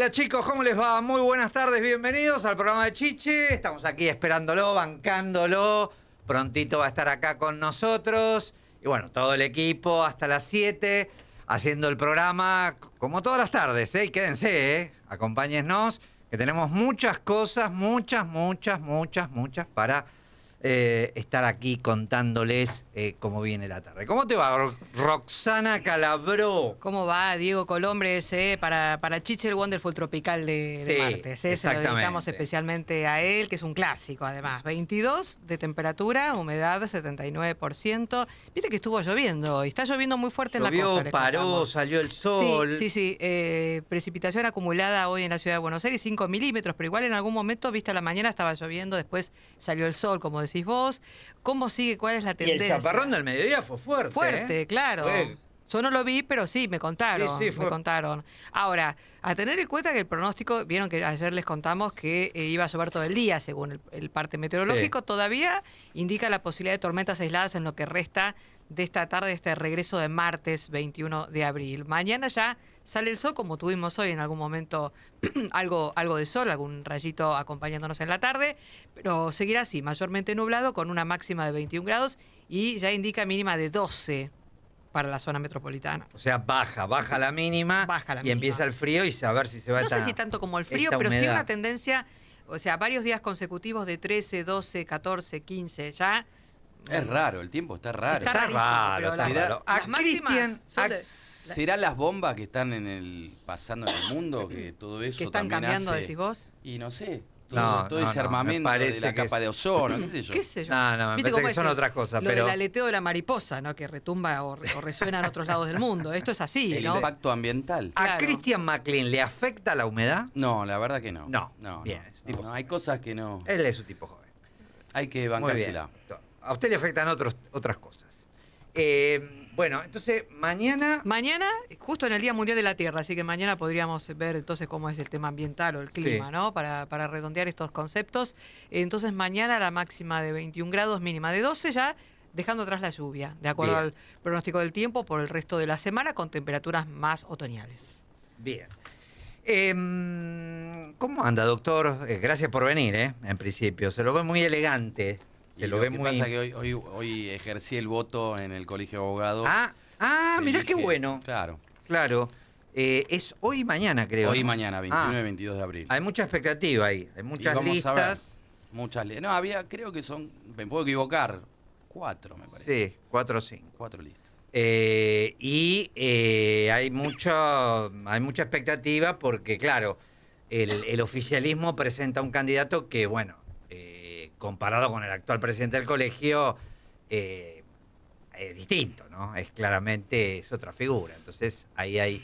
Hola chicos, ¿cómo les va? Muy buenas tardes, bienvenidos al programa de Chiche. Estamos aquí esperándolo, bancándolo. Prontito va a estar acá con nosotros. Y bueno, todo el equipo hasta las 7 haciendo el programa como todas las tardes, ¿eh? Y quédense, ¿eh? Acompáñennos, que tenemos muchas cosas, muchas para estar aquí contándoles cómo viene la tarde. ¿Cómo te va, Roxana Calabró? ¿Cómo va Diego Colombres para Chiche el Wonderful Tropical de martes? Se lo dedicamos especialmente a él, que es un clásico además. 22 de temperatura, humedad 79%. Viste que estuvo lloviendo y está lloviendo muy fuerte en la costa. Paró, salió el sol. Sí. Precipitación acumulada hoy en la ciudad de Buenos Aires, 5 milímetros, pero igual en algún momento, viste, a la mañana estaba lloviendo, después salió el sol, como decís vos. ¿Cómo sigue? ¿Cuál es la tendencia? Y el chaparrón del mediodía fue fuerte. Fuerte, claro. Yo no lo vi, pero sí, me contaron. Sí, me contaron. Ahora, a tener en cuenta que el pronóstico, vieron que ayer les contamos que iba a llover todo el día, según el parte meteorológico, todavía indica la posibilidad de tormentas aisladas en lo que resta de esta tarde, este regreso de martes 21 de abril. Mañana ya sale el sol, como tuvimos hoy en algún momento, algo de sol, algún rayito acompañándonos en la tarde, pero seguirá así, mayormente nublado, con una máxima de 21 grados y ya indica mínima de 12 para la zona metropolitana. O sea, baja la mínima y empieza el frío y saber si se va a No sé si tanto como el frío, pero sí una tendencia, o sea, varios días consecutivos de 13, 12, 14, 15, ya. Es raro, el tiempo está raro. Está raro. Las máximas ¿Será las bombas que están pasando en el mundo, que todo eso que están cambiando, decís vos? Y no sé. Todo ese armamento de la capa de ozono, qué sé yo. No, me parece que son otras cosas. Lo del aleteo de la mariposa, ¿no? Que retumba o resuena en otros lados del mundo. Esto es así, el ¿no? impacto ambiental. ¿A Christian McLean le afecta la humedad? No, la verdad que no. No. Bien, no, hay cosas que no. Él es un tipo joven. Hay que bancársela. A usted le afectan otras cosas. Bueno, entonces mañana... Mañana, justo en el Día Mundial de la Tierra, así que mañana podríamos ver entonces cómo es el tema ambiental o el clima, ¿no? Para redondear estos conceptos. Entonces mañana la máxima de 21 grados, mínima de 12 ya, dejando atrás la lluvia, de acuerdo al pronóstico del tiempo por el resto de la semana, con temperaturas más otoñales. Bien. ¿Cómo anda, doctor? Gracias por venir, en principio. Se lo ve muy elegante. Se lo ve muy... pasa que hoy ejercí el voto en el Colegio de Abogados. Mirá qué bueno. Claro. Es hoy y mañana, creo. Hoy y mañana, 21 y 22 de abril. Hay mucha expectativa ahí. Hay muchas listas. Muchas listas. No, creo que son, me puedo equivocar, 4 me parece. Sí, 4 o 5. 4 listas. Hay mucha expectativa porque, claro, el oficialismo presenta un candidato que, bueno, comparado con el actual presidente del colegio, es distinto, ¿no? Es otra figura. Entonces, ahí hay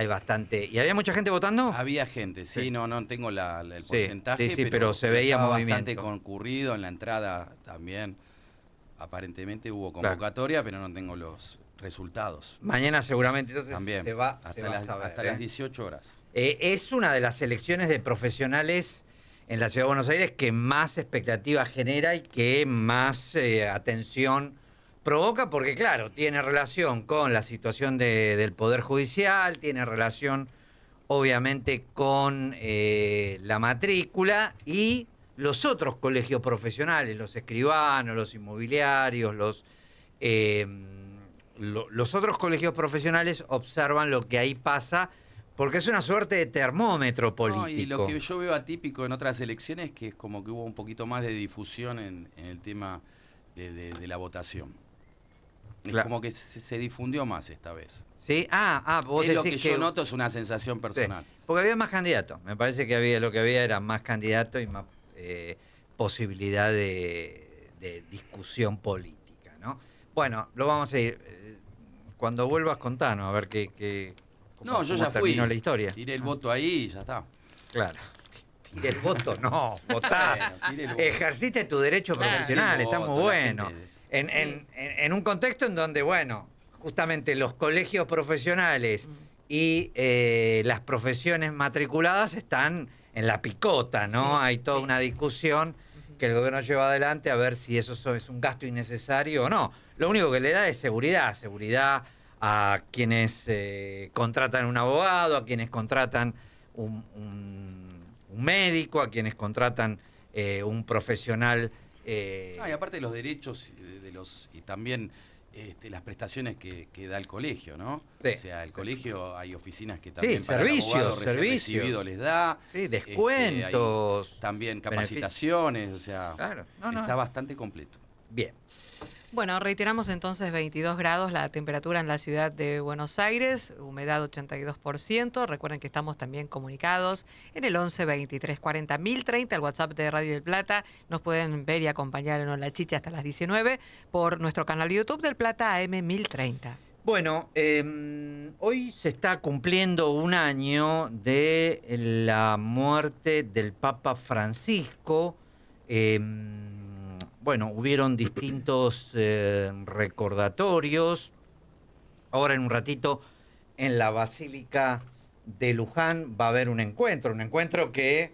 bastante... ¿Y había mucha gente votando? Había gente, sí. No tengo el porcentaje, pero se veía movimiento. Bastante concurrido en la entrada también. Aparentemente hubo convocatoria, pero no tengo los resultados. Mañana seguramente entonces también se va a saber, hasta las 18 horas. Es una de las elecciones de profesionales en la Ciudad de Buenos Aires que más expectativa genera y que más atención provoca, porque claro, tiene relación con la situación del Poder Judicial, tiene relación obviamente con la matrícula y los otros colegios profesionales, los escribanos, los inmobiliarios, los otros colegios profesionales observan lo que ahí pasa, porque es una suerte de termómetro político. Y lo que yo veo atípico en otras elecciones es que es como que hubo un poquito más de difusión en el tema de la votación. Es como que se difundió más esta vez. ¿Sí? Vos es decís lo que yo noto, es una sensación personal. Sí, porque había más candidatos. Me parece que lo que había era más candidatos y más posibilidad de discusión política, ¿no? Bueno, lo vamos a ir. Cuando vuelvas, contanos, a ver No, yo ya fui. La historia. Tiré el voto ahí y ya está. Claro. Tiré el voto, no, votá. Ejerciste tu derecho profesional, está muy bueno. En un contexto en donde, bueno, justamente los colegios profesionales y las profesiones matriculadas están en la picota, ¿no? Hay toda una discusión que el gobierno lleva adelante a ver si eso es un gasto innecesario o no. Lo único que le da es seguridad a quienes contratan un abogado, a quienes contratan un médico, a quienes contratan un profesional. Y aparte de los derechos y también las prestaciones que da el colegio, ¿no? Sí, o sea, el colegio hay oficinas que también sí, para el abogado servicios. recibido les da. Sí, descuentos. Hay también capacitaciones, o sea, claro. está bastante completo. Bien. Bueno, reiteramos entonces 22 grados la temperatura en la ciudad de Buenos Aires, humedad 82%. Recuerden que estamos también comunicados en el 11 23 40 1030, el WhatsApp de Radio del Plata. Nos pueden ver y acompañar en La Chicha hasta las 19 por nuestro canal de YouTube del Plata AM 1030. Bueno, hoy se está cumpliendo un año de la muerte del Papa Francisco. Bueno, hubieron distintos recordatorios. Ahora en un ratito en la Basílica de Luján va a haber un encuentro que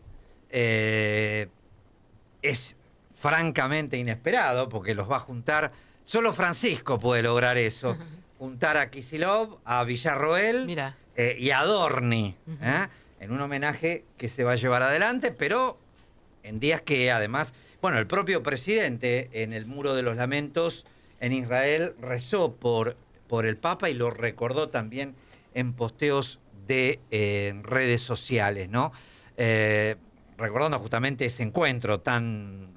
es francamente inesperado porque los va a juntar, solo Francisco puede lograr eso, juntar a Kicillof, a Villarroel y a Dorni, en un homenaje que se va a llevar adelante, pero en días que además... Bueno, el propio presidente en el Muro de los Lamentos en Israel rezó por el Papa y lo recordó también en posteos de redes sociales, ¿no? Recordando justamente ese encuentro tan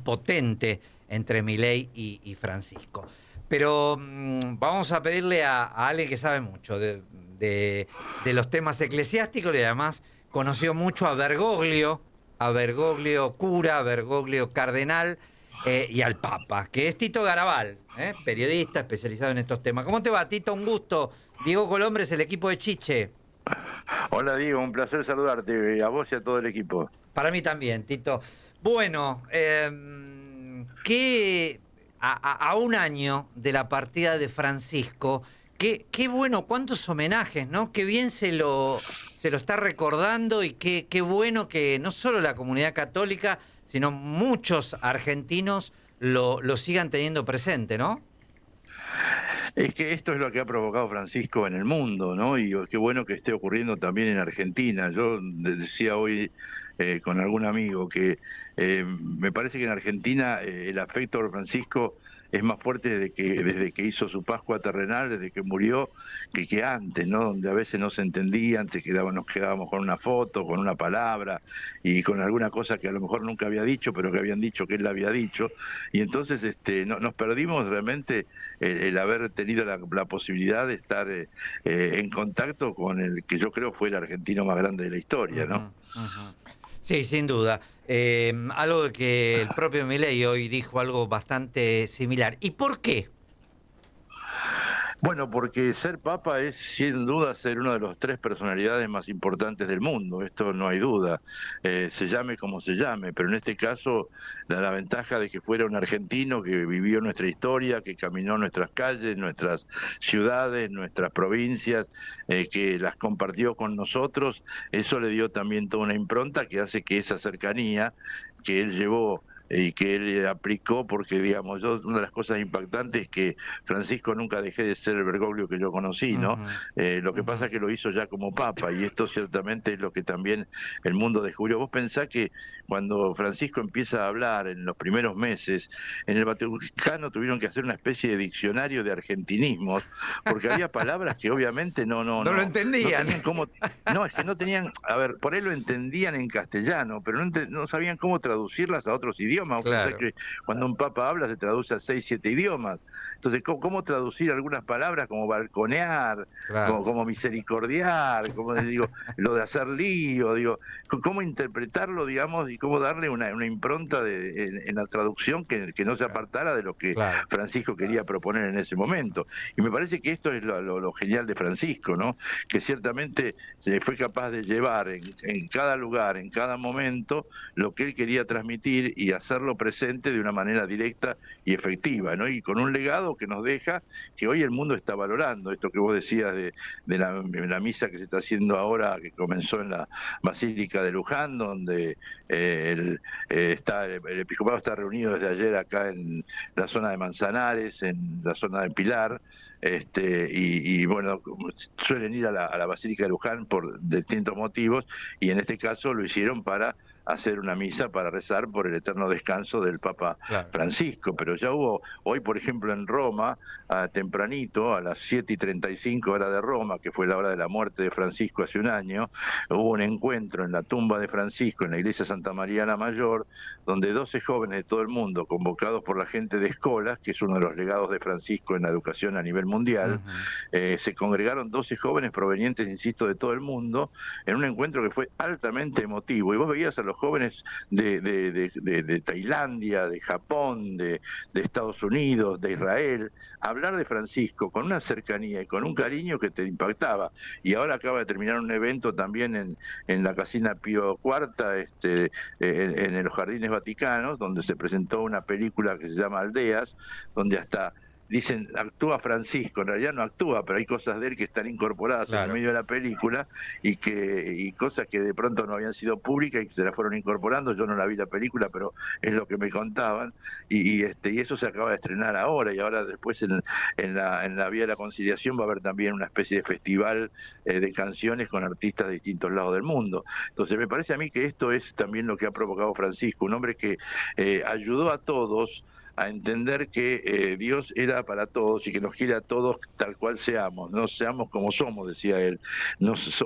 potente entre Milei y Francisco. Pero vamos a pedirle a alguien que sabe mucho de los temas eclesiásticos y además conoció mucho a Bergoglio cura, a Bergoglio cardenal y al Papa, que es Tito Garabal, periodista especializado en estos temas. ¿Cómo te va, Tito? Un gusto. Diego Colombres, el equipo de Chiche. Hola, Diego, un placer saludarte, a vos y a todo el equipo. Para mí también, Tito. Bueno, a un año de la partida de Francisco, qué bueno, cuántos homenajes, ¿no? Qué bien se lo está recordando y qué bueno que no solo la comunidad católica, sino muchos argentinos lo sigan teniendo presente, ¿no? Es que esto es lo que ha provocado Francisco en el mundo, ¿no? Y qué bueno que esté ocurriendo también en Argentina. Yo decía hoy con algún amigo que me parece que en Argentina el afecto por Francisco es más fuerte desde que hizo su Pascua terrenal, desde que murió, que antes, ¿no? Donde a veces no se entendían, nos quedábamos con una foto, con una palabra y con alguna cosa que a lo mejor nunca había dicho, pero que habían dicho que él la había dicho. Y entonces nos perdimos realmente el haber tenido la posibilidad de estar en contacto con el que yo creo fue el argentino más grande de la historia, ¿no? Sí, sin duda. Algo de que el propio Milei hoy dijo algo bastante similar. ¿Y por qué? Bueno, porque ser papa es sin duda ser una de las 3 personalidades más importantes del mundo, esto no hay duda, se llame como se llame, pero en este caso la ventaja de que fuera un argentino que vivió nuestra historia, que caminó nuestras calles, nuestras ciudades, nuestras provincias, que las compartió con nosotros, eso le dio también toda una impronta que hace que esa cercanía que él llevó y que él aplicó, porque digamos, una de las cosas impactantes es que Francisco nunca dejé de ser el Bergoglio que yo conocí, ¿no? Lo que pasa es que lo hizo ya como papa, y esto ciertamente es lo que también el mundo descubrió. Vos pensás que cuando Francisco empieza a hablar en los primeros meses, en el Vaticano tuvieron que hacer una especie de diccionario de argentinismos, porque había palabras que obviamente no lo entendían. No, es que no tenían, a ver, por ahí lo entendían en castellano, pero no sabían cómo traducirlas a otros idiomas. Claro. Que cuando un papa habla se traduce a 6, 7 idiomas. Entonces, ¿cómo traducir algunas palabras como balconear, claro, como misericordiar, como digo, lo de hacer lío, digo, cómo interpretarlo, digamos, y cómo darle una impronta en la traducción que no se apartara de lo que Francisco quería proponer en ese momento? Y me parece que esto es lo genial de Francisco, ¿no? Que ciertamente se fue capaz de llevar en cada lugar, en cada momento, lo que él quería transmitir y hacer hacerlo presente de una manera directa y efectiva, ¿no? Y con un legado que nos deja que hoy el mundo está valorando esto que vos decías de la misa que se está haciendo ahora, que comenzó en la Basílica de Luján, donde el episcopado está reunido desde ayer acá en la zona de Manzanares, en la zona de Pilar. Y bueno, suelen ir a la Basílica de Luján por distintos motivos, y en este caso lo hicieron para hacer una misa para rezar por el eterno descanso del Papa Francisco. Pero ya hubo, hoy por ejemplo en Roma, tempranito, a las 7:35 hora de Roma, que fue la hora de la muerte de Francisco hace un año, hubo un encuentro en la tumba de Francisco, en la iglesia Santa María la Mayor, donde 12 jóvenes de todo el mundo, convocados por la gente de Escolas, que es uno de los legados de Francisco en la educación a nivel mundial, se congregaron 12 jóvenes provenientes, insisto, de todo el mundo, en un encuentro que fue altamente emotivo. Y vos veías a los jóvenes de Tailandia, de Japón, de Estados Unidos, de Israel, hablar de Francisco con una cercanía y con un cariño que te impactaba. Y ahora acaba de terminar un evento también en la Casina Pío IV, en los Jardines Vaticanos, donde se presentó una película que se llama Aldeas, donde hasta dicen actúa Francisco, en realidad no actúa, pero hay cosas de él que están incorporadas en el medio de la película y cosas que de pronto no habían sido públicas y que se las fueron incorporando. Yo no la vi la película, pero es lo que me contaban, y eso se acaba de estrenar ahora, y ahora después en la Vía de la Conciliación va a haber también una especie de festival de canciones con artistas de distintos lados del mundo. Entonces me parece a mí que esto es también lo que ha provocado Francisco, un hombre que ayudó a todos a entender que Dios era para todos y que nos quiere a todos tal cual seamos, no seamos como somos, decía él,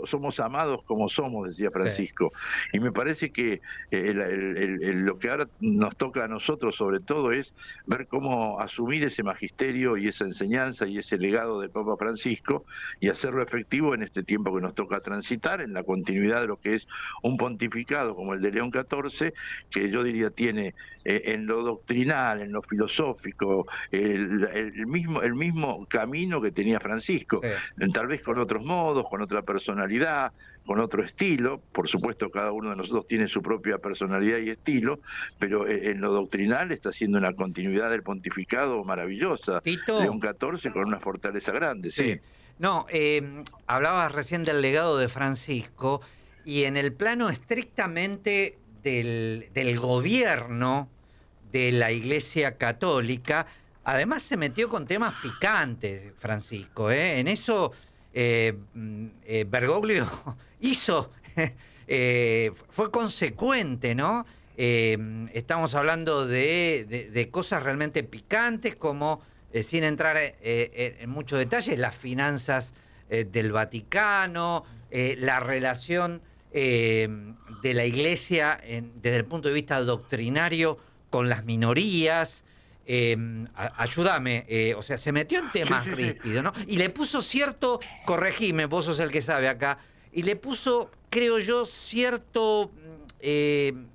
somos amados como somos, decía Francisco. Sí. Y me parece que lo que ahora nos toca a nosotros sobre todo es ver cómo asumir ese magisterio y esa enseñanza y ese legado del Papa Francisco y hacerlo efectivo en este tiempo que nos toca transitar, en la continuidad de lo que es un pontificado como el de León XIV, que yo diría tiene en lo doctrinal, en lo filosófico, el mismo camino que tenía Francisco, tal vez con otros modos, con otra personalidad, con otro estilo. Por supuesto, cada uno de nosotros tiene su propia personalidad y estilo, pero en lo doctrinal está haciendo una continuidad del pontificado maravillosa. Tito, León XIV con una fortaleza grande. Sí. No, hablabas recién del legado de Francisco, y en el plano estrictamente del gobierno de la Iglesia Católica, además se metió con temas picantes, Francisco. En eso Bergoglio hizo, fue consecuente, ¿no? Estamos hablando de cosas realmente picantes, como, sin entrar en muchos detalles, las finanzas del Vaticano, la relación de la Iglesia desde el punto de vista doctrinario con las minorías. Ayúdame, o sea, se metió en temas ríspidos, ¿no? Y le puso cierto, corregime, vos sos el que sabe acá, y le puso, creo yo, cierto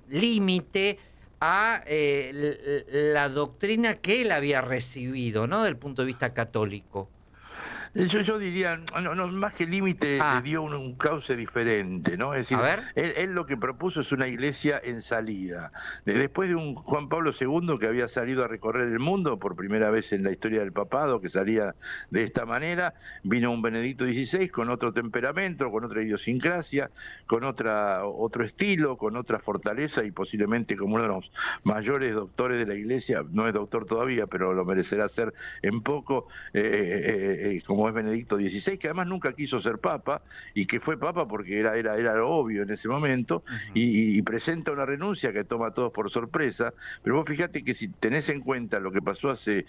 límite a la doctrina que él había recibido, ¿no? Del punto de vista católico. Yo diría, no, más que límite, le dio un cauce diferente, ¿no? Es decir, él lo que propuso es una iglesia en salida. Después de un Juan Pablo II que había salido a recorrer el mundo por primera vez en la historia del papado, que salía de esta manera, vino un Benedicto XVI con otro temperamento, con otra idiosincrasia, con otro estilo, con otra fortaleza, y posiblemente como uno de los mayores doctores de la iglesia, no es doctor todavía, pero lo merecerá ser en poco, como es Benedicto XVI, que además nunca quiso ser papa, y que fue papa porque era lo obvio en ese momento, y presenta una renuncia que toma a todos por sorpresa. Pero vos fíjate que si tenés en cuenta lo que pasó hace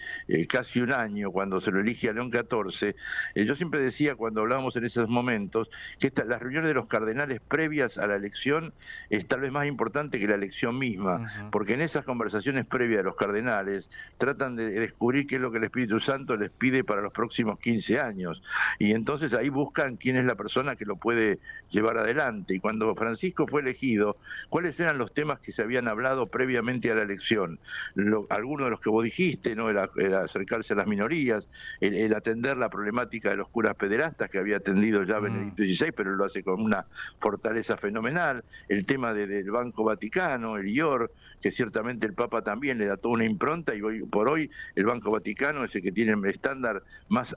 casi un año, cuando se lo elige a León XIV, yo siempre decía, cuando hablábamos en esos momentos, que las reuniones de los cardenales previas a la elección es tal vez más importante que la elección misma, porque en esas conversaciones previas de los cardenales tratan de descubrir qué es lo que el Espíritu Santo les pide para los próximos 15 años. Y entonces ahí buscan quién es la persona que lo puede llevar adelante. Y cuando Francisco fue elegido, ¿cuáles eran los temas que se habían hablado previamente a la elección? Algunos de los que vos dijiste, ¿no? Era acercarse a las minorías, el atender la problemática de los curas pederastas que había atendido ya Benedicto XVI, pero lo hace con una fortaleza fenomenal, el tema del Banco Vaticano, el IOR, que ciertamente el Papa también le da toda una impronta, y hoy por hoy el Banco Vaticano es el que tiene el estándar más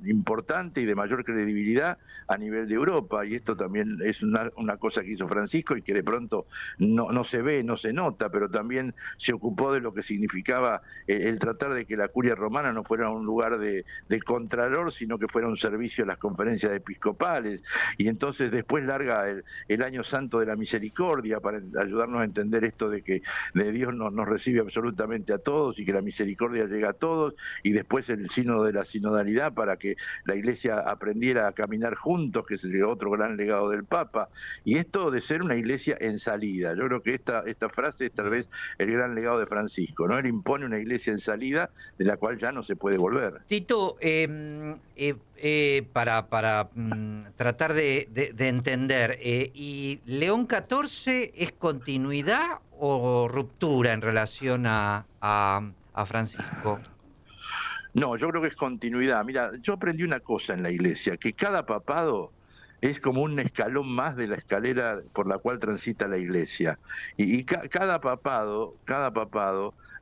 importante y de mayor credibilidad a nivel de Europa, y esto también es una cosa que hizo Francisco y que de pronto no se ve, no se nota, pero también se ocupó de lo que significaba el tratar de que la curia romana no fuera un lugar de contralor, sino que fuera un servicio a las conferencias episcopales, y entonces después larga el Año Santo de la Misericordia para ayudarnos a entender esto de que de Dios nos recibe absolutamente a todos y que la misericordia llega a todos, y después el sínodo de la sinodalidad para que la Iglesia aprendiera a caminar juntos, que es otro gran legado del Papa, y esto de ser una Iglesia en salida. Yo creo que esta frase es tal vez el gran legado de Francisco, ¿no? Él impone una Iglesia en salida de la cual ya no se puede volver. Tito, para tratar de entender, ¿y León XIV es continuidad o ruptura en relación a Francisco? No, yo creo que es continuidad. Mira, yo aprendí una cosa en la Iglesia, que cada papado es como un escalón más de la escalera por la cual transita la Iglesia. Y cada papado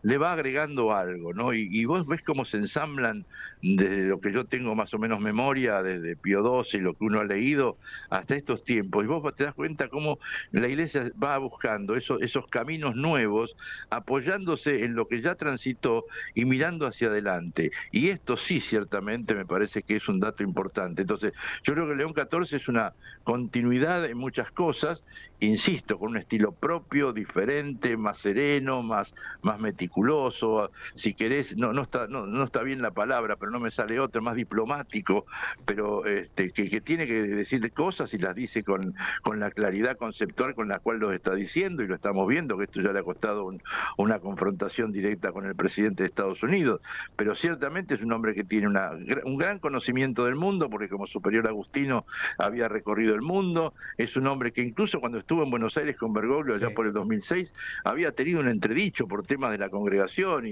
le va agregando algo, ¿no? Y vos ves cómo se ensamblan, desde lo que yo tengo más o menos memoria, desde Pío XII y lo que uno ha leído, hasta estos tiempos. Y vos te das cuenta cómo la Iglesia va buscando esos caminos nuevos, apoyándose en lo que ya transitó y mirando hacia adelante. Y esto sí, ciertamente, me parece que es un dato importante. Entonces, yo creo que León XIV es una continuidad en muchas cosas, insisto, con un estilo propio, diferente, más sereno, más meticuloso, si querés, no está bien la palabra, pero no me sale otra, más diplomático, pero que tiene que decir cosas y las dice con la claridad conceptual con la cual lo está diciendo, y lo estamos viendo, que esto ya le ha costado una confrontación directa con el presidente de Estados Unidos, pero ciertamente es un hombre que tiene un gran conocimiento del mundo, porque como superior agustino había recorrido el mundo, es un hombre que incluso cuando estuvo en Buenos Aires con Bergoglio allá por el 2006, había tenido un entredicho por temas de la congregación,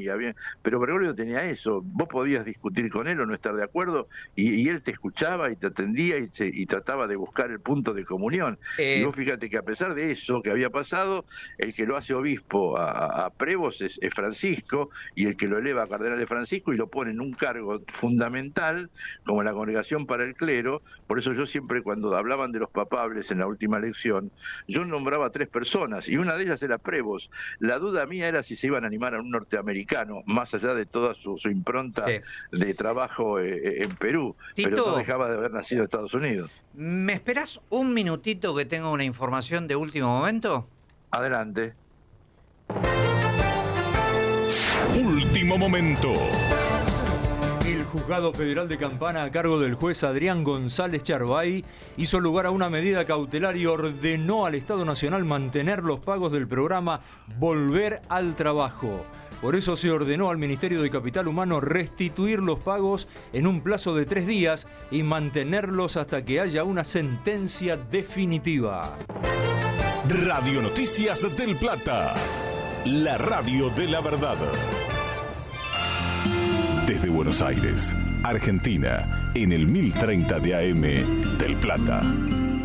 pero Bergoglio tenía eso, vos podías discutir con él o no estar de acuerdo, y él te escuchaba y te atendía y trataba de buscar el punto de comunión. Y vos fíjate que a pesar de eso que había pasado, el que lo hace obispo a Prevos es Francisco, y el que lo eleva a cardenal de Francisco y lo pone en un cargo fundamental como la Congregación para el Clero. Por eso yo siempre, cuando hablaban de los papables en la última elección, yo nombraba 3 personas, y una de ellas era Prevos. La duda mía era si se iban a animar a un norteamericano, más allá de toda su impronta de trabajo en Perú, Tito, pero no dejaba de haber nacido en Estados Unidos. ¿Me esperás un minutito que tengo una información de último momento? Adelante. Último momento. El Juzgado Federal de Campana, a cargo del juez Adrián González Charbay, hizo lugar a una medida cautelar y ordenó al Estado Nacional mantener los pagos del programa Volver al Trabajo. Por eso se ordenó al Ministerio de Capital Humano restituir los pagos en un plazo de 3 días y mantenerlos hasta que haya una sentencia definitiva. Radio Noticias del Plata, la radio de la verdad. Desde Buenos Aires, Argentina, en el 1030 de AM, del Plata,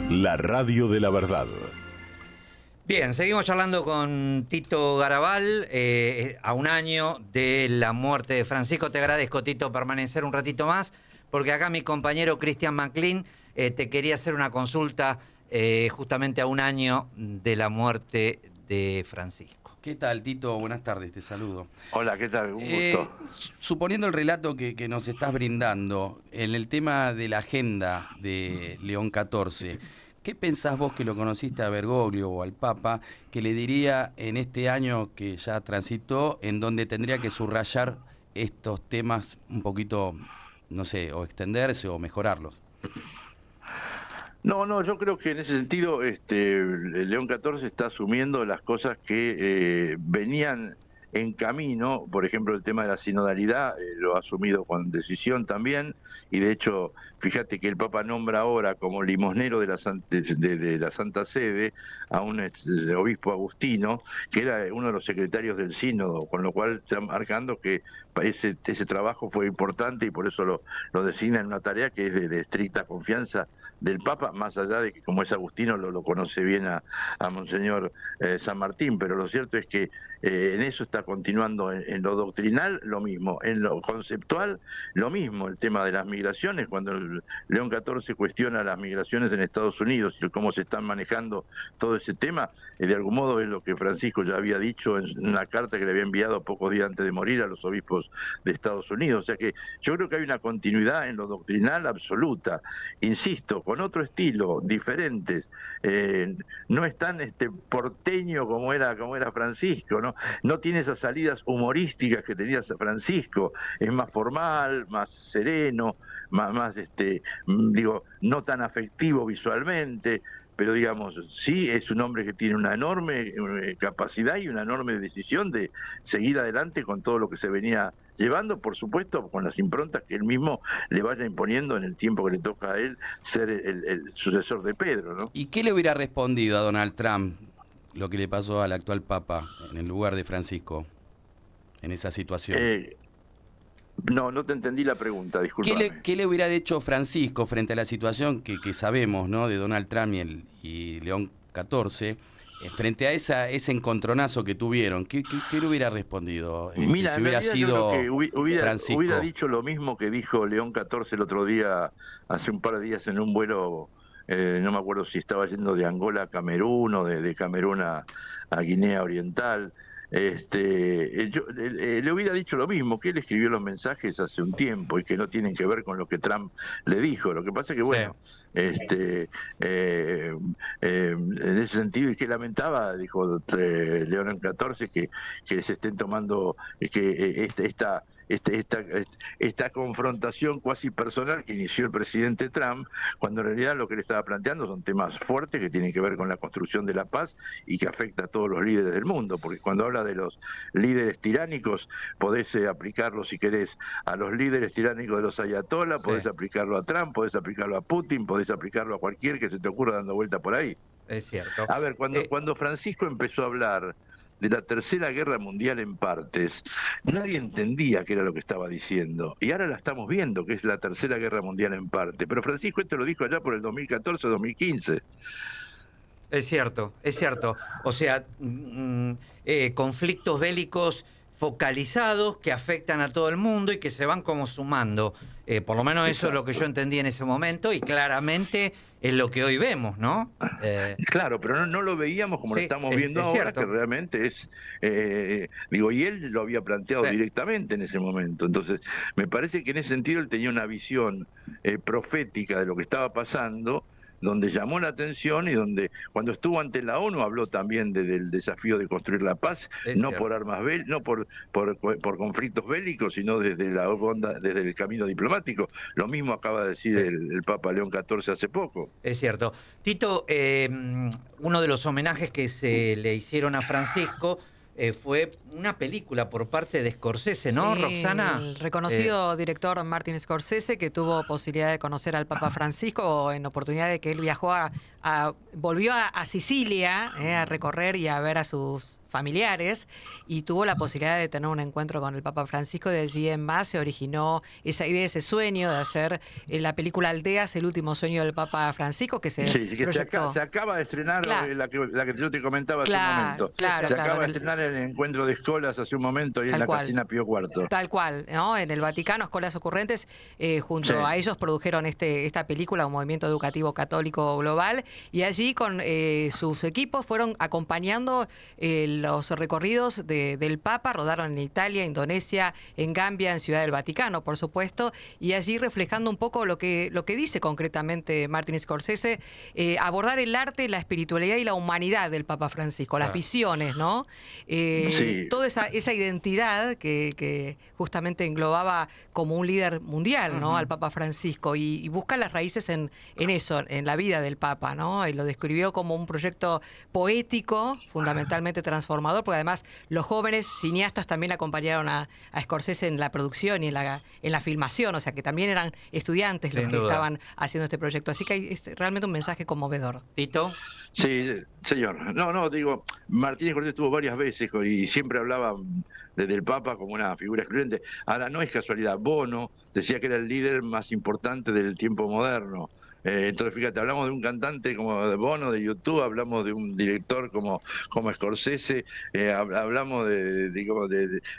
la radio de la verdad. Bien, seguimos charlando con Tito Garabal, a un año de la muerte de Francisco. Te agradezco, Tito, permanecer un ratito más, porque acá mi compañero Cristian McLean te quería hacer una consulta justamente a un año de la muerte de Francisco. ¿Qué tal, Tito? Buenas tardes, te saludo. Hola, ¿qué tal? Un gusto. Suponiendo el relato que nos estás brindando, en el tema de la agenda de León XIV, ¿qué pensás vos, que lo conociste a Bergoglio o al Papa, que le diría en este año que ya transitó, en donde tendría que subrayar estos temas un poquito, no sé, o extenderse o mejorarlos? No, yo creo que en ese sentido León XIV está asumiendo las cosas que venían en camino. Por ejemplo, el tema de la sinodalidad lo ha asumido con decisión también, y de hecho, fíjate que el Papa nombra ahora como limosnero de la Santa Sede a un obispo agustino, que era uno de los secretarios del sínodo, con lo cual está marcando que ese trabajo fue importante y por eso lo designa en una tarea que es de estricta confianza del Papa, más allá de que como es agustino lo conoce bien a Monseñor San Martín, pero lo cierto es que en eso está continuando, en lo doctrinal lo mismo, en lo conceptual lo mismo, el tema de las migraciones, cuando el León XIV cuestiona las migraciones en Estados Unidos y cómo se están manejando todo ese tema, de algún modo es lo que Francisco ya había dicho en una carta que le había enviado pocos días antes de morir a los obispos de Estados Unidos. O sea que yo creo que hay una continuidad en lo doctrinal absoluta, insisto, con otro estilo, diferentes, no es tan porteño como era Francisco, no tiene esas salidas humorísticas que tenía Francisco, es más formal, más sereno, más no tan afectivo visualmente, pero digamos, sí es un hombre que tiene una enorme capacidad y una enorme decisión de seguir adelante con todo lo que se venía llevando, por supuesto, con las improntas que él mismo le vaya imponiendo en el tiempo que le toca a él ser el sucesor de Pedro, ¿no? ¿Y qué le hubiera respondido a Donald Trump lo que le pasó al actual Papa en el lugar de Francisco en esa situación? No te entendí la pregunta, discúlpame. ¿Qué le hubiera dicho Francisco frente a la situación que sabemos, ¿no?, de Donald Trump y León XIV, frente a ese encontronazo que tuvieron? ¿Qué le hubiera respondido? Mira, si hubiera sido Francisco. hubiera dicho lo mismo que dijo León XIV el otro día, hace un par de días en un vuelo, no me acuerdo si estaba yendo de Angola a Camerún o de Camerún a Guinea Oriental. Yo le hubiera dicho lo mismo, que él escribió los mensajes hace un tiempo y que no tienen que ver con lo que Trump le dijo. Lo que pasa es que, bueno, en ese sentido, y que lamentaba, dijo León XIV, que se estén tomando, que esta confrontación cuasi personal que inició el presidente Trump, cuando en realidad lo que le estaba planteando son temas fuertes que tienen que ver con la construcción de la paz y que afecta a todos los líderes del mundo, porque cuando habla de los líderes tiránicos, podés aplicarlo, si querés, a los líderes tiránicos de los ayatolás, podés aplicarlo a Trump, podés aplicarlo a Putin, podés aplicarlo a cualquier que se te ocurra dando vuelta por ahí. Es cierto. A ver, cuando Francisco empezó a hablar de la Tercera Guerra Mundial en partes, nadie entendía qué era lo que estaba diciendo. Y ahora la estamos viendo, que es la Tercera Guerra Mundial en parte. Pero Francisco esto lo dijo allá por el 2014-2015. Es cierto, es cierto. O sea, conflictos bélicos focalizados que afectan a todo el mundo y que se van como sumando. Por lo menos eso es lo que yo entendí en ese momento y claramente es lo que hoy vemos, ¿no? Claro, pero no lo veíamos como lo estamos viendo ahora, cierto. Que realmente es, y él lo había planteado directamente en ese momento. Entonces, me parece que en ese sentido él tenía una visión profética de lo que estaba pasando, donde llamó la atención y donde cuando estuvo ante la ONU habló también del desafío de construir la paz, no por armas no por conflictos bélicos, sino desde la onda, desde el camino diplomático. Lo mismo acaba de decir el Papa León XIV hace poco. Es cierto. Tito, uno de los homenajes que se le hicieron a Francisco fue una película por parte de Scorsese, ¿no, Roxana? El reconocido director Martin Scorsese, que tuvo posibilidad de conocer al Papa Francisco en oportunidad de que él viajó volvió a Sicilia a recorrer y a ver a sus familiares y tuvo la posibilidad de tener un encuentro con el Papa Francisco. De allí en más se originó esa idea, ese sueño de hacer la película Aldeas, el último sueño del Papa Francisco, que se proyectó. Se acaba de estrenar, la que yo te comentaba hace un momento. Se acaba de estrenar en el encuentro de escolas hace un momento y en la Casina Pío IV. Tal cual, ¿no? En el Vaticano, Escolas Ocurrentes, junto a ellos produjeron esta película, un movimiento educativo católico global, y allí con sus equipos fueron acompañando los recorridos del Papa. Rodaron en Italia, Indonesia, en Gambia, en Ciudad del Vaticano, por supuesto, y allí reflejando un poco lo que dice concretamente Martin Scorsese, abordar el arte, la espiritualidad y la humanidad del Papa Francisco, las visiones, ¿no? Toda esa identidad que justamente englobaba como un líder mundial, ¿no? Al Papa Francisco, y busca las raíces en eso, en la vida del Papa, ¿no? Y lo describió como un proyecto poético, fundamentalmente transformador, transformador, porque además los jóvenes cineastas también acompañaron a Scorsese en la producción y en la filmación, o sea que también eran estudiantes los Sin que duda. estaban haciendo este proyecto. Así que es realmente un mensaje conmovedor. Tito. Sí, señor. No, digo, Martínez Scorsese estuvo varias veces y siempre hablaba del Papa como una figura excluyente. Ahora, no es casualidad. Bono decía que era el líder más importante del tiempo moderno. Entonces, fíjate, hablamos de un cantante como de Bono, de YouTube, hablamos de un director como Scorsese, hablamos de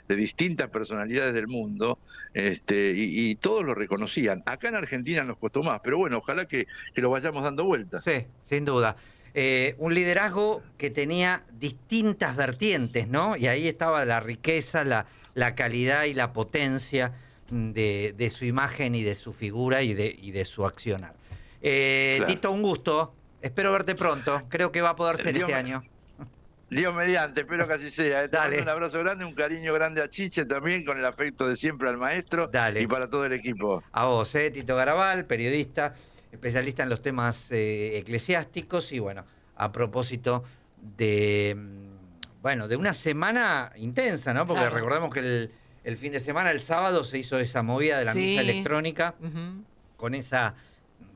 distintas personalidades del mundo, y todos lo reconocían. Acá en Argentina nos costó más, pero bueno, ojalá que lo vayamos dando vuelta. Sí, sin duda. Un liderazgo que tenía distintas vertientes, ¿no? Y ahí estaba la riqueza, la calidad y la potencia de su imagen y de su figura y de su accionar. Claro. Tito, un gusto. Espero verte pronto. Creo que va a poder ser Dios este me- año. Dios mediante, espero que así sea. Te Dale. mando un abrazo grande, un cariño grande a Chiche también, con el afecto de siempre al maestro. Dale. Y para todo el equipo. A vos, Tito Garabal, periodista, especialista en los temas eclesiásticos y bueno, a propósito de una semana intensa, ¿no? Porque Claro. recordemos que el fin de semana, el sábado, se hizo esa movida de la Sí. misa electrónica Ujú. con esa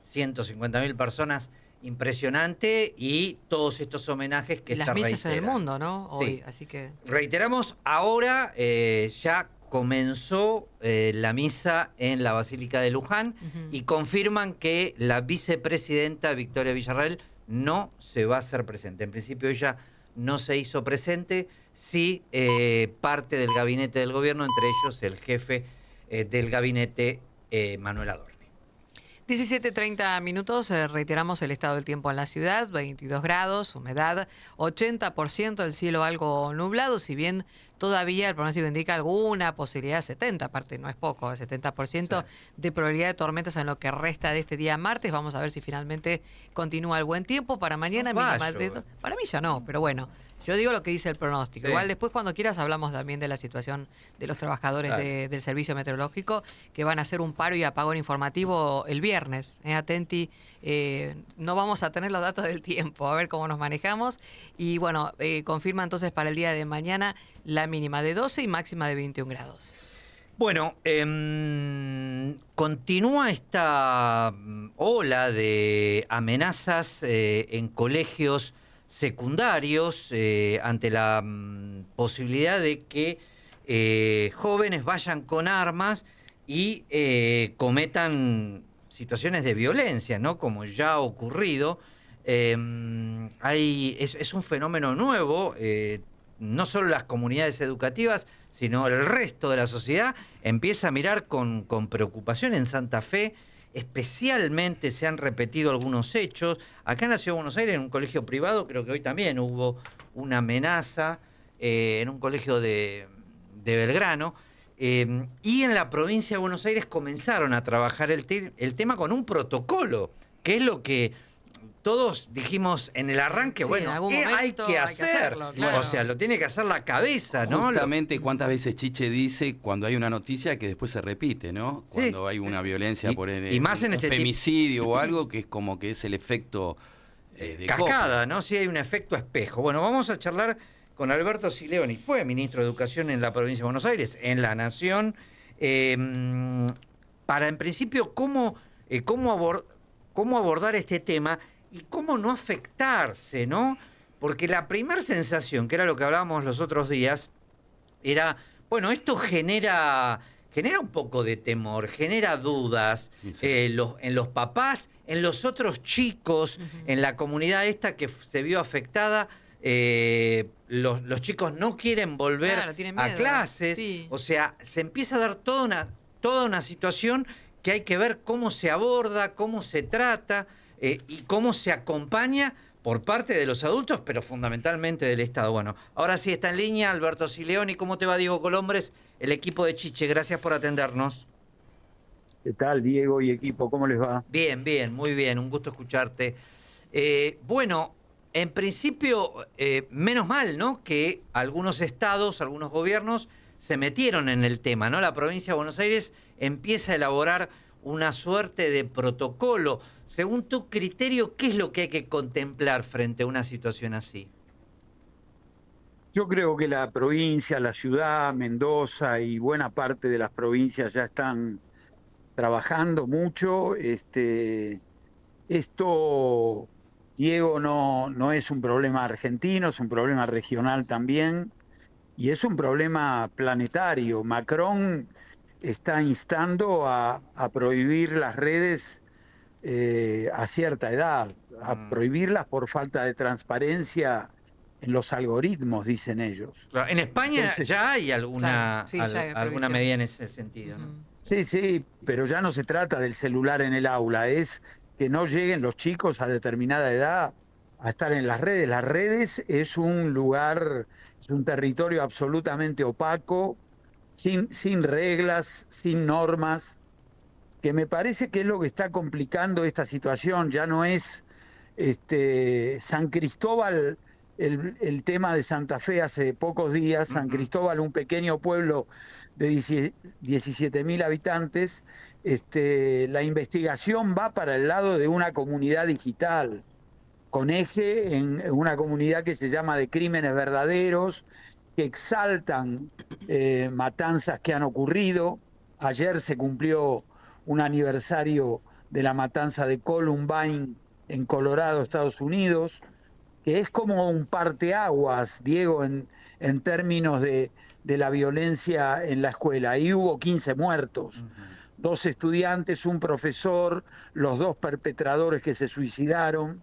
150.000 personas impresionante y todos estos homenajes que Y las se misas en el reiteran. mundo, ¿no? Hoy, Sí. así que... Reiteramos, ahora ya comenzó la misa en la Basílica de Luján Ujú. y confirman que la vicepresidenta Victoria Villarreal no se va a hacer presente. En principio ella no se hizo presente, sí parte del gabinete del gobierno, entre ellos el jefe del gabinete, Manuel Adorni. 17:30 minutos, reiteramos el estado del tiempo en la ciudad, 22 grados, humedad, 80%, el cielo algo nublado, si bien todavía el pronóstico indica alguna posibilidad, 70, aparte no es poco, 70% de probabilidad de tormentas en lo que resta de este día martes. Vamos a ver si finalmente continúa el buen tiempo. Para mañana No mínima vaya, de... Para mí ya no, pero bueno. Yo digo lo que dice el pronóstico. Sí. Igual después cuando quieras hablamos también de la situación de los trabajadores Dale. del servicio meteorológico que van a hacer un paro y apagón informativo el viernes. Atenti, no vamos a tener los datos del tiempo, a ver cómo nos manejamos. Y bueno, confirma entonces para el día de mañana la mínima de 12 y máxima de 21 grados. Bueno, continúa esta ola de amenazas en colegios secundarios ante la posibilidad de que jóvenes vayan con armas y cometan situaciones de violencia, ¿no? Como ya ha ocurrido. Es un fenómeno nuevo, no solo las comunidades educativas, sino el resto de la sociedad empieza a mirar con preocupación. En Santa Fe especialmente se han repetido algunos hechos. Acá en la Ciudad de Buenos Aires, en un colegio privado, creo que hoy también hubo una amenaza en un colegio de Belgrano. Y en la provincia de Buenos Aires comenzaron a trabajar el tema con un protocolo, que es lo que todos dijimos en el arranque, Sí, bueno, en algún ¿qué hay momento que hay que hacer? hacerlo, claro. O sea, lo tiene que hacer la cabeza, ¿no? Justamente cuántas veces Chiche dice cuando hay una noticia que después se repite, ¿no? Sí, Cuando hay una violencia Y- por y más en un este tipo- femicidio o algo que es como que es el efecto de cascada, ¿no? Sí, hay un efecto espejo. Bueno, vamos a charlar con Alberto Sileoni, fue ministro de Educación en la provincia de Buenos Aires, en La Nación, para en principio cómo abordar este tema y cómo no afectarse, ¿no? Porque la primera sensación, que era lo que hablábamos los otros días, era, bueno, esto genera un poco de temor, genera dudas Sí. en los papás, en los otros chicos, en la comunidad esta que se vio afectada. Los chicos no quieren volver Claro, tienen a miedo, clases. sí. O sea, se empieza a dar toda una situación que hay que ver cómo se aborda, cómo se trata y cómo se acompaña por parte de los adultos, pero fundamentalmente del Estado. Bueno, ahora sí está en línea Alberto Sileoni. ¿Cómo te va, Diego Colombres? El equipo de Chiche, gracias por atendernos. ¿Qué tal, Diego y equipo? ¿Cómo les va? Bien, bien, muy bien, un gusto escucharte. Bueno, en principio, menos mal, ¿no?, que algunos estados, algunos gobiernos se metieron en el tema, ¿no? La provincia de Buenos Aires empieza a elaborar una suerte de protocolo. Según tu criterio, ¿qué es lo que hay que contemplar frente a una situación así? Yo creo que la provincia, la ciudad, Mendoza y buena parte de las provincias ya están trabajando mucho. Esto, Diego, no es un problema argentino, es un problema regional también y es un problema planetario. Macron está instando a prohibir las redes a cierta edad, a prohibirlas por falta de transparencia en los algoritmos, dicen ellos. Claro, en España Entonces, ya hay alguna, claro, sí, ya hay alguna prohibición. medida en ese sentido, ¿no? Ujú. sí, pero ya no se trata del celular en el aula, es que no lleguen los chicos a determinada edad a estar en las redes. Las redes es un lugar, es un territorio absolutamente opaco, sin reglas, sin normas, que me parece que es lo que está complicando esta situación. Ya no es San Cristóbal, el tema de Santa Fe hace pocos días, San Cristóbal, un pequeño pueblo de 17.000 habitantes, la investigación va para el lado de una comunidad digital, con eje en una comunidad que se llama de crímenes verdaderos, que exaltan matanzas que han ocurrido. Ayer se cumplió un aniversario de la matanza de Columbine en Colorado, Estados Unidos, que es como un parteaguas, Diego, en términos de la violencia en la escuela. Ahí hubo 15 muertos, 2 estudiantes, un profesor, los 2 perpetradores que se suicidaron.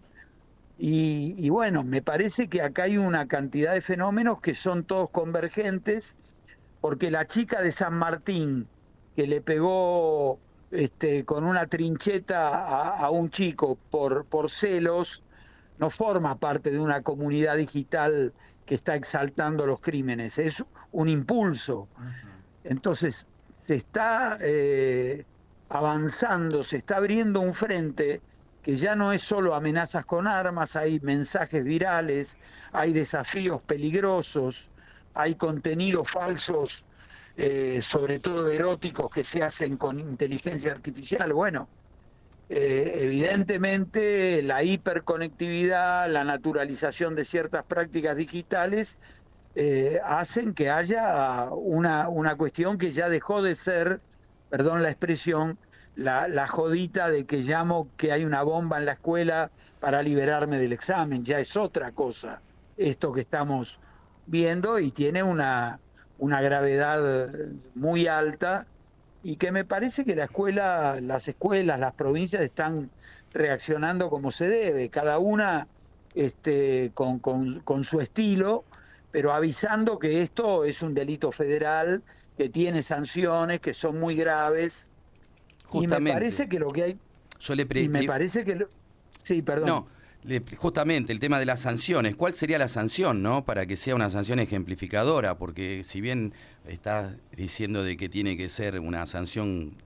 Y bueno, me parece que acá hay una cantidad de fenómenos que son todos convergentes, porque la chica de San Martín, que le pegó con una trincheta a un chico por celos, no forma parte de una comunidad digital que está exaltando los crímenes, es un impulso. Entonces, se está avanzando, se está abriendo un frente que ya no es solo amenazas con armas, hay mensajes virales, hay desafíos peligrosos, hay contenidos falsos, sobre todo eróticos, que se hacen con inteligencia artificial. Bueno, evidentemente la hiperconectividad, la naturalización de ciertas prácticas digitales hacen que haya una cuestión que ya dejó de ser, perdón la expresión, la jodita de que llamo que hay una bomba en la escuela para liberarme del examen. Ya es otra cosa esto que estamos viendo, y tiene una gravedad muy alta, y que me parece que las escuelas, las provincias están reaccionando como se debe, cada una con su estilo, pero avisando que esto es un delito federal, que tiene sanciones, que son muy graves. Justamente. Y me parece que lo que hay... y me parece que... Sí, perdón. No, justamente el tema de las sanciones. ¿Cuál sería la sanción, no, para que sea una sanción ejemplificadora? Porque si bien estás diciendo de que tiene que ser una sanción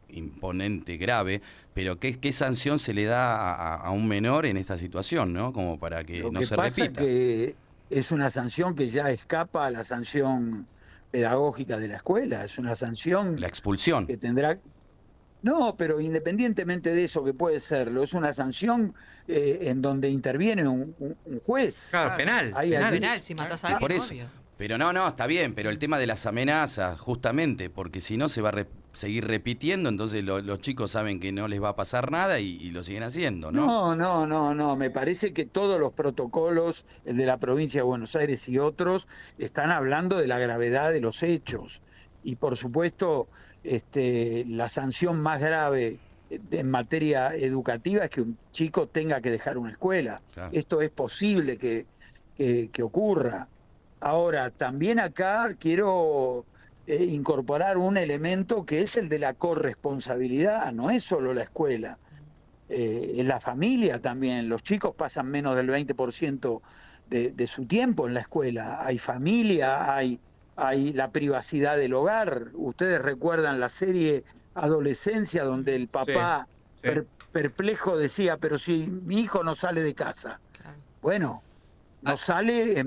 imponente, grave, pero ¿qué sanción se le da a un menor en esta situación, no? Como para que no se repita. Lo que pasa es que es una sanción que ya escapa a la sanción pedagógica de la escuela. Es una sanción... La expulsión. Que tendrá... No, pero independientemente de eso, que puede serlo, es una sanción en donde interviene un juez. Claro, penal. Penal, si matas a alguien, por eso. obvio. Pero no, está bien, pero el tema de las amenazas, justamente, porque si no se va a seguir repitiendo, entonces los chicos saben que no les va a pasar nada y lo siguen haciendo, ¿no? No, me parece que todos los protocolos, el de la provincia de Buenos Aires y otros, están hablando de la gravedad de los hechos. Y por supuesto, la sanción más grave en materia educativa es que un chico tenga que dejar una escuela. Claro. Esto es posible que ocurra. Ahora, también acá quiero incorporar un elemento que es el de la corresponsabilidad. No es solo la escuela, es la familia también. Los chicos pasan menos del 20% de su tiempo en la escuela. Hay familia, hay la privacidad del hogar. Ustedes recuerdan la serie Adolescencia, donde el papá perplejo decía, pero si mi hijo no sale de casa. Bueno, no sale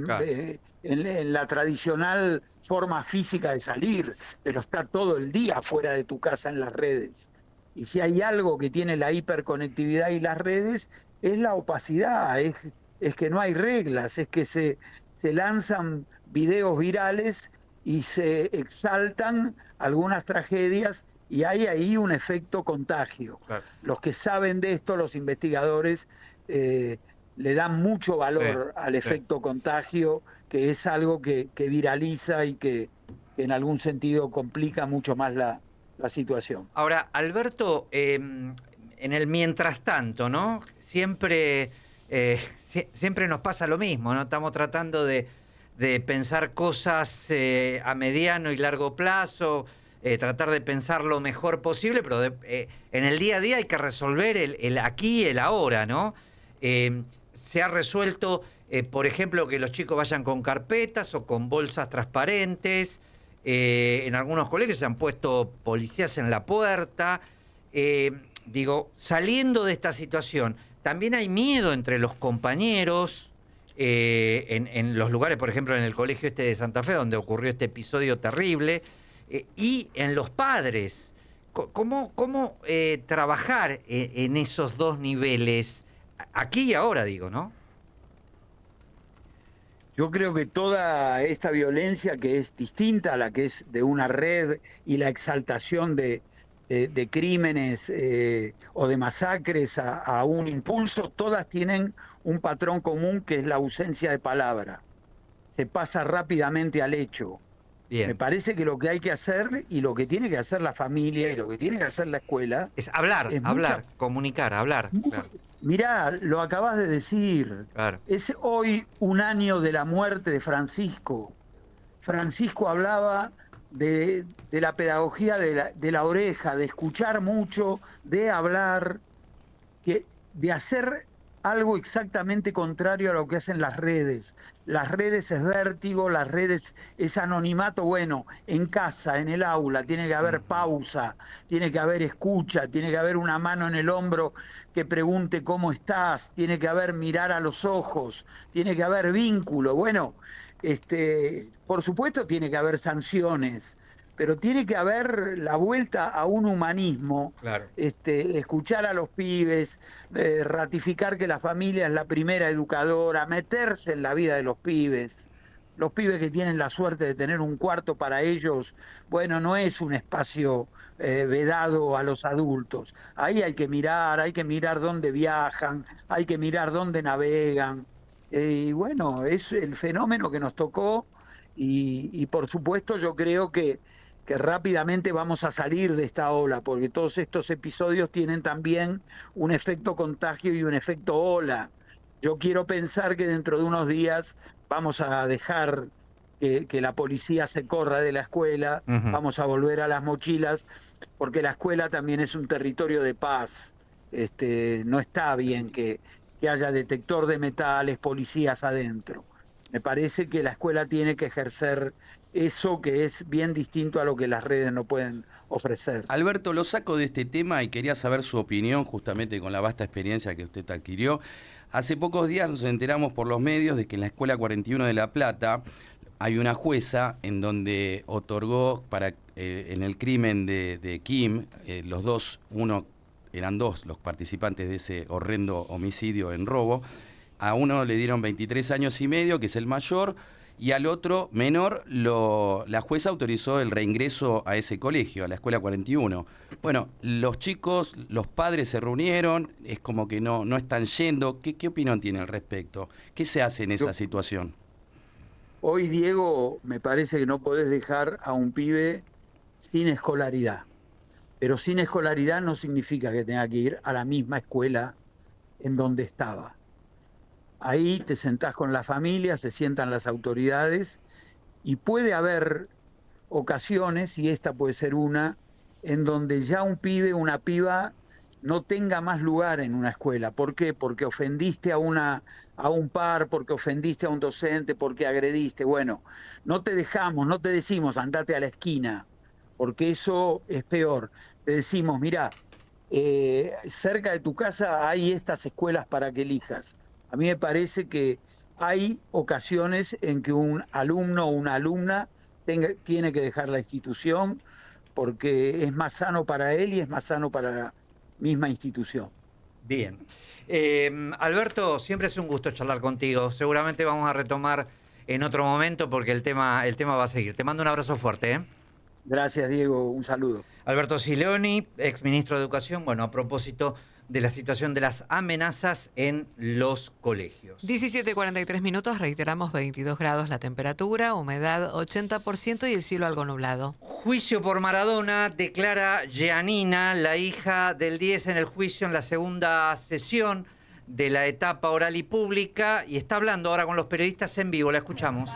en la tradicional forma física de salir, pero está todo el día fuera de tu casa en las redes. Y si hay algo que tiene la hiperconectividad y las redes, es la opacidad, es que no hay reglas, es que se se lanzan videos virales y se exaltan algunas tragedias y hay ahí un efecto contagio. Claro. Los que saben de esto, los investigadores, le dan mucho valor al efecto contagio, que es algo que viraliza y que en algún sentido complica mucho más la situación. Ahora, Alberto, en el mientras tanto, ¿no? Siempre nos pasa lo mismo, ¿no? Estamos tratando de pensar cosas a mediano y largo plazo, tratar de pensar lo mejor posible, pero en el día a día hay que resolver el aquí y el ahora, ¿no? Se ha resuelto, por ejemplo, que los chicos vayan con carpetas o con bolsas transparentes. En algunos colegios se han puesto policías en la puerta. Digo, saliendo de esta situación, también hay miedo entre los compañeros, en los lugares, por ejemplo, en el colegio de Santa Fe, donde ocurrió este episodio terrible, y en los padres. ¿Cómo trabajar en esos dos niveles? Aquí y ahora, digo, ¿no? Yo creo que toda esta violencia, que es distinta a la que es de una red, y la exaltación de crímenes o de masacres a un impulso, todas tienen un patrón común, que es la ausencia de palabra. Se pasa rápidamente al hecho. Bien. Me parece que lo que hay que hacer, y lo que tiene que hacer la familia, y lo que tiene que hacer la escuela... Es hablar, comunicar, hablar. Claro. Mirá, lo acabas de decir. Claro. Es hoy un año de la muerte de Francisco. Francisco hablaba de la pedagogía de la oreja, de escuchar mucho, de hablar, de hacer algo exactamente contrario a lo que hacen las redes. Las redes es vértigo, las redes es anonimato. Bueno, en casa, en el aula, tiene que haber pausa, tiene que haber escucha, tiene que haber una mano en el hombro que pregunte cómo estás, tiene que haber mirar a los ojos, tiene que haber vínculo. Bueno, por supuesto tiene que haber sanciones, pero tiene que haber la vuelta a un humanismo, Claro. Escuchar a los pibes, ratificar que la familia es la primera educadora, meterse en la vida de los pibes. Los pibes que tienen la suerte de tener un cuarto para ellos, bueno, no es un espacio vedado a los adultos. Ahí hay que mirar dónde viajan, hay que mirar dónde navegan. Y bueno, es el fenómeno que nos tocó y por supuesto yo creo que rápidamente vamos a salir de esta ola, porque todos estos episodios tienen también un efecto contagio y un efecto ola. Yo quiero pensar que dentro de unos días vamos a dejar que la policía se corra de la escuela, vamos a volver a las mochilas, porque la escuela también es un territorio de paz. No está bien que haya detector de metales, policías adentro. Me parece que la escuela tiene que ejercer eso, que es bien distinto a lo que las redes no pueden ofrecer. Alberto, lo saco de este tema y quería saber su opinión, justamente con la vasta experiencia que usted adquirió. Hace pocos días nos enteramos por los medios de que en la Escuela 41 de La Plata hay una jueza en donde otorgó en el crimen de Kim, los dos, eran dos los participantes de ese horrendo homicidio en robo. A uno le dieron 23 años y medio, que es el mayor, y al otro menor la jueza autorizó el reingreso a ese colegio, a la Escuela 41. Bueno, los chicos, los padres se reunieron, es como que no están yendo. ¿Qué opinión tiene al respecto? ¿Qué se hace en esa situación? Hoy, Diego, me parece que no podés dejar a un pibe sin escolaridad. Pero sin escolaridad no significa que tenga que ir a la misma escuela en donde estaba. Ahí te sentás con la familia, se sientan las autoridades y puede haber ocasiones, y esta puede ser una, en donde ya un pibe, una piba, no tenga más lugar en una escuela. ¿Por qué? Porque ofendiste a un par, porque ofendiste a un docente, porque agrediste. Bueno, no te dejamos, no te decimos andate a la esquina, porque eso es peor. Te decimos, mirá, cerca de tu casa hay estas escuelas para que elijas. A mí me parece que hay ocasiones en que un alumno o una alumna tiene que dejar la institución porque es más sano para él y es más sano para la misma institución. Bien. Alberto, siempre es un gusto charlar contigo. Seguramente vamos a retomar en otro momento porque el tema va a seguir. Te mando un abrazo fuerte, ¿eh? Gracias, Diego. Un saludo. Alberto Sileoni, exministro de Educación, bueno, a propósito de la situación de las amenazas en los colegios. 17:43 minutos, reiteramos 22 grados la temperatura, humedad 80% y el cielo algo nublado. Juicio por Maradona, declara Giannina, la hija del 10 en el juicio en la segunda sesión de la etapa oral y pública, y está hablando ahora con los periodistas en vivo, la escuchamos.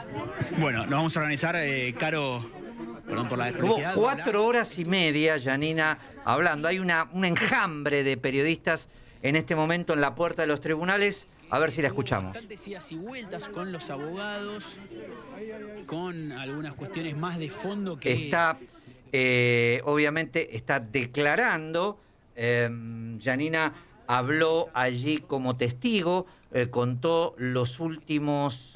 Bueno, nos vamos a organizar, Caro. Perdón por la Estuvo desprolijidad. 4 horas y media, Giannina, hablando. Hay un enjambre de periodistas en este momento en la puerta de los tribunales. A ver si la escuchamos. Bastantes idas y vueltas con los abogados, con algunas cuestiones más de fondo que... Está, obviamente, está declarando. Giannina habló allí como testigo, contó los últimos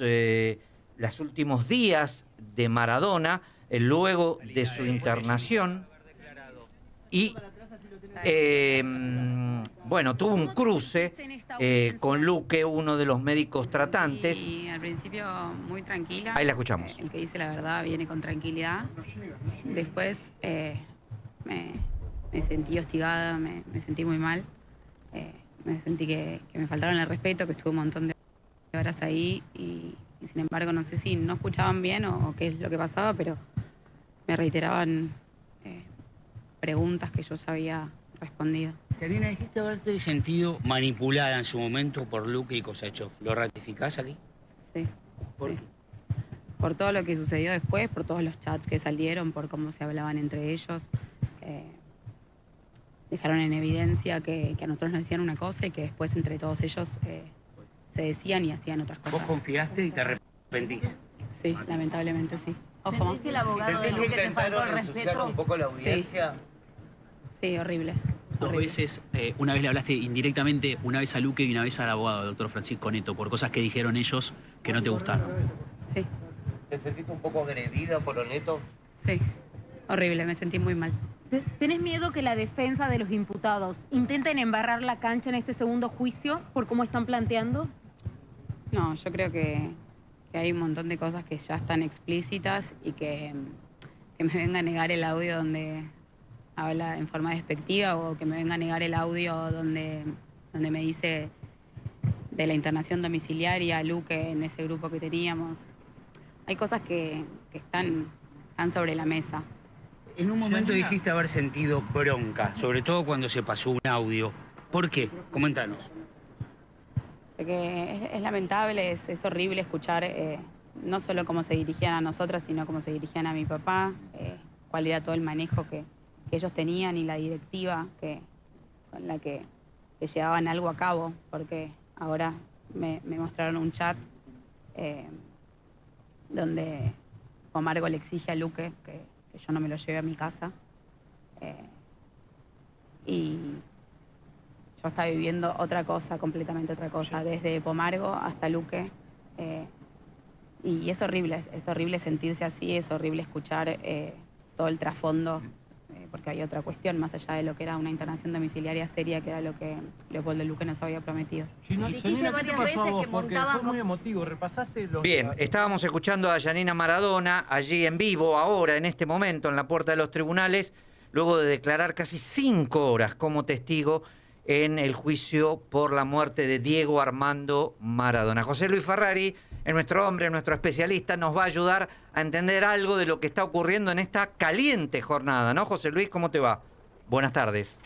días de Maradona, luego de su internación, y bueno, tuvo un cruce con Luque, uno de los médicos tratantes. Y al principio muy tranquila. Ahí la escuchamos. El que dice la verdad viene con tranquilidad. Después me sentí hostigada, me sentí muy mal. Me sentí que me faltaron el respeto, que estuve un montón de horas ahí y sin embargo no sé si no escuchaban bien o qué es lo que pasaba, pero me reiteraban preguntas que yo sabía respondido. Giannina, dijiste haberte sentido manipulada en su momento por Luque y Kosachev. ¿Lo ratificás aquí? Sí. ¿Por sí. qué? Por todo lo que sucedió después, por todos los chats que salieron, por cómo se hablaban entre ellos. Dejaron en evidencia que a nosotros nos decían una cosa y que después entre todos ellos se decían y hacían otras cosas. ¿Vos confiaste y te arrepentís? Sí, lamentablemente sí. ¿Sentís que el abogado de Luque te faltó el respeto? un poco la audiencia? Sí, horrible. Dos horrible. veces, una vez le hablaste indirectamente, una vez a Luque y una vez al abogado, doctor Francisco Neto, por cosas que dijeron ellos que no te gustaron. Sí, ¿Te sentiste un poco agredida por Neto? sí. Horrible, me sentí muy mal. ¿Tenés miedo que la defensa de los imputados intenten embarrar la cancha en este segundo juicio por cómo están planteando? No, yo creo que hay un montón de cosas que ya están explícitas y que me venga a negar el audio donde habla en forma despectiva o que me venga a negar el audio donde me dice de la internación domiciliaria, Luque, en ese grupo que teníamos. Hay cosas que están sobre la mesa. En un momento dijiste haber sentido bronca, sobre todo cuando se pasó un audio. ¿Por qué? Coméntanos. Porque es lamentable, es horrible escuchar no solo cómo se dirigían a nosotras, sino cómo se dirigían a mi papá, cuál era todo el manejo que ellos tenían y la directiva con la que llevaban algo a cabo, porque ahora me mostraron un chat donde Pomargo le exige a Luque que yo no me lo lleve a mi casa. Y yo estaba viviendo otra cosa, completamente otra cosa, desde Pomargo hasta Luque. Y es horrible sentirse así, es horrible escuchar todo el trasfondo, porque hay otra cuestión más allá de lo que era una internación domiciliaria seria, que era lo que Leopoldo Luque nos había prometido. Dijiste varias veces que montaban... Fue muy emotivo, repasaste los... Bien, estábamos escuchando a Giannina Maradona allí en vivo, ahora, en este momento, en la puerta de los tribunales, luego de declarar casi 5 horas como testigo en el juicio por la muerte de Diego Armando Maradona. José Luis Ferrari, nuestro hombre, nuestro especialista, nos va a ayudar a entender algo de lo que está ocurriendo en esta caliente jornada, ¿no, José Luis? ¿Cómo te va? Buenas tardes.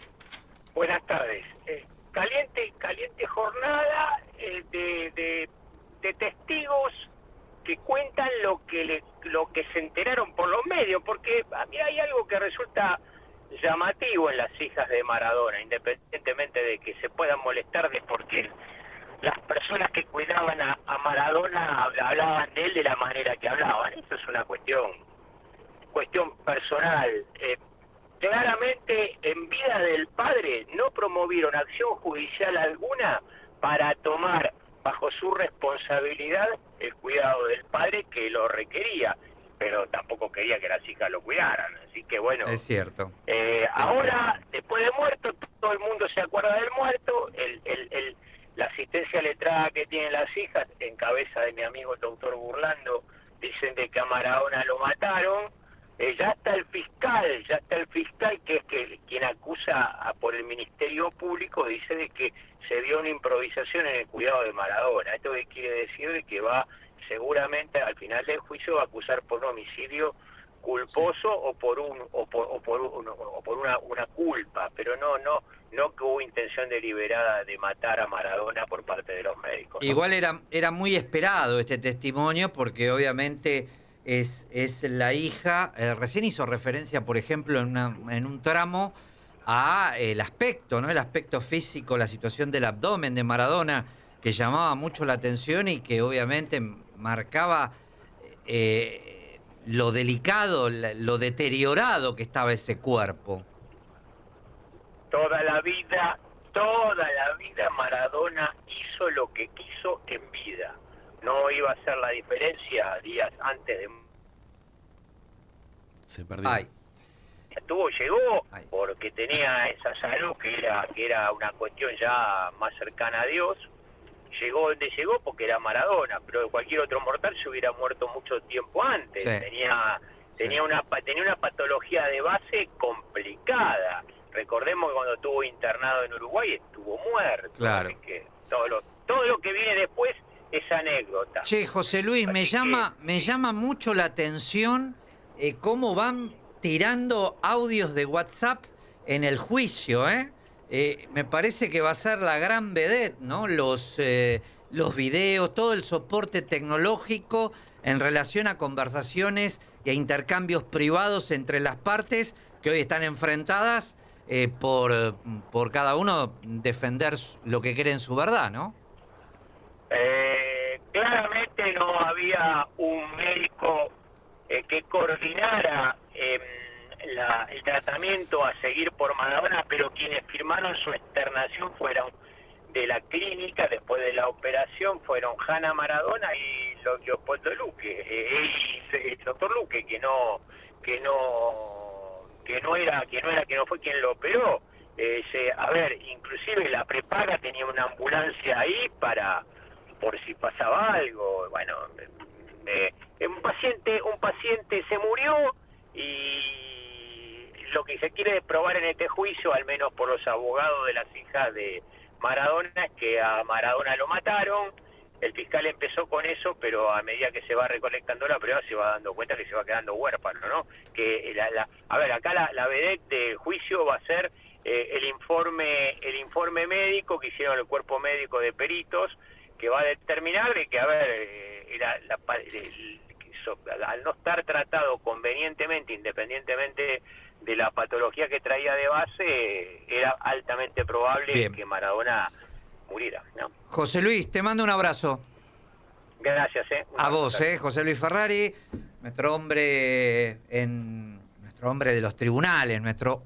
Buenas tardes. Caliente jornada de testigos que cuentan lo que se enteraron por los medios, porque a mí hay algo que resulta llamativo en las hijas de Maradona, independientemente de que se puedan molestar de porque las personas que cuidaban a Maradona hablaban de él de la manera que hablaban. Eso es una cuestión personal. Claramente, en vida del padre no promovieron acción judicial alguna para tomar bajo su responsabilidad el cuidado del padre, que lo requería, pero tampoco quería que las hijas lo cuidaran. Así que bueno, es cierto. Ahora, después de muerto, todo el mundo se acuerda del muerto. La asistencia letrada que tienen las hijas en cabeza de mi amigo el doctor Burlando, dicen de que a Maradona lo mataron. Ya está el fiscal que es quien acusa por el Ministerio Público, dice de que se dio una improvisación en el cuidado de Maradona. Esto que quiere decir de que va seguramente al final del juicio va a acusar por un homicidio culposo o por una culpa, pero no que hubo intención deliberada de matar a Maradona por parte de los médicos, ¿no? Igual era muy esperado este testimonio porque obviamente es la hija, recién hizo referencia, por ejemplo, en un tramo a el aspecto, ¿no? El aspecto físico, la situación del abdomen de Maradona, que llamaba mucho la atención y que obviamente marcaba lo delicado, lo deteriorado que estaba ese cuerpo. Toda la vida Maradona hizo lo que quiso en vida. No iba a hacer la diferencia días antes de... Se perdió. Llegó porque tenía esa salud que era una cuestión ya más cercana a Dios. Llegó donde llegó porque era Maradona, pero cualquier otro mortal se hubiera muerto mucho tiempo antes. Sí. Tenía una patología de base complicada. Recordemos que cuando estuvo internado en Uruguay estuvo muerto. Claro. Que todo lo que viene después es anécdota. Che, José Luis, me llama mucho la atención cómo van tirando audios de WhatsApp en el juicio, me parece que va a ser la gran vedette, ¿no? Los videos, todo el soporte tecnológico en relación a conversaciones y a intercambios privados entre las partes que hoy están enfrentadas por cada uno defender lo que cree en su verdad, ¿no? Claramente no había un médico que coordinara el tratamiento a seguir por Maradona, pero quienes firmaron su externación fueron de la clínica después de la operación, fueron Hanna Maradona y Leopoldo Luque, el doctor Luque, que no fue quien lo operó. Inclusive la prepaga tenía una ambulancia ahí por si pasaba algo. Bueno, un paciente se murió y lo que se quiere probar en este juicio, al menos por los abogados de las hijas de Maradona, es que a Maradona lo mataron. El fiscal empezó con eso, pero a medida que se va recolectando la prueba se va dando cuenta que se va quedando huérfano, ¿no? Que acá la vedette del juicio va a ser el informe médico que hicieron el cuerpo médico de peritos, que va a determinar de que al no estar tratado convenientemente, independientemente de la patología que traía de base, era altamente probable que Maradona muriera, ¿no? José Luis, te mando un abrazo. Gracias, a vos, José Luis Ferrari, nuestro hombre de los tribunales, nuestro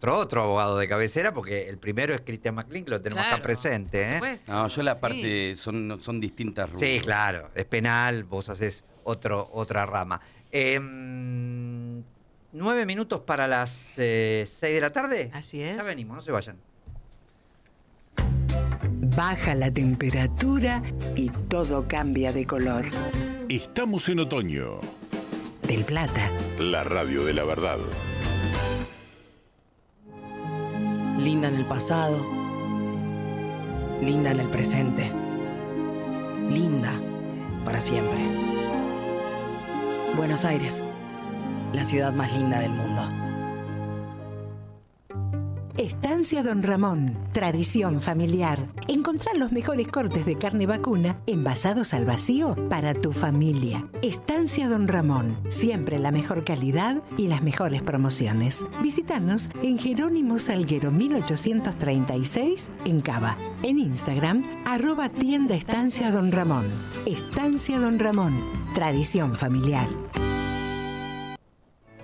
otro abogado de cabecera, porque el primero es Cristian McLean, que lo tenemos acá presente. No, yo la parte son distintas rubros. Sí, claro, es penal, vos haces otra rama. 9 minutos para las 6 de la tarde. Así es. Ya venimos, no se vayan. Baja la temperatura y todo cambia de color. Estamos en otoño. Del Plata. La radio de la verdad. Linda en el pasado. Linda en el presente. Linda para siempre. Buenos Aires, la ciudad más linda del mundo. Estancia Don Ramón, tradición familiar. Encontrá los mejores cortes de carne vacuna envasados al vacío para tu familia. Estancia Don Ramón, siempre la mejor calidad y las mejores promociones. Visítanos en Jerónimo Salguero 1836 en Cava. En Instagram, @tienda Estancia Don Ramón. Estancia Don Ramón, tradición familiar.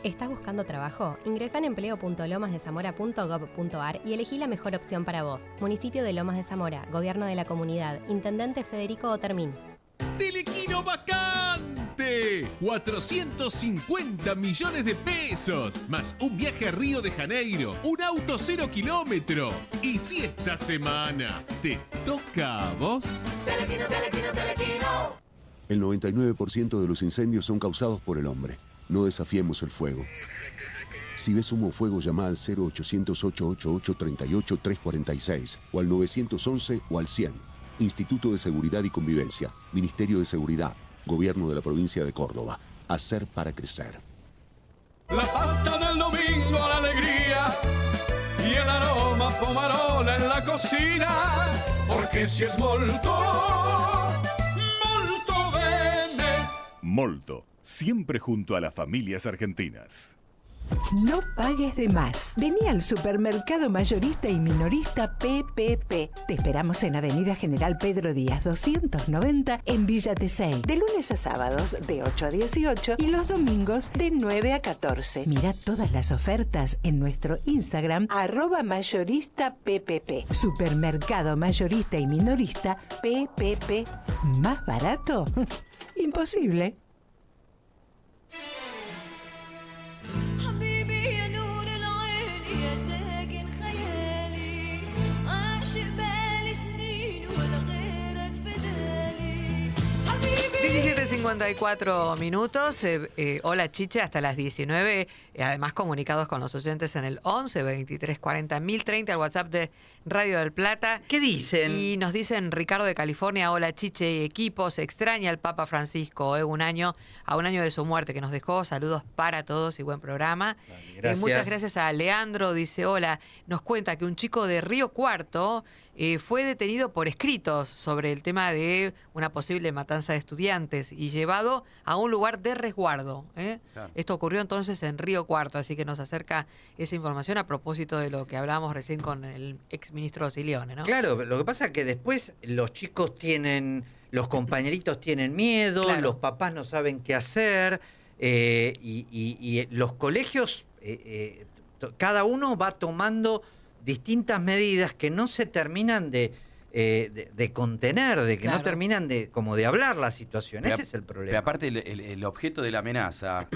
¿Estás buscando trabajo? Ingresa en empleo.lomasdezamora.gov.ar y elegí la mejor opción para vos. Municipio de Lomas de Zamora, Gobierno de la Comunidad, Intendente Federico Otermín. ¡Telequino Bacán! ¡Sumate! 450 millones de pesos, más un viaje a Río de Janeiro, un auto 0 kilómetro. Y si esta semana te toca a vos... Telequino, Telequino, Telequino. El 99% de los incendios son causados por el hombre. No desafiemos el fuego. Si ves humo o fuego, llama al 0800-888-38-346 o al 911 o al 100. Instituto de Seguridad y Convivencia, Ministerio de Seguridad, Gobierno de la Provincia de Córdoba. Hacer para crecer. La pasta del domingo, la alegría y el aroma pomarola en la cocina. Porque si es molto, molto bene. Molto, siempre junto a las familias argentinas. No pagues de más. Vení al supermercado mayorista y minorista PPP. Te esperamos en Avenida General Pedro Díaz 290 en Villa Tesey. De lunes a sábados de 8 a 18 y los domingos de 9 a 14. Mira todas las ofertas en nuestro Instagram @mayoristappp. Supermercado mayorista y minorista PPP. ¿Más barato? Imposible. حبيبي يا نور العين يا ساكن خيالي عاشق بالي سنين ولا غيرك فدالي حبيبي 17:54 minutos. Hola Chiche, hasta las 19. Además, comunicados con los oyentes en el 11 23 40 1030, el WhatsApp de Radio del Plata. ¿Qué dicen? Y nos dicen Ricardo de California: hola Chiche y equipo, se extraña al Papa Francisco, a un año de su muerte que nos dejó. Saludos para todos y buen programa. Gracias. Muchas gracias a Leandro, dice hola, nos cuenta que un chico de Río Cuarto fue detenido por escritos sobre el tema de una posible matanza de estudiantes y llevado a un lugar de resguardo. Claro. Esto ocurrió entonces en Río Cuarto, así que nos acerca esa información a propósito de lo que hablábamos recién con el exministro Silione, ¿no? Claro, lo que pasa es que después los chicos los compañeritos tienen miedo, Claro. los papás no saben qué hacer, y los colegios, cada uno va tomando distintas medidas que no se terminan de contener, de que Claro. no terminan de hablar la situación. Pero Este es el problema. Pero aparte el objeto de la amenaza,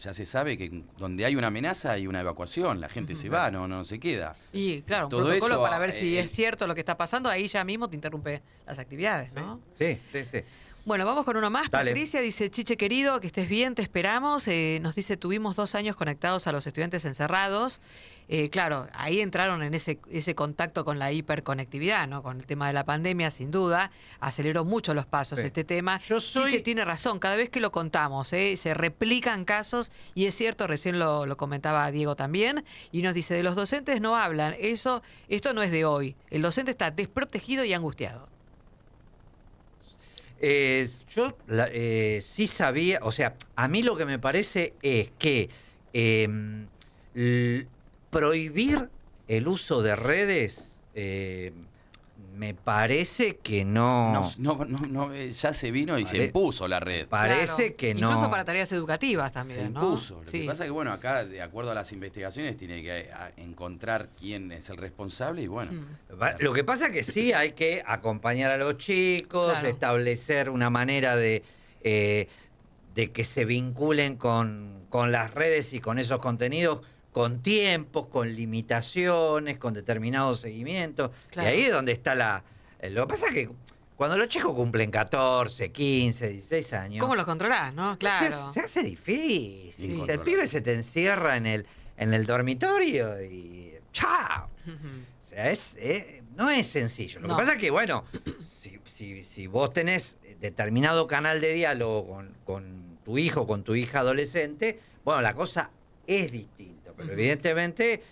ya se sabe que donde hay una amenaza hay una evacuación, la gente se va, no se queda. Y claro, un Todo protocolo eso, para ver si es cierto lo que está pasando, ahí ya mismo te interrumpe las actividades, ¿no? Sí. Bueno, vamos con uno más. Dale. Patricia dice: Chiche querido, que estés bien, te esperamos. Nos dice: tuvimos 2 años conectados a los estudiantes encerrados. Claro, ahí entraron en ese contacto con la hiperconectividad, ¿no? Con el tema de la pandemia, sin duda. Aceleró mucho los pasos Sí. este tema. Chiche tiene razón, cada vez que lo contamos, se replican casos, y es cierto, recién lo comentaba Diego también, y nos dice: de los docentes no hablan, esto no es de hoy. El docente está desprotegido y angustiado. Yo sí sabía, o sea, a mí lo que me parece es que prohibir el uso de redes me parece que no. Ya se vino y se impuso la red. Parece que no. Incluso para tareas educativas también, Se ¿no? impuso. Lo que pasa es que, bueno, acá, de acuerdo a las investigaciones, tiene que encontrar quién es el responsable y, bueno. Lo que pasa es que sí hay que acompañar a los chicos, Claro. establecer una manera de que se vinculen con las redes y con esos contenidos, con tiempos, con limitaciones, con determinados seguimientos. Claro. Y ahí es donde está lo que pasa es que cuando los chicos cumplen 14, 15, 16 años... ¿Cómo los controlás, no? Claro. Se hace difícil. Sí. O sea, el pibe se te encierra en el dormitorio y ¡chao! O sea, no es sencillo. Lo No. que pasa es que, bueno, si vos tenés determinado canal de diálogo con tu hijo, con tu hija adolescente, bueno, la cosa es distinta. Pero evidentemente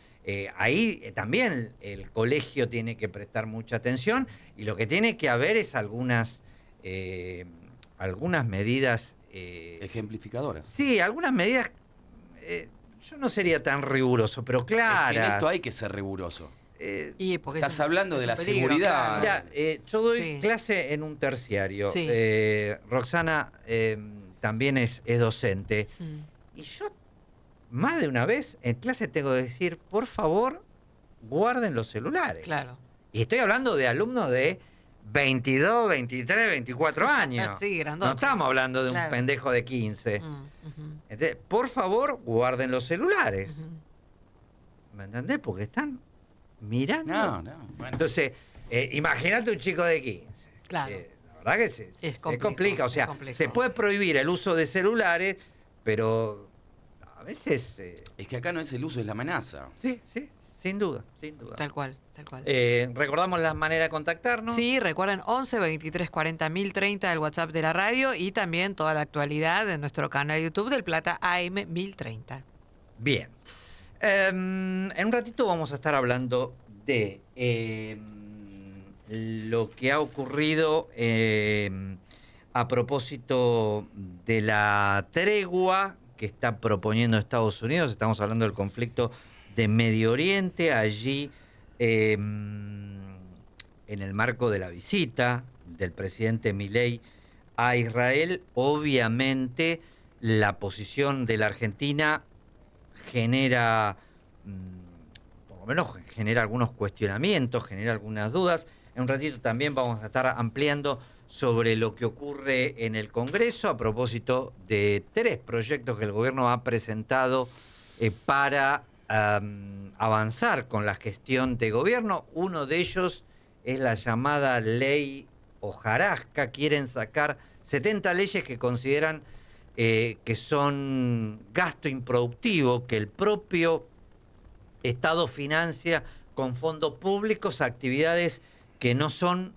ahí también el colegio tiene que prestar mucha atención, y lo que tiene que haber es algunas medidas... ejemplificadoras. Sí, algunas medidas... yo no sería tan riguroso, pero claras. Es que en esto hay que ser riguroso. Porque Estás hablando de la peligro, seguridad. Mira, yo doy Sí. clase en un terciario. Sí. Roxana también es docente. Y yo, más de una vez, en clase tengo que decir, por favor, guarden los celulares. Claro. Y estoy hablando de alumnos de 22, 23, 24 años. Sí, grandote. No estamos hablando de un Claro. pendejo de 15. Entonces, por favor, guarden los celulares. ¿Me entendés? Porque están mirando. No, bueno. Entonces, imagínate un chico de 15. Claro. La verdad que se complica. O sea, se puede prohibir el uso de celulares, pero a veces... Es que acá no es el uso, es la amenaza. Sí, sin duda, sin duda. Tal cual, tal cual. ¿Recordamos la manera de contactarnos? Sí, recuerden 11 23 40 1030 el WhatsApp de la radio y también toda la actualidad en nuestro canal de YouTube del Plata AM 1030. Bien. En un ratito vamos a estar hablando de lo que ha ocurrido a propósito de la tregua que está proponiendo Estados Unidos. Estamos hablando del conflicto de Medio Oriente, allí en el marco de la visita del presidente Milei a Israel. Obviamente la posición de la Argentina genera, por lo menos genera algunos cuestionamientos, genera algunas dudas. En un ratito también vamos a estar ampliando sobre lo que ocurre en el Congreso a propósito de 3 proyectos que el gobierno ha presentado para avanzar con la gestión de gobierno. Uno de ellos es la llamada ley hojarasca. Quieren sacar 70 leyes que consideran que son gasto improductivo, que el propio Estado financia con fondos públicos actividades que no son,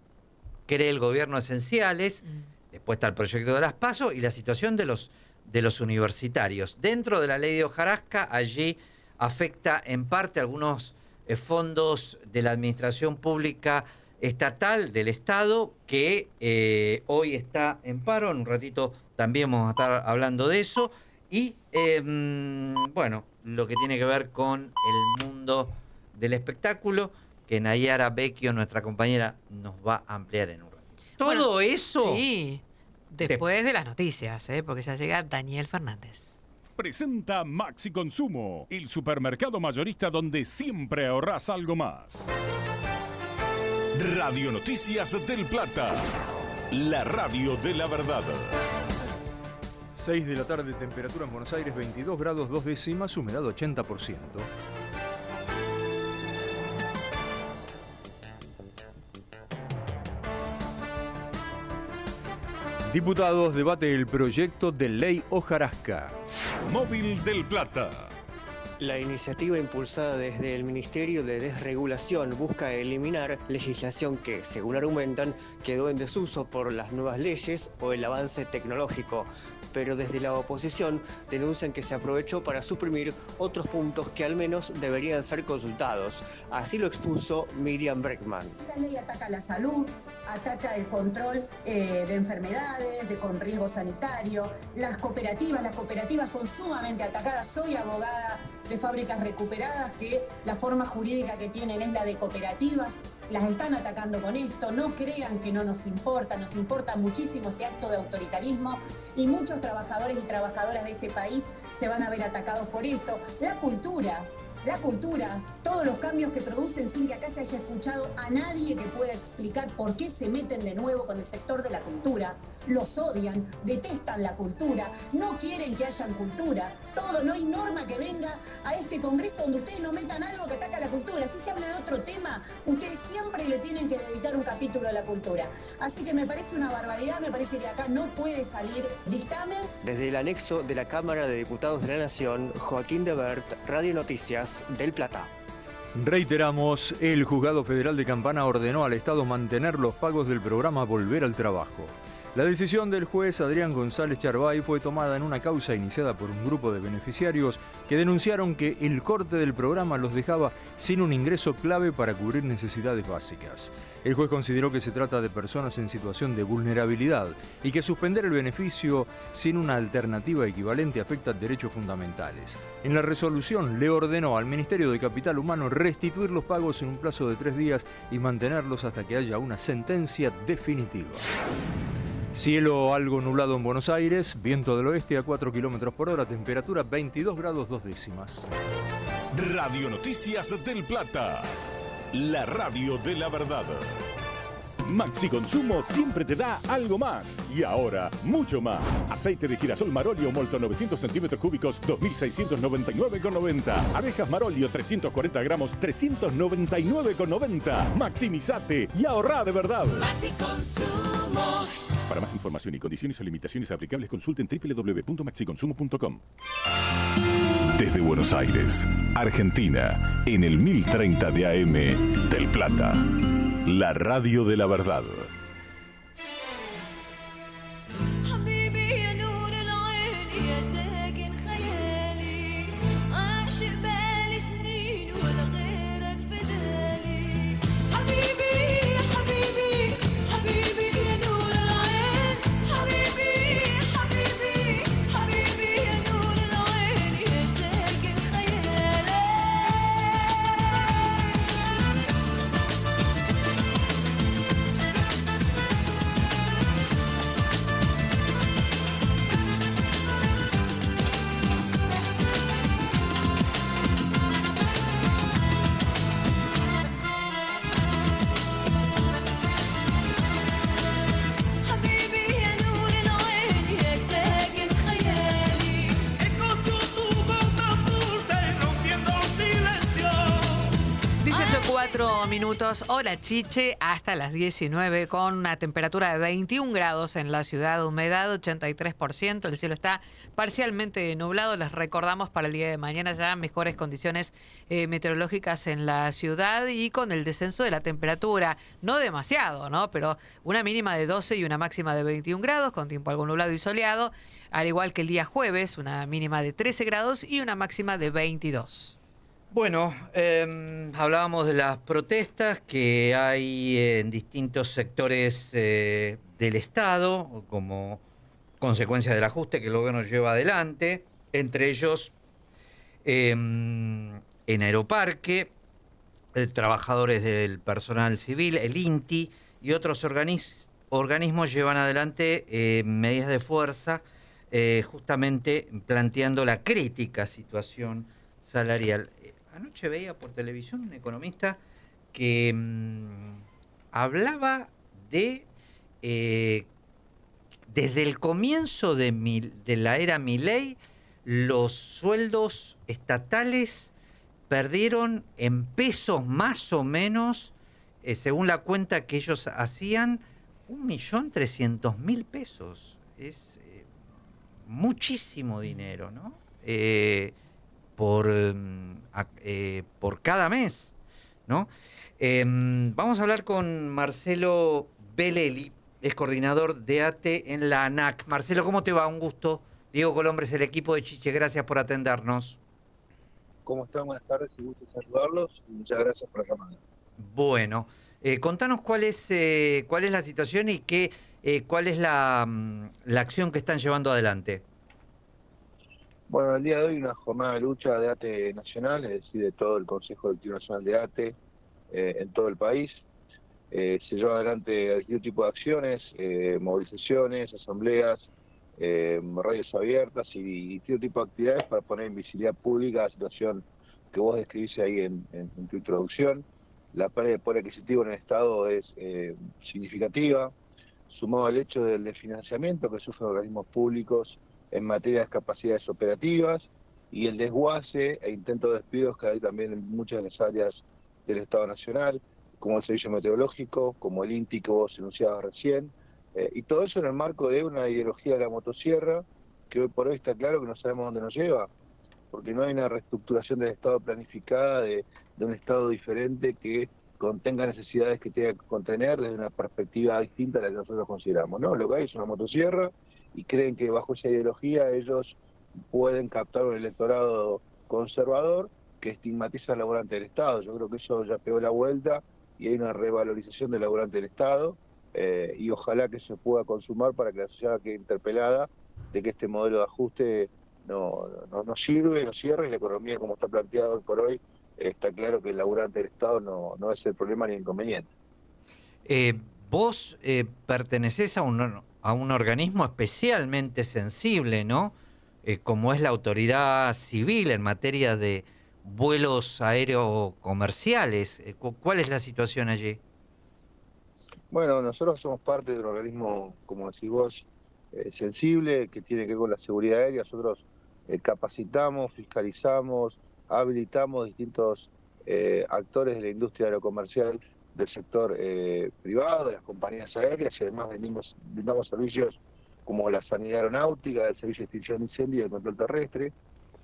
cree el gobierno, esenciales. Después está el proyecto de las PASO y la situación de los universitarios. Dentro de la ley de hojarasca, allí afecta en parte algunos fondos de la administración pública estatal del Estado que hoy está en paro. En un ratito también vamos a estar hablando de eso. Y, bueno, lo que tiene que ver con el mundo del espectáculo, que Nayara Vecchio, nuestra compañera, nos va a ampliar en un ratito. Todo eso... Sí, después de las noticias, porque ya llega Daniel Fernández. Presenta Maxi Consumo, el supermercado mayorista donde siempre ahorrás algo más. Radio Noticias del Plata, la radio de la verdad. 6 de la tarde, temperatura en Buenos Aires 22 grados 2 décimas, humedad 80%. Diputados debate el proyecto de ley hojarasca. Móvil del Plata. La iniciativa impulsada desde el Ministerio de Desregulación busca eliminar legislación que, según argumentan, quedó en desuso por las nuevas leyes o el avance tecnológico. Pero desde la oposición denuncian que se aprovechó para suprimir otros puntos que al menos deberían ser consultados. Así lo expuso Miriam Breckman. Esta ley ataca la salud, ataca el control de enfermedades, con riesgo sanitario. Las cooperativas son sumamente atacadas. Soy abogada de fábricas recuperadas que la forma jurídica que tienen es la de cooperativas. Las están atacando con esto. No crean que no nos importa muchísimo este acto de autoritarismo y muchos trabajadores y trabajadoras de este país se van a ver atacados por esto. La cultura, todos los cambios que producen sin que acá se haya escuchado a nadie que pueda explicar por qué se meten de nuevo con el sector de la cultura. Los odian, detestan la cultura, no quieren que haya cultura. No hay norma que venga a este Congreso donde ustedes no metan algo que ataca a la cultura. Si se habla de otro tema, ustedes siempre le tienen que dedicar un capítulo a la cultura. Así que me parece una barbaridad, me parece que acá no puede salir dictamen. Desde el anexo de la Cámara de Diputados de la Nación, Joaquín Debert, Radio Noticias del Plata. Reiteramos, el Juzgado Federal de Campana ordenó al Estado mantener los pagos del programa Volver al Trabajo. La decisión del juez Adrián González Charbay fue tomada en una causa iniciada por un grupo de beneficiarios que denunciaron que el corte del programa los dejaba sin un ingreso clave para cubrir necesidades básicas. El juez consideró que se trata de personas en situación de vulnerabilidad y que suspender el beneficio sin una alternativa equivalente afecta derechos fundamentales. En la resolución le ordenó al Ministerio de Capital Humano restituir los pagos en un plazo de 3 días y mantenerlos hasta que haya una sentencia definitiva. Cielo algo nublado en Buenos Aires, viento del oeste a 4 km por hora, temperatura 22 grados 2 décimas. Radio Noticias del Plata, la radio de la verdad. Maxi Consumo siempre te da algo más. Y ahora, mucho más. Aceite de girasol Marolio Molto 900 centímetros cúbicos, 2.699,90. Abejas Marolio 340 gramos, 399,90. Maximizate y ahorrá de verdad. Maxi Consumo. Para más información y condiciones o limitaciones aplicables, consulten www.maxiconsumo.com. Desde Buenos Aires, Argentina, en el 1030 de AM, Del Plata. La radio de la verdad. Minutos, hora Chiche, hasta las 19 con una temperatura de 21 grados en la ciudad, humedad 83%, el cielo está parcialmente nublado. Les recordamos para el día de mañana ya mejores condiciones meteorológicas en la ciudad y con el descenso de la temperatura, no demasiado, ¿no? Pero una mínima de 12 y una máxima de 21 grados con tiempo algo nublado y soleado, al igual que el día jueves, una mínima de 13 grados y una máxima de 22. Bueno, hablábamos de las protestas que hay en distintos sectores del Estado como consecuencia del ajuste que el gobierno lleva adelante, entre ellos en Aeroparque, trabajadores del personal civil, el INTI y otros organismos llevan adelante medidas de fuerza justamente planteando la crítica situación salarial. Anoche veía por televisión un economista que hablaba de, desde el comienzo de la era Milei, los sueldos estatales perdieron en pesos más o menos, según la cuenta que ellos hacían, 1.300.000 pesos. Es muchísimo dinero, ¿no? Por cada mes, ¿no? Vamos a hablar con Marcelo Belelli, es coordinador de ATE en la ANAC. Marcelo, ¿cómo te va? Un gusto. Diego Colombres, el equipo de Chiche, gracias por atendernos. ¿Cómo están? Buenas tardes, un gusto saludarlos y muchas gracias por la llamada. Bueno, contanos cuál es la situación y cuál es la acción que están llevando adelante. Bueno, el día de hoy una jornada de lucha de ATE nacional, es decir, de todo el Consejo Directivo Nacional de ATE en todo el país. Se lleva adelante distintos tipos de acciones, movilizaciones, asambleas, radios abiertas y distintos tipos de actividades para poner en visibilidad pública la situación que vos describís ahí en tu introducción. La pérdida de poder adquisitivo en el Estado es significativa, sumado al hecho del desfinanciamiento que sufren organismos públicos en materia de capacidades operativas y el desguace e intento de despidos que hay también en muchas de las áreas del Estado Nacional, como el Servicio Meteorológico, como el INTI que vos enunciabas recién, y todo eso en el marco de una ideología de la motosierra que hoy por hoy está claro que no sabemos dónde nos lleva, porque no hay una reestructuración del Estado planificada de un Estado diferente que contenga necesidades que tenga que contener desde una perspectiva distinta a la que nosotros consideramos, ¿no? Lo que hay es una motosierra y creen que bajo esa ideología ellos pueden captar un electorado conservador que estigmatiza al laburante del Estado. Yo creo que eso ya pegó la vuelta y hay una revalorización del laburante del Estado y ojalá que se pueda consumar para que la sociedad quede interpelada de que este modelo de ajuste no sirve, no cierra y la economía como está planteada hoy por hoy está claro que el laburante del Estado no es el problema ni el inconveniente. Vos pertenecés a un organismo especialmente sensible, ¿no? Como es la autoridad civil en materia de vuelos aéreos comerciales. ¿Cuál es la situación allí? Bueno, nosotros somos parte de un organismo, como decís vos, sensible, que tiene que ver con la seguridad aérea. Nosotros capacitamos, fiscalizamos, habilitamos distintos actores de la industria aerocomercial del sector privado, de las compañías aéreas, y además brindamos servicios como la sanidad aeronáutica, el servicio de extinción de incendios y el control terrestre.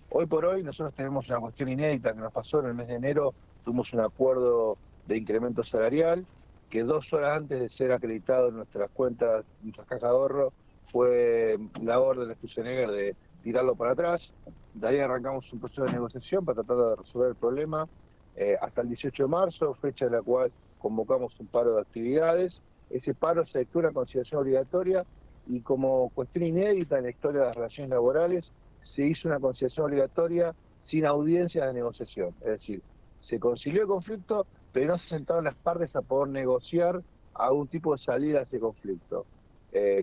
Hoy por hoy nosotros tenemos una cuestión inédita que nos pasó en el mes de enero. Tuvimos un acuerdo de incremento salarial que 2 horas antes de ser acreditado en nuestras cuentas, nuestras cajas de ahorro, fue la orden de Schwarzenegger de tirarlo para atrás. De ahí arrancamos un proceso de negociación para tratar de resolver el problema hasta el 18 de marzo, fecha en la cual convocamos un paro de actividades. Ese paro se dictó una conciliación obligatoria y como cuestión inédita en la historia de las relaciones laborales, se hizo una conciliación obligatoria sin audiencias de negociación. Es decir, se concilió el conflicto, pero no se sentaron las partes a poder negociar algún tipo de salida a ese conflicto.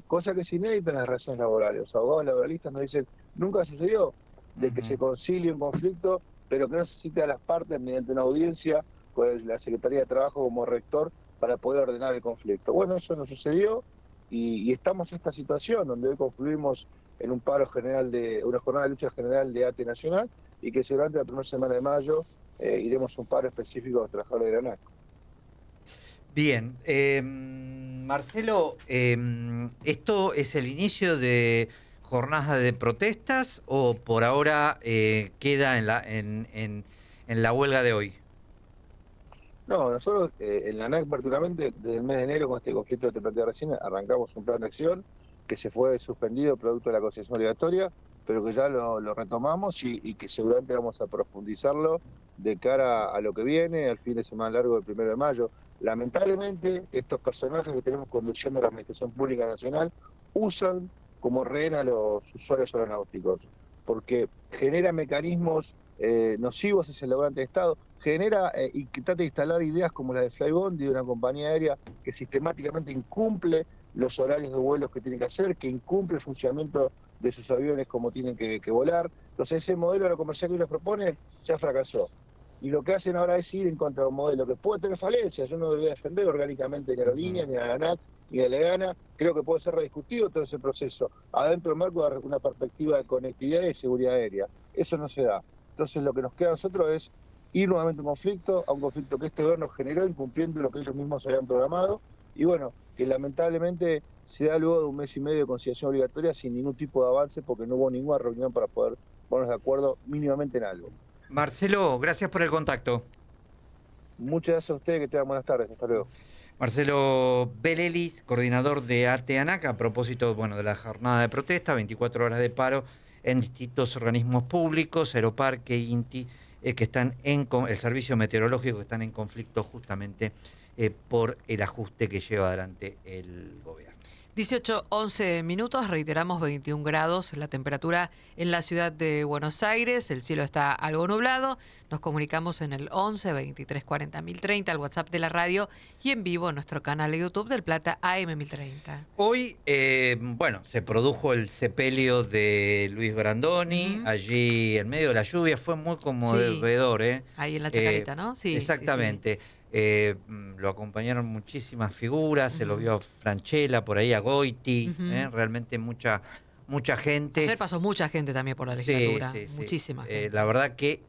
Cosa que es inédita en las relaciones laborales. Los abogados laboralistas nos dicen, nunca sucedió de que se concilie un conflicto, pero que no se cite a las partes mediante una audiencia con la Secretaría de Trabajo como rector para poder ordenar el conflicto. Bueno, eso no sucedió y estamos en esta situación donde hoy concluimos en un paro general una jornada de lucha general de ATE Nacional y que seguramente la primera semana de mayo iremos a un paro específico a los trabajadores de la ANAC. Bien, Marcelo, ¿esto es el inicio de jornadas de protestas o por ahora queda en la huelga de hoy? No, nosotros en la ANAC particularmente desde el mes de enero con este conflicto que te planteé recién arrancamos un plan de acción que se fue suspendido producto de la conciliación obligatoria, pero que ya lo retomamos y que seguramente vamos a profundizarlo de cara a lo que viene, al fin de semana largo del 1 de mayo. Lamentablemente, estos personajes que tenemos conduciendo la Administración Pública Nacional usan como rehén a los usuarios aeronáuticos, porque genera mecanismos nocivos hacia el laborante de Estado, genera y que trata de instalar ideas como la de Flybondi, de una compañía aérea que sistemáticamente incumple los horarios de vuelos que tiene que hacer, que incumple el funcionamiento de sus aviones como tienen que volar. Entonces ese modelo aerocomercial que les propone ya fracasó. Y lo que hacen ahora es ir en contra de un modelo que puede tener falencias. Yo no debería defender orgánicamente ni a Aerolíneas, ni a la ANAC, ni a Legana. Creo que puede ser rediscutido todo ese proceso, adentro del marco de una perspectiva de conectividad y seguridad aérea. Eso no se da. Entonces lo que nos queda a nosotros es ir nuevamente a un conflicto que este gobierno generó incumpliendo lo que ellos mismos habían programado. Y bueno, que lamentablemente se da luego de un mes y medio de conciliación obligatoria sin ningún tipo de avance porque no hubo ninguna reunión para poder ponernos de acuerdo mínimamente en algo. Marcelo, gracias por el contacto. Muchas gracias a ustedes, que tengan buenas tardes. Hasta luego. Marcelo Belelis, coordinador de ATE ANAC, a propósito de la jornada de protesta, 24 horas de paro en distintos organismos públicos, Aeroparque, INTI, que están el servicio meteorológico, que están en conflicto justamente por el ajuste que lleva adelante el gobierno. 18:11 minutos, reiteramos 21 grados la temperatura en la ciudad de Buenos Aires, el cielo está algo nublado, nos comunicamos en el 11 23 40 1030, el WhatsApp de la radio y en vivo en nuestro canal de YouTube del Plata AM 1030. Hoy, se produjo el sepelio de Luis Brandoni, allí en medio de la lluvia, fue muy conmovedor. Ahí en la Chacarita, ¿no? Sí. Exactamente. Sí. Lo acompañaron muchísimas figuras, se lo vio a Franchella, por ahí a Goiti, realmente mucha gente. Ayer pasó mucha gente también por la legislatura, muchísima gente. La verdad que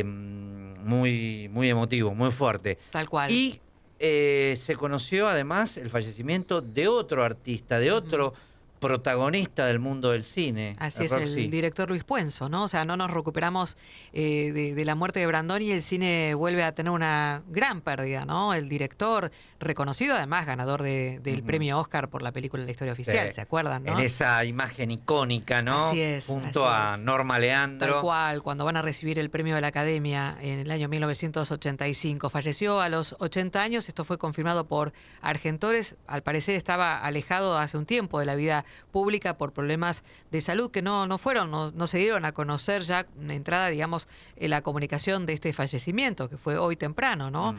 muy, muy emotivo, muy fuerte. Tal cual. Y se conoció además el fallecimiento de otro artista, de otro protagonista del mundo del cine. Así es, el director Luis Puenzo, ¿no? O sea, no nos recuperamos de la muerte de Brandoni y el cine vuelve a tener una gran pérdida, ¿no? El director, reconocido además, ganador del premio Oscar por la película La Historia Oficial, ¿se acuerdan, no? En esa imagen icónica, ¿no? Así es. Junto a Norma Leandro. Tal cual, cuando van a recibir el premio de la Academia en el año 1985. Falleció a los 80 años, esto fue confirmado por Argentores. Al parecer estaba alejado hace un tiempo de la vida pública por problemas de salud que no se dieron a conocer ya de entrada, digamos, la comunicación de este fallecimiento, que fue hoy temprano, ¿no?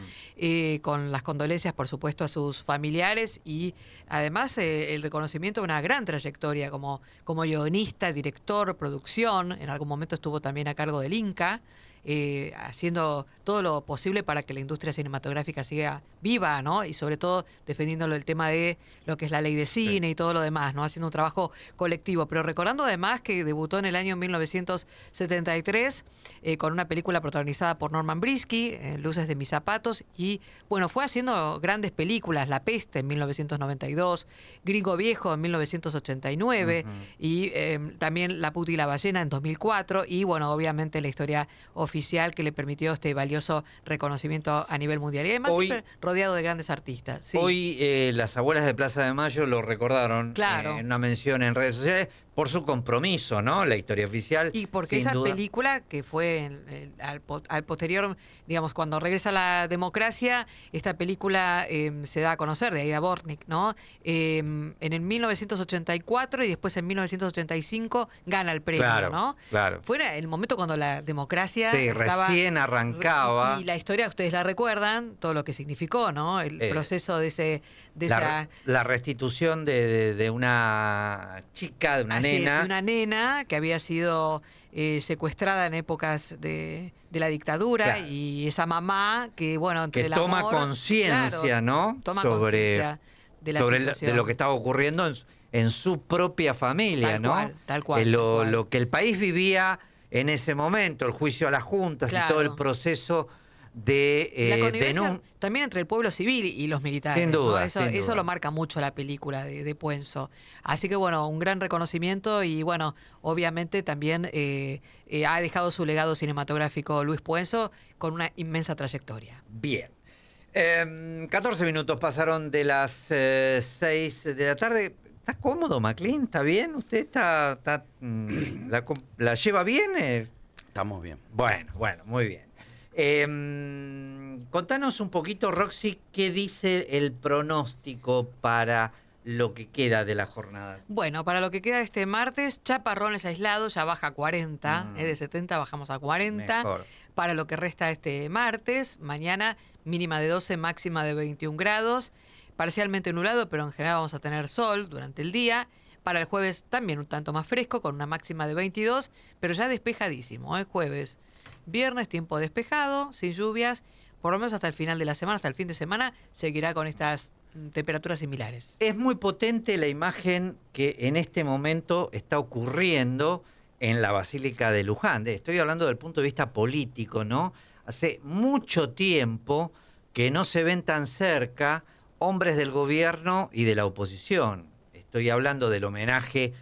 Con las condolencias, por supuesto, a sus familiares y además el reconocimiento de una gran trayectoria como guionista, director, producción. En algún momento estuvo también a cargo del Inca. haciendo todo lo posible para que la industria cinematográfica siga viva, ¿no? Y sobre todo defendiendo el tema de lo que es la ley de cine y todo lo demás, ¿no? Haciendo un trabajo colectivo. Pero recordando además que debutó en el año 1973 con una película protagonizada por Norman Brisky, Luces de mis zapatos, y bueno, fue haciendo grandes películas, La peste en 1992, Gringo viejo en 1989, y también La puta y la ballena en 2004, y bueno, obviamente la historia oficial que le permitió este valioso reconocimiento a nivel mundial. Y además siempre rodeado de grandes artistas. Sí. Hoy las abuelas de Plaza de Mayo lo recordaron en una mención en redes sociales por su compromiso, ¿no? La historia oficial. Y porque esa película que fue al posterior, digamos, cuando regresa la democracia, esta película se da a conocer de Aida Bornik, ¿no? En el 1984 y después en 1985 gana el premio, ¿no? Claro. Fue el momento cuando la democracia estaba, recién arrancaba. Y la historia, ustedes la recuerdan, todo lo que significó, ¿no? El proceso de la restitución de una chica, de una nena. De una nena que había sido secuestrada en épocas de la dictadura, y esa mamá que, bueno, entre que el toma amor, conciencia, ¿no? Toma conciencia de la situación. De lo que estaba ocurriendo en su propia familia, tal ¿no? Cual, tal cual. Lo que el país vivía en ese momento, el juicio a las juntas y todo el proceso de la connivencia también entre el pueblo civil y los militares. Sin duda, ¿no? sin Eso duda. lo marca mucho la película de Puenzo. Así que bueno, un gran reconocimiento y bueno, obviamente también ha dejado su legado cinematográfico Luis Puenzo con una inmensa trayectoria. Bien. 14 minutos pasaron de las 6 de la tarde. ¿Está cómodo, Maclín? ¿Está bien? ¿Usted la lleva bien? Estamos bien. Bueno, muy bien. Contanos un poquito, Roxy, ¿qué dice el pronóstico para lo que queda de la jornada? Bueno, para lo que queda este martes, chaparrones aislados, ya baja a 40, de 70 bajamos a 40. Mejor. Para lo que resta este martes, mañana mínima de 12, máxima de 21 grados, parcialmente nublado, pero en general vamos a tener sol durante el día. Para el jueves también un tanto más fresco, con una máxima de 22, pero ya despejadísimo, jueves. Viernes, tiempo despejado, sin lluvias, por lo menos hasta el final de la semana, hasta el fin de semana, seguirá con estas temperaturas similares. Es muy potente la imagen que en este momento está ocurriendo en la Basílica de Luján. Estoy hablando del punto de vista político, ¿no? Hace mucho tiempo que no se ven tan cerca hombres del gobierno y de la oposición. Estoy hablando del homenaje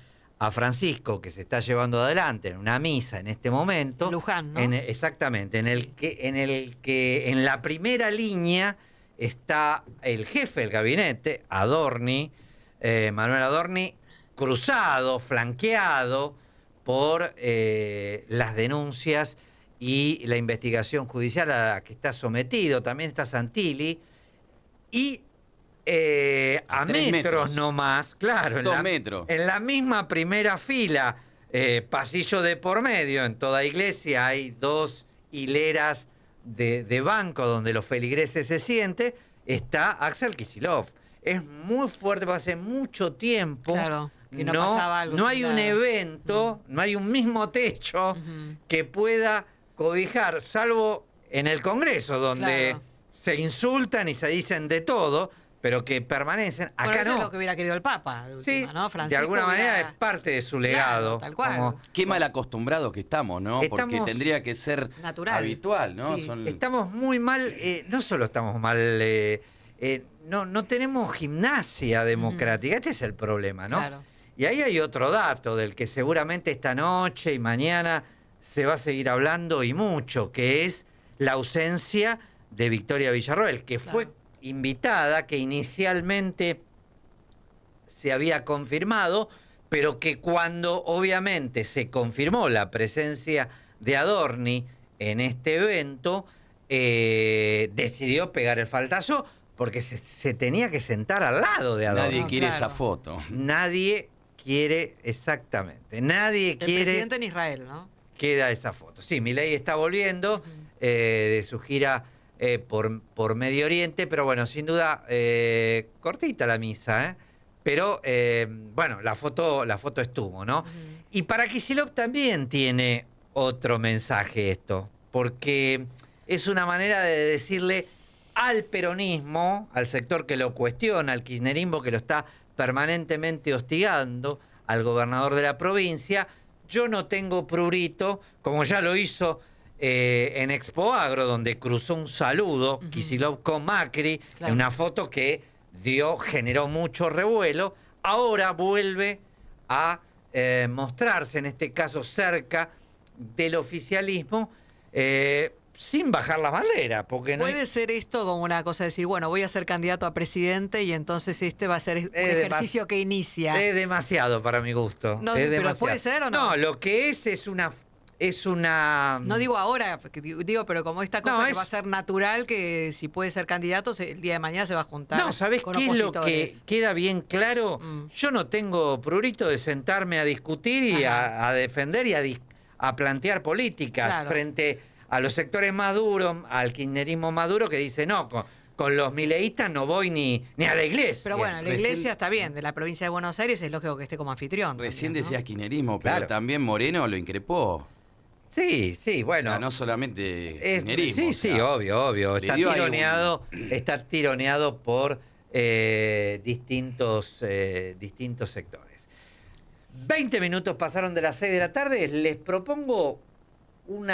a Francisco que se está llevando adelante en una misa en este momento. Luján, ¿no? Exactamente, en el que en la primera línea está el jefe del gabinete, Adorni, Manuel Adorni, cruzado, flanqueado por las denuncias y la investigación judicial a la que está sometido. También está Santilli y a metros nomás, claro, en la misma primera fila, pasillo de por medio, en toda iglesia hay 2 hileras de banco donde los feligreses se sienten, está Axel Kicillof. Es muy fuerte, hace mucho tiempo. Claro, que no pasaba algo. No hay un evento, no hay un mismo techo que pueda cobijar, salvo en el Congreso, donde se insultan y se dicen de todo, pero que permanecen. Acá bueno, eso no. es lo que hubiera querido el Papa, de última, ¿no? Francisco de alguna manera es parte de su legado. Tal cual. Qué mal acostumbrados que estamos, ¿no? Porque tendría que ser natural, habitual, ¿no? Sí. Estamos muy mal, no solo estamos mal, no tenemos gimnasia democrática, este es el problema, ¿no? Claro. Y ahí hay otro dato del que seguramente esta noche y mañana se va a seguir hablando y mucho, que es la ausencia de Victoria Villarroel, que fue invitada, que inicialmente se había confirmado, pero que cuando obviamente se confirmó la presencia de Adorni en este evento, decidió pegar el faltazo porque se tenía que sentar al lado de Adorni. Nadie quiere esa foto. Nadie quiere, exactamente, nadie quiere... El presidente en Israel, ¿no? Queda esa foto. Sí, Milei está volviendo de su gira por Medio Oriente, pero bueno, sin duda, cortita la misa, pero bueno, la foto estuvo, ¿no? Y para Kicillof también tiene otro mensaje esto, porque es una manera de decirle al peronismo, al sector que lo cuestiona, al kirchnerismo que lo está permanentemente hostigando, al gobernador de la provincia, yo no tengo prurito, como ya lo hizo en Expo Agro, donde cruzó un saludo Kicillof con Macri, en una foto que generó mucho revuelo. Ahora vuelve a mostrarse, en este caso cerca del oficialismo, sin bajar la bandera. Porque ¿Puede ser esto como una cosa de decir, bueno, voy a ser candidato a presidente y entonces este va a ser un ejercicio que inicia? Es demasiado para mi gusto. No, es pero demasiado. ¿puede ser o no? No, lo que es una... No digo ahora, digo, pero como esta cosa que va a ser natural, que si puede ser candidato, el día de mañana se va a juntar. No, ¿sabés con qué es lo que opositores. queda bien claro? Yo no tengo prurito de sentarme a discutir y a defender y a plantear políticas frente a los sectores más duros, al kirchnerismo más duro, que dice, no, con los mileístas no voy ni a la iglesia. Pero bueno, la iglesia está bien, de la provincia de Buenos Aires es lógico que esté como anfitrión. Recién también, decías kirchnerismo, pero también Moreno lo increpó. Sí, bueno. O sea, no solamente kirchnerismo. Sí, obvio. Está tironeado por distintos sectores. 20 minutos pasaron de las 6 de la tarde. Les propongo un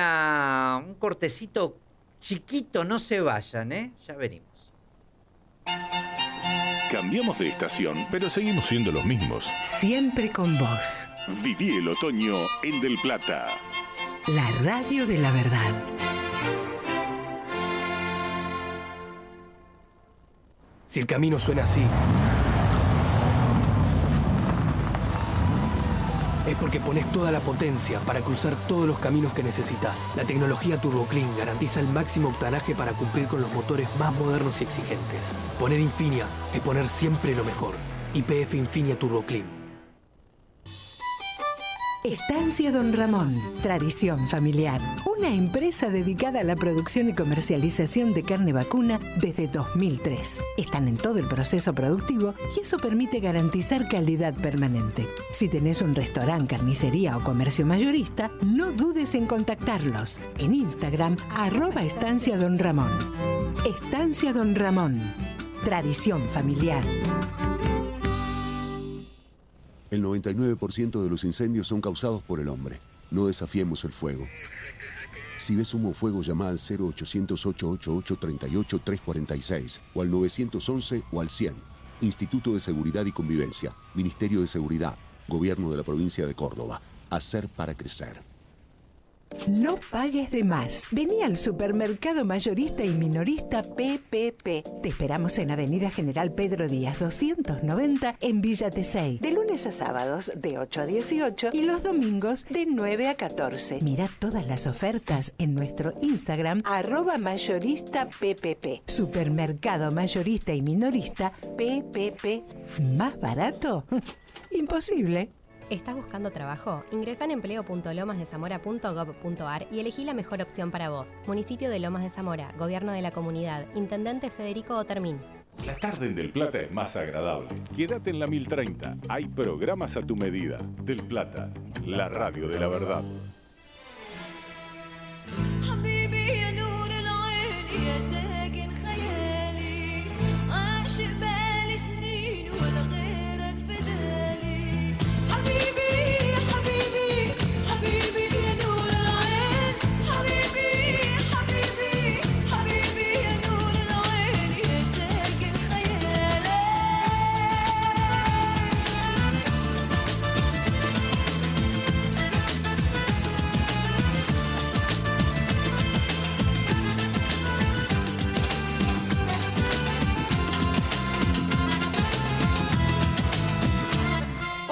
cortecito chiquito. No se vayan, ya venimos. Cambiamos de estación, pero seguimos siendo los mismos. Siempre con vos. Viví el otoño en Del Plata. La radio de la verdad. Si el camino suena así, es porque pones toda la potencia para cruzar todos los caminos que necesitas. La tecnología Turbo Clean garantiza el máximo octanaje para cumplir con los motores más modernos y exigentes. Poner Infinia es poner siempre lo mejor. YPF Infinia Turbo Clean. Estancia Don Ramón, tradición familiar. Una empresa dedicada a la producción y comercialización de carne vacuna desde 2003. Están en todo el proceso productivo y eso permite garantizar calidad permanente. Si tenés un restaurante, carnicería o comercio mayorista, no dudes en contactarlos. En Instagram, @Estancia Don Ramón. Estancia Don Ramón, tradición familiar. El 99% de los incendios son causados por el hombre. No desafiemos el fuego. Si ves humo o fuego, llama al 0800-888-38-346 o al 911 o al 100. Instituto de Seguridad y Convivencia, Ministerio de Seguridad, Gobierno de la Provincia de Córdoba. Hacer para crecer. No pagues de más. Vení al supermercado mayorista y minorista PPP. Te esperamos en Avenida General Pedro Díaz 290 en Villa Tesey. De lunes a sábados de 8 a 18 y los domingos de 9 a 14. Mirá todas las ofertas en nuestro Instagram @mayoristappp. Supermercado mayorista y minorista PPP. ¿Más barato? Imposible. ¿Estás buscando trabajo? Ingresa en empleo.lomasdezamora.gov.ar y elegí la mejor opción para vos. Municipio de Lomas de Zamora, Gobierno de la Comunidad, Intendente Federico Otermín. La tarde en Del Plata es más agradable. Quédate en la 1030. Hay programas a tu medida. Del Plata, la radio de la verdad.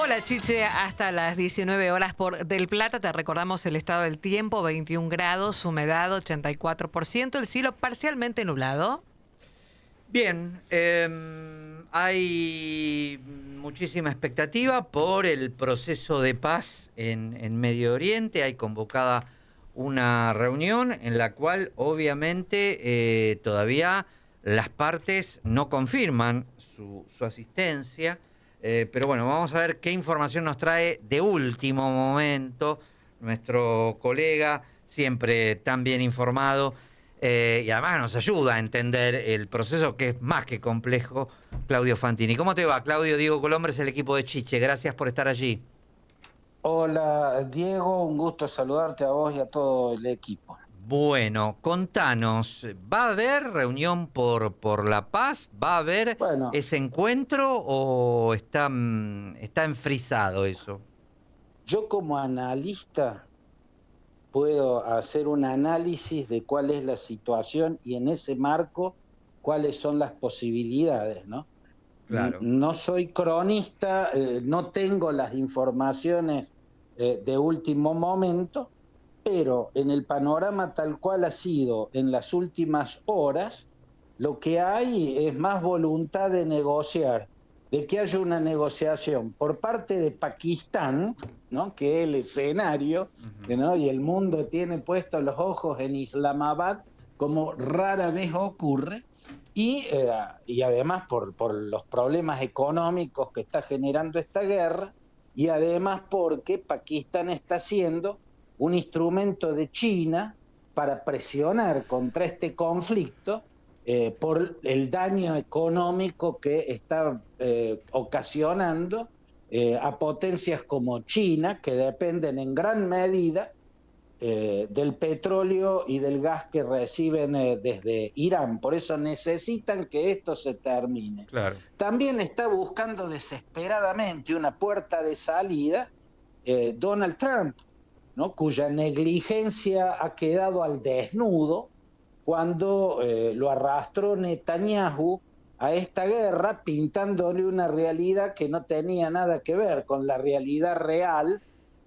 Hola Chiche, hasta las 19 horas por Del Plata. Te recordamos el estado del tiempo: 21 grados, humedad 84%, el cielo parcialmente nublado. Bien, hay muchísima expectativa por el proceso de paz en Medio Oriente. Hay convocada una reunión en la cual obviamente todavía las partes no confirman su asistencia. Pero bueno, vamos a ver qué información nos trae de último momento nuestro colega siempre tan bien informado. Y además nos ayuda a entender el proceso que es más que complejo, Claudio Fantini. ¿Cómo te va, Claudio? Diego Colombres, el equipo de Chiche. Gracias por estar allí. Hola, Diego. Un gusto saludarte a vos y a todo el equipo. Bueno, contanos, ¿va a haber reunión por la paz? ¿Va a haber ese encuentro o está enfrisado eso? Yo como analista puedo hacer un análisis de cuál es la situación y en ese marco cuáles son las posibilidades, ¿no? Claro. No soy cronista, no tengo las informaciones de último momento, pero en el panorama tal cual ha sido en las últimas horas, lo que hay es más voluntad de negociar, de que haya una negociación por parte de Pakistán, ¿no? Que es el escenario, ¿no? Y el mundo tiene puestos los ojos en Islamabad, como rara vez ocurre, y además por los problemas económicos que está generando esta guerra, y además porque Pakistán está siendo un instrumento de China para presionar contra este conflicto, por el daño económico que está ocasionando a potencias como China, que dependen en gran medida del petróleo y del gas que reciben desde Irán. Por eso necesitan que esto se termine. Claro. También está buscando desesperadamente una puerta de salida Donald Trump, ¿no? Cuya negligencia ha quedado al desnudo cuando lo arrastró Netanyahu a esta guerra, pintándole una realidad que no tenía nada que ver con la realidad real.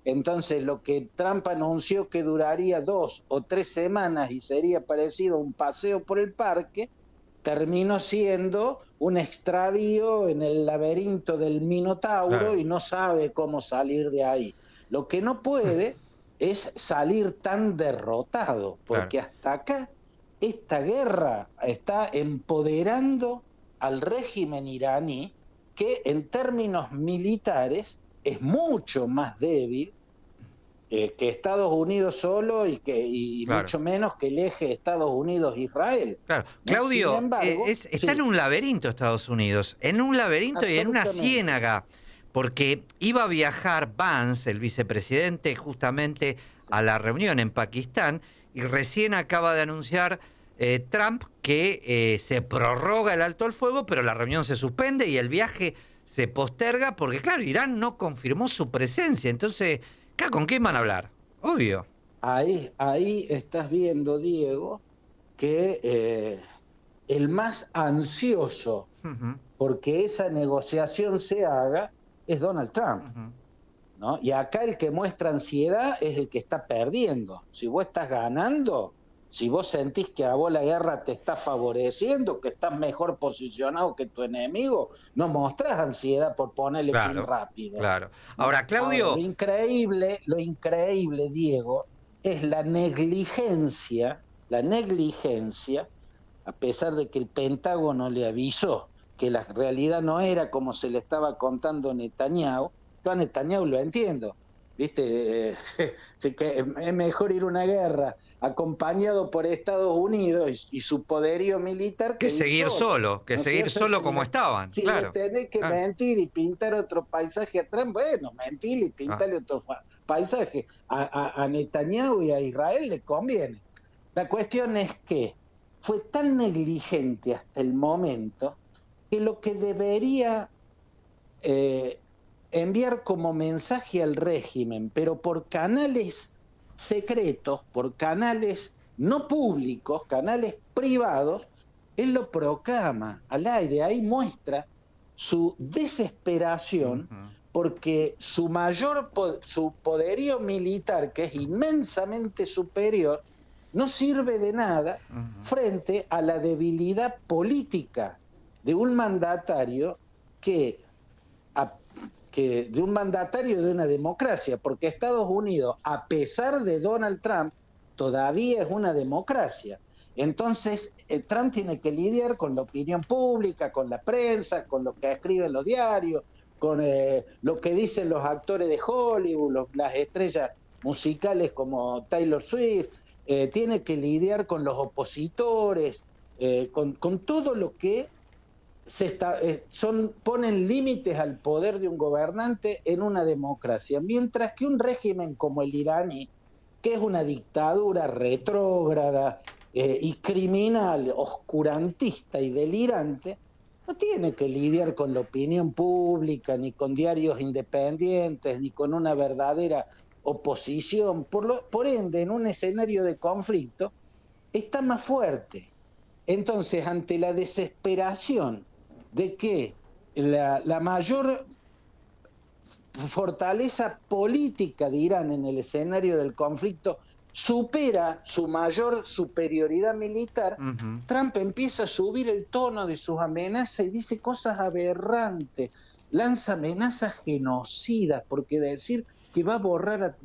Entonces lo que Trump anunció que duraría 2 o 3 semanas y sería parecido a un paseo por el parque, terminó siendo un extravío en el laberinto del Minotauro, claro, y no sabe cómo salir de ahí. Lo que no puede es salir tan derrotado, porque claro, hasta acá esta guerra está empoderando al régimen iraní, que en términos militares es mucho más débil que Estados Unidos solo y claro, mucho menos que el eje Estados Unidos-Israel. Claro. Claudio, sin embargo, está sí, en un laberinto Estados Unidos, en un laberinto y en una ciénaga, porque iba a viajar Vance, el vicepresidente, justamente a la reunión en Pakistán, y recién acaba de anunciar Trump que se prorroga el alto al fuego, pero la reunión se suspende y el viaje se posterga porque, claro, Irán no confirmó su presencia. Entonces, ¿con quién van a hablar? Obvio. Ahí estás viendo, Diego, que el más ansioso porque esa negociación se haga es Donald Trump, ¿no? Y acá el que muestra ansiedad es el que está perdiendo. Si vos estás ganando, si vos sentís que a vos la guerra te está favoreciendo, que estás mejor posicionado que tu enemigo, no mostrás ansiedad por ponerle fin rápido. Claro. Ahora, Claudio... Ahora, lo increíble, Diego, es la negligencia, a pesar de que el Pentágono le avisó que la realidad no era como se le estaba contando Netanyahu. Yo a Netanyahu lo entiendo, ¿viste? Que es mejor ir a una guerra acompañado por Estados Unidos y su poderío militar que seguir solo, seguir solo como estaban. Si claro, le tenés que mentir y pintar otro paisaje atrás, bueno, mentir y pintarle otro paisaje. A Netanyahu y a Israel le conviene. La cuestión es que fue tan negligente hasta el momento que lo que debería enviar como mensaje al régimen, pero por canales secretos, por canales no públicos, canales privados, él lo proclama al aire. Ahí muestra su desesperación porque su poderío militar, que es inmensamente superior, no sirve de nada frente a la debilidad política de un mandatario de una democracia, porque Estados Unidos, a pesar de Donald Trump, todavía es una democracia. Entonces, Trump tiene que lidiar con la opinión pública, con la prensa, con lo que escriben los diarios, con lo que dicen los actores de Hollywood, las estrellas musicales como Taylor Swift, tiene que lidiar con los opositores, con todo lo que ponen límites al poder de un gobernante en una democracia, mientras que un régimen como el iraní, que es una dictadura retrógrada y criminal, oscurantista y delirante, no tiene que lidiar con la opinión pública, ni con diarios independientes, ni con una verdadera oposición. Por ende, en un escenario de conflicto, está más fuerte. Entonces, ante la desesperación de que la mayor fortaleza política de Irán en el escenario del conflicto supera su mayor superioridad militar, Trump empieza a subir el tono de sus amenazas y dice cosas aberrantes, lanza amenazas genocidas, porque decir que va a borrar,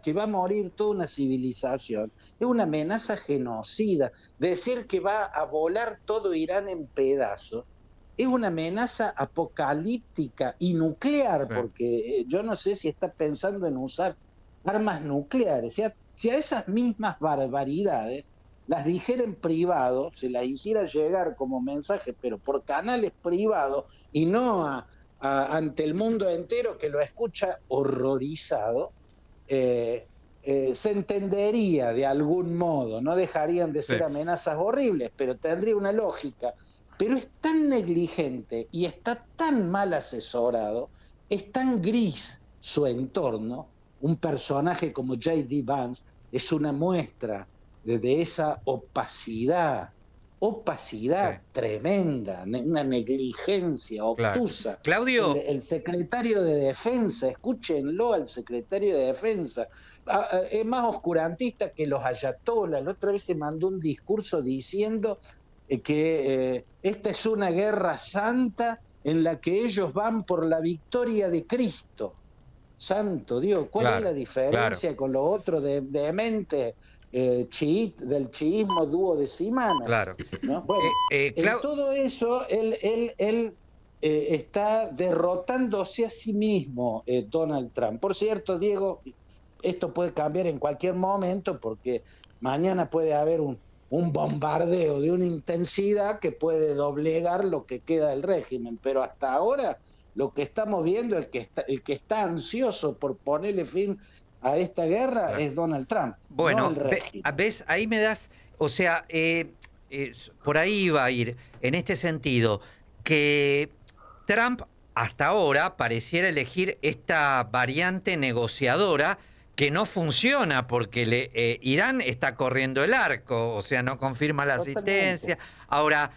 que va a morir toda una civilización, es una amenaza genocida. Decir que va a volar todo Irán en pedazos, es una amenaza apocalíptica y nuclear, porque yo no sé si está pensando en usar armas nucleares. Si a esas mismas barbaridades las dijera en privado, se las hiciera llegar como mensaje, pero por canales privados y no ante el mundo entero que lo escucha horrorizado, se entendería de algún modo, no dejarían de ser amenazas horribles, pero tendría una lógica. Pero es tan negligente y está tan mal asesorado, es tan gris su entorno. Un personaje como J.D. Vance es una muestra de esa opacidad tremenda, una negligencia obtusa. Claudio. El secretario de Defensa, escúchenlo al secretario de Defensa, es más oscurantista que los ayatolas. La otra vez se mandó un discurso diciendo que esta es una guerra santa en la que ellos van por la victoria de Cristo. Santo Dios, ¿cuál es la diferencia con lo otro de mente del chiismo duodecimano? ¿No? Bueno, en todo eso él está derrotándose a sí mismo, Donald Trump. Por cierto, Diego, esto puede cambiar en cualquier momento porque mañana puede haber un bombardeo de una intensidad que puede doblegar lo que queda del régimen, pero hasta ahora lo que estamos viendo, el que está ansioso por ponerle fin a esta guerra es Donald Trump. Bueno, no el régimen. ¿Ves? Ahí me das, o sea, por ahí iba a ir, en este sentido, que Trump hasta ahora pareciera elegir esta variante negociadora que no funciona porque Irán está corriendo el arco, o sea, no confirma la asistencia. Ahora,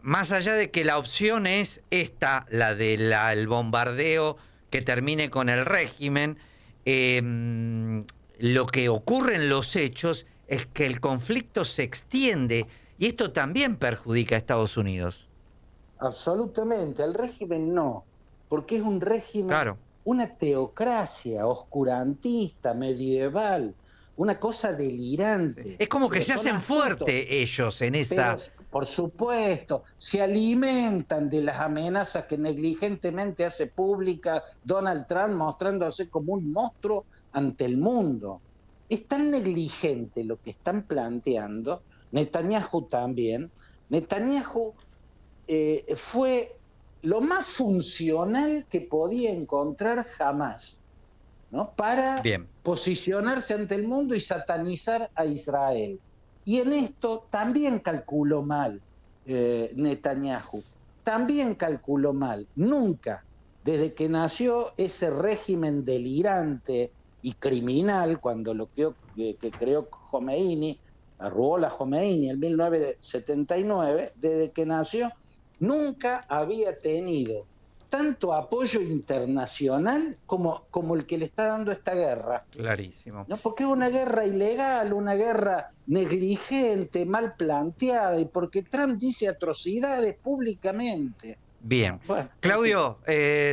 más allá de que la opción es esta, la del bombardeo que termine con el régimen, lo que ocurre en los hechos es que el conflicto se extiende y esto también perjudica a Estados Unidos. Absolutamente, el régimen no, porque es un régimen, una teocracia oscurantista, medieval, una cosa delirante. Es como que se hacen fuertes ellos en esa... Pero, por supuesto, se alimentan de las amenazas que negligentemente hace pública Donald Trump, mostrándose como un monstruo ante el mundo. Es tan negligente lo que están planteando, Netanyahu también. Netanyahu fue lo más funcional que podía encontrar jamás, ¿no? Para posicionarse ante el mundo y satanizar a Israel. Y en esto también calculó mal Netanyahu, también calculó mal. Nunca, desde que nació ese régimen delirante y criminal, cuando lo que creó Khomeini, Ruhollah Khomeini en 1979, desde que nació, nunca había tenido tanto apoyo internacional como el que le está dando esta guerra. Clarísimo. ¿No? Porque es una guerra ilegal, una guerra negligente, mal planteada, y porque Trump dice atrocidades públicamente. Bien. Bueno, Claudio,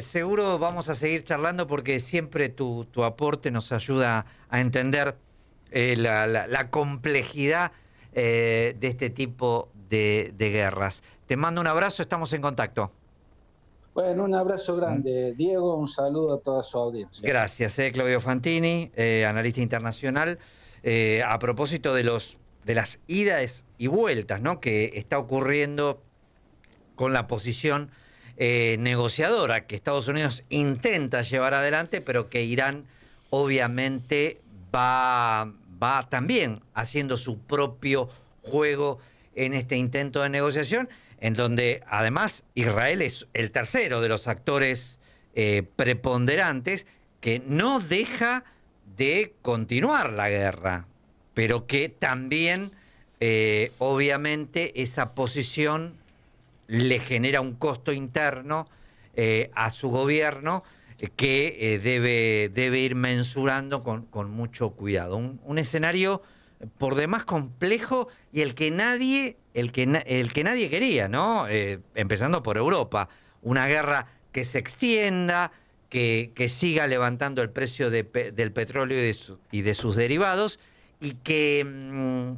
seguro vamos a seguir charlando porque siempre tu aporte nos ayuda a entender la complejidad de este tipo de guerras. Te mando un abrazo, estamos en contacto. Bueno, un abrazo grande, Diego, un saludo a toda su audiencia. Gracias, Claudio Fantini, analista internacional. A propósito de las idas y vueltas, ¿no?, que está ocurriendo con la posición negociadora que Estados Unidos intenta llevar adelante, pero que Irán obviamente va también haciendo su propio juego en este intento de negociación, en donde además Israel es el tercero de los actores preponderantes que no deja de continuar la guerra, pero que también obviamente esa posición le genera un costo interno a su gobierno que debe ir mensurando con mucho cuidado. Un escenario por demás complejo y el que nadie quería, ¿no? Empezando por Europa. Una guerra que se extienda, que siga levantando el precio del petróleo y de sus derivados, y que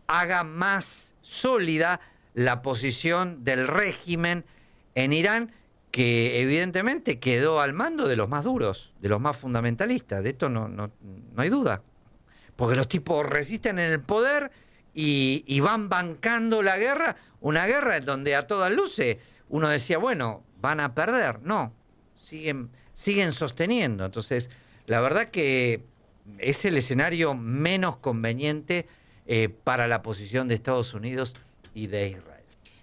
haga más sólida la posición del régimen en Irán, que evidentemente quedó al mando de los más duros, de los más fundamentalistas. De esto no hay duda. Porque los tipos resisten en el poder y van bancando la guerra, una guerra en donde a todas luces uno decía, bueno, van a perder. No, siguen sosteniendo. Entonces, la verdad que es el escenario menos conveniente para la posición de Estados Unidos y de Israel.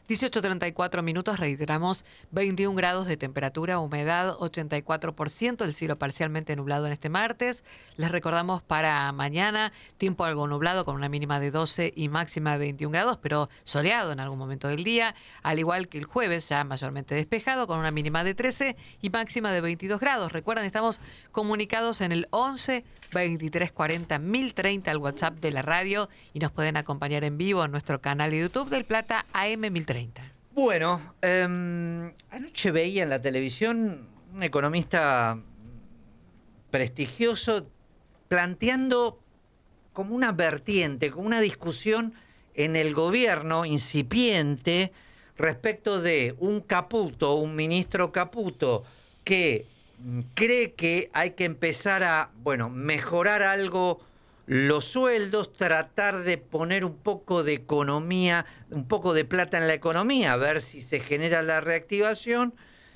18:34 minutos, reiteramos, 21 grados de temperatura, humedad 84%, el cielo parcialmente nublado en este martes. Les recordamos para mañana, tiempo algo nublado con una mínima de 12 y máxima de 21 grados, pero soleado en algún momento del día, al igual que el jueves, ya mayormente despejado, con una mínima de 13 y máxima de 22 grados. Recuerden, estamos comunicados en el 11 23 40 1030, el WhatsApp de la radio, y nos pueden acompañar en vivo en nuestro canal de YouTube del Plata AM 1030. Bueno, anoche veía en la televisión un economista prestigioso planteando como una vertiente, como una discusión en el gobierno incipiente respecto de un Caputo, un ministro Caputo, que cree que hay que empezar a, mejorar algo los sueldos, tratar de poner un poco de economía, un poco de plata en la economía, a ver si se genera la reactivación,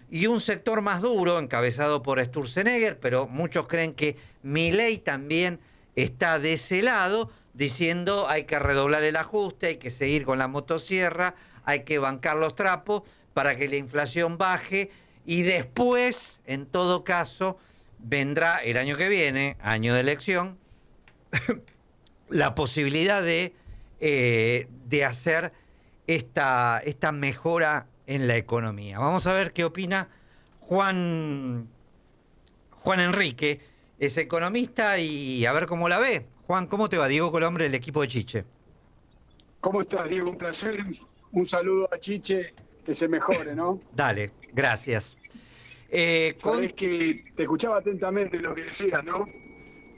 y un sector más duro, encabezado por Sturzenegger, pero muchos creen que Milei también está de ese lado, diciendo hay que redoblar el ajuste, hay que seguir con la motosierra, hay que bancar los trapos para que la inflación baje, y después, en todo caso, vendrá el año que viene, año de elección, la posibilidad de hacer esta mejora en la economía. Vamos a ver qué opina Juan Enrique, es economista, y a ver cómo la ve. Juan, ¿cómo te va? Diego Colombre, del equipo de Chiche. ¿Cómo estás, Diego? Un placer. Un saludo a Chiche, que se mejore, ¿no? Dale, gracias. Sabés que te escuchaba atentamente lo que decías, ¿no?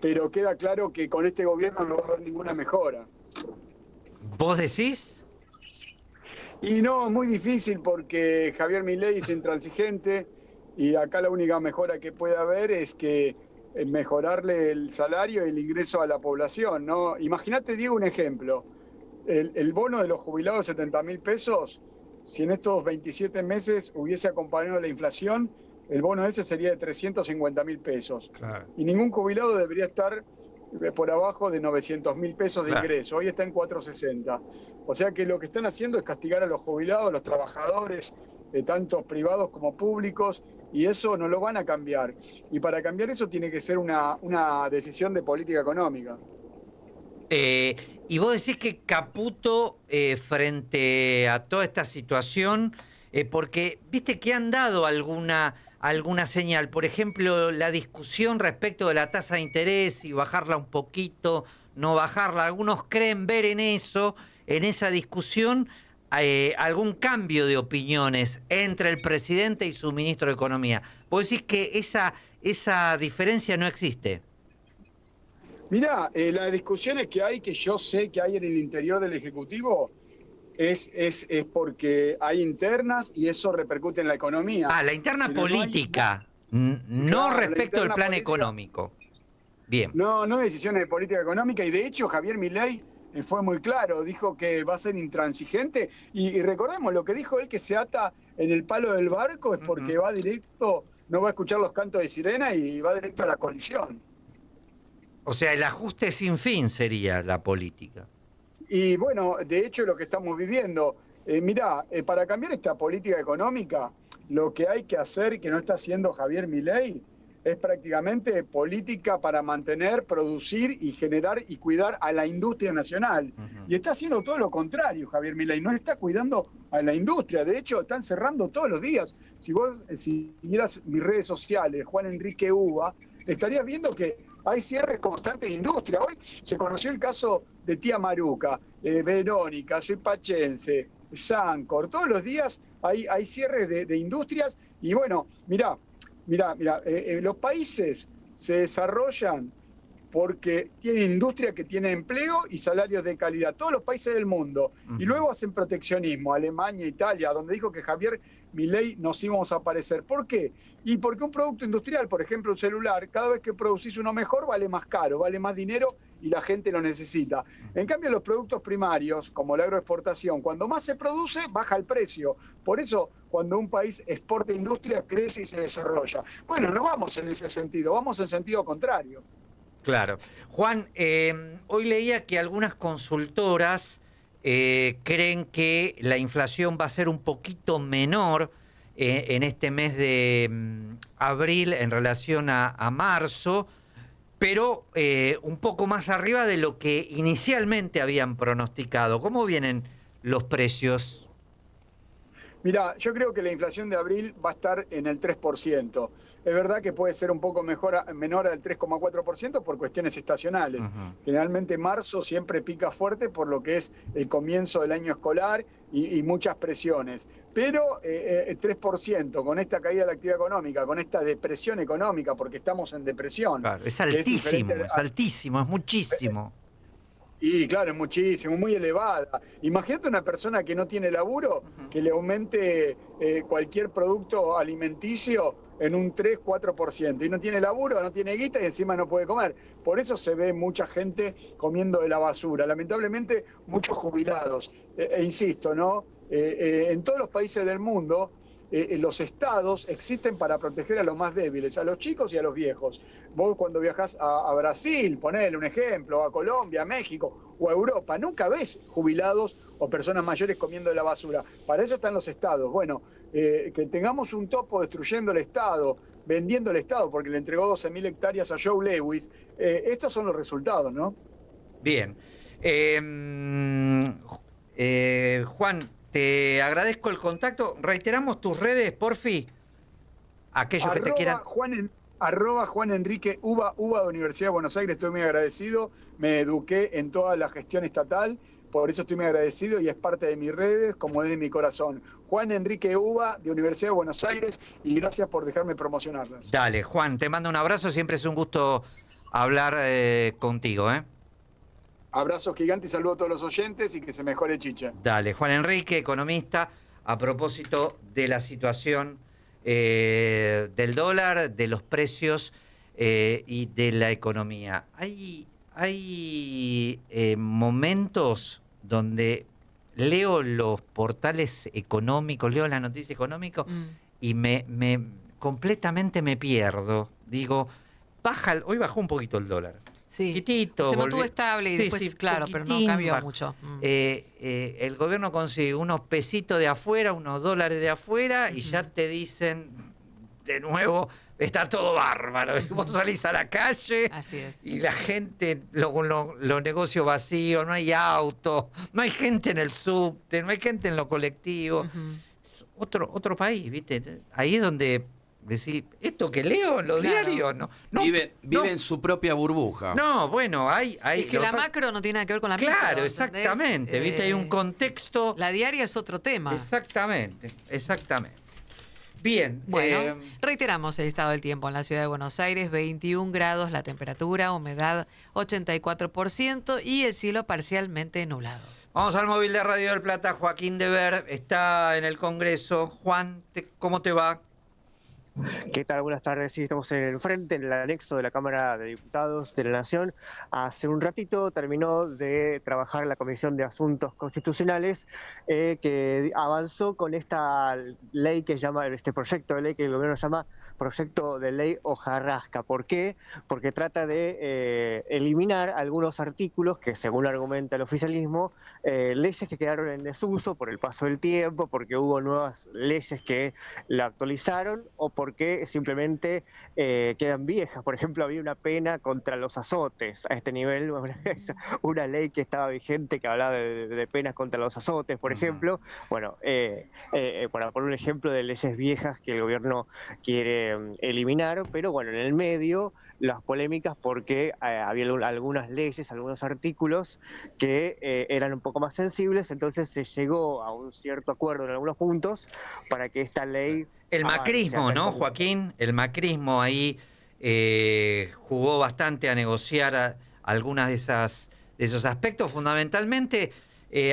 Pero queda claro que con este gobierno no va a haber ninguna mejora. ¿Vos decís? Y no, muy difícil, porque Javier Milei es intransigente, y acá la única mejora que puede haber es que mejorarle el salario y el ingreso a la población, ¿no? Imagínate, Diego, un ejemplo. El bono de los jubilados de 70.000 pesos, si en estos 27 meses hubiese acompañado la inflación, el bono ese sería de 350.000 pesos. Claro. Y ningún jubilado debería estar por abajo de 900.000 pesos de ingreso. Hoy está en 460. O sea que lo que están haciendo es castigar a los jubilados, a los trabajadores, tanto privados como públicos, y eso no lo van a cambiar. Y para cambiar eso tiene que ser una decisión de política económica. Y vos decís que Caputo, frente a toda esta situación, porque viste que han dado alguna señal, por ejemplo, la discusión respecto de la tasa de interés y bajarla un poquito, no bajarla, algunos creen ver en eso, en esa discusión, algún cambio de opiniones entre el presidente y su ministro de Economía. Vos decís que esa diferencia no existe. Mirá, las discusiones que yo sé que hay en el interior del Ejecutivo, es porque hay internas y eso repercute en la economía. La interna Pero política, no Claro, la respecto al interna plan política. económico. Bien. No decisiones de política económica, y de hecho Javier Milei fue muy claro, dijo que va a ser intransigente, y recordemos lo que dijo él, que se ata en el palo del barco, es porque va directo, no va a escuchar los cantos de sirena y va directo a la coalición. O sea, el ajuste sin fin sería la política. Y bueno, de hecho lo que estamos viviendo, mirá, para cambiar esta política económica, lo que hay que hacer, que no está haciendo Javier Milei, es prácticamente política para mantener, producir y generar y cuidar a la industria nacional. Y está haciendo todo lo contrario, Javier Milei, no está cuidando a la industria. De hecho, están cerrando todos los días. Si vos siguieras mis redes sociales, Juan Enrique Uva, estarías viendo que hay cierres constantes de industria. Hoy se conoció el caso de Tía Maruca, Verónica, Soy Pachense, Sancor. Todos los días hay cierres de industrias. Y bueno, mirá, los países se desarrollan porque tienen industria que tiene empleo y salarios de calidad, todos los países del mundo. Y luego hacen proteccionismo, Alemania, Italia, donde dijo que Javier Milei nos íbamos a aparecer. ¿Por qué? Y porque un producto industrial, por ejemplo un celular, cada vez que producís uno mejor vale más caro, vale más dinero y la gente lo necesita. En cambio los productos primarios, como la agroexportación, cuando más se produce, baja el precio. Por eso cuando un país exporta industria, crece y se desarrolla. Bueno, no vamos en ese sentido, vamos en sentido contrario. Claro. Juan, hoy leía que algunas consultoras creen que la inflación va a ser un poquito menor en este mes de abril en relación a marzo, pero un poco más arriba de lo que inicialmente habían pronosticado. ¿Cómo vienen los precios? Mirá, yo creo que la inflación de abril va a estar en el 3%. Es verdad que puede ser un poco menor al 3,4% por cuestiones estacionales. Generalmente marzo siempre pica fuerte por lo que es el comienzo del año escolar y muchas presiones. Pero el 3% con esta caída de la actividad económica, con esta depresión económica, porque estamos en depresión. Claro, es altísimo, es muchísimo. Y claro, es muchísimo, muy elevada. Imagínate una persona que no tiene laburo, que le aumente cualquier producto alimenticio en un 3-4%. Y no tiene laburo, no tiene guita y encima no puede comer. Por eso se ve mucha gente comiendo de la basura. Lamentablemente, muchos jubilados. Insisto, ¿no? En todos los países del mundo, los estados existen para proteger a los más débiles, a los chicos y a los viejos. Vos cuando viajás a Brasil, ponele un ejemplo, a Colombia, a México o a Europa, nunca ves jubilados o personas mayores comiendo de la basura. Para eso están los estados. Bueno, que tengamos un topo destruyendo el estado, vendiendo el estado, porque le entregó 12.000 hectáreas a Joe Lewis, estos son los resultados, ¿no? Bien. Juan, te agradezco el contacto. Reiteramos tus redes, porfi. Aquellos que te quieran. Juan Enrique Uva de Universidad de Buenos Aires. Estoy muy agradecido. Me eduqué en toda la gestión estatal. Por eso estoy muy agradecido y es parte de mis redes, como es de mi corazón. Juan Enrique Uva de Universidad de Buenos Aires, y gracias por dejarme promocionarlas. Dale, Juan, te mando un abrazo. Siempre es un gusto hablar contigo, ¿eh? Abrazo gigante y saludo a todos los oyentes y que se mejore Chicha. Dale, Juan Enrique, economista, a propósito de la situación del dólar, de los precios y de la economía. Hay momentos donde leo los portales económicos, leo la noticia económica y completamente me pierdo. Digo, hoy bajó un poquito el dólar. Sí, Poquitito, se mantuvo estable y después, claro, pero no cambió mucho. El gobierno consigue unos pesitos de afuera, unos dólares de afuera, y ya te dicen de nuevo, está todo bárbaro. Y vos salís a la calle y la gente, los negocios vacíos, no hay autos, no hay gente en el subte, no hay gente en los colectivos. Es otro país, ¿viste? Ahí es donde decir, esto que leo en los diarios, vive en su propia burbuja. No, bueno, hay es que la macro no tiene nada que ver con la micro. Claro, exactamente, ¿viste? Hay un contexto. La diaria es otro tema. Exactamente. Bien. Bueno, reiteramos el estado del tiempo en la ciudad de Buenos Aires: 21 grados la temperatura, humedad 84% y el cielo parcialmente nublado. Vamos al móvil de Radio del Plata. Joaquín Dever está en el Congreso. Juan, ¿cómo te va? ¿Qué tal? Buenas tardes. Sí, estamos en el frente, en el anexo de la Cámara de Diputados de la Nación. Hace un ratito terminó de trabajar la Comisión de Asuntos Constitucionales, que avanzó con esta ley que llama, este proyecto de ley que el gobierno llama Proyecto de Ley Hojarasca. ¿Por qué? Porque trata de eliminar algunos artículos que, según argumenta el oficialismo, leyes que quedaron en desuso por el paso del tiempo, porque hubo nuevas leyes que la actualizaron o porque simplemente quedan viejas. Por ejemplo, había una pena contra los azotes a este nivel, una ley que estaba vigente que hablaba de penas contra los azotes, por ejemplo. Bueno, para poner un ejemplo de leyes viejas que el gobierno quiere eliminar, pero bueno, en el medio las polémicas porque había algunas leyes, algunos artículos que eran un poco más sensibles, entonces se llegó a un cierto acuerdo en algunos puntos para que esta ley... El macrismo, ¿no, Joaquín? El macrismo ahí jugó bastante a negociar algunas de esos aspectos, fundamentalmente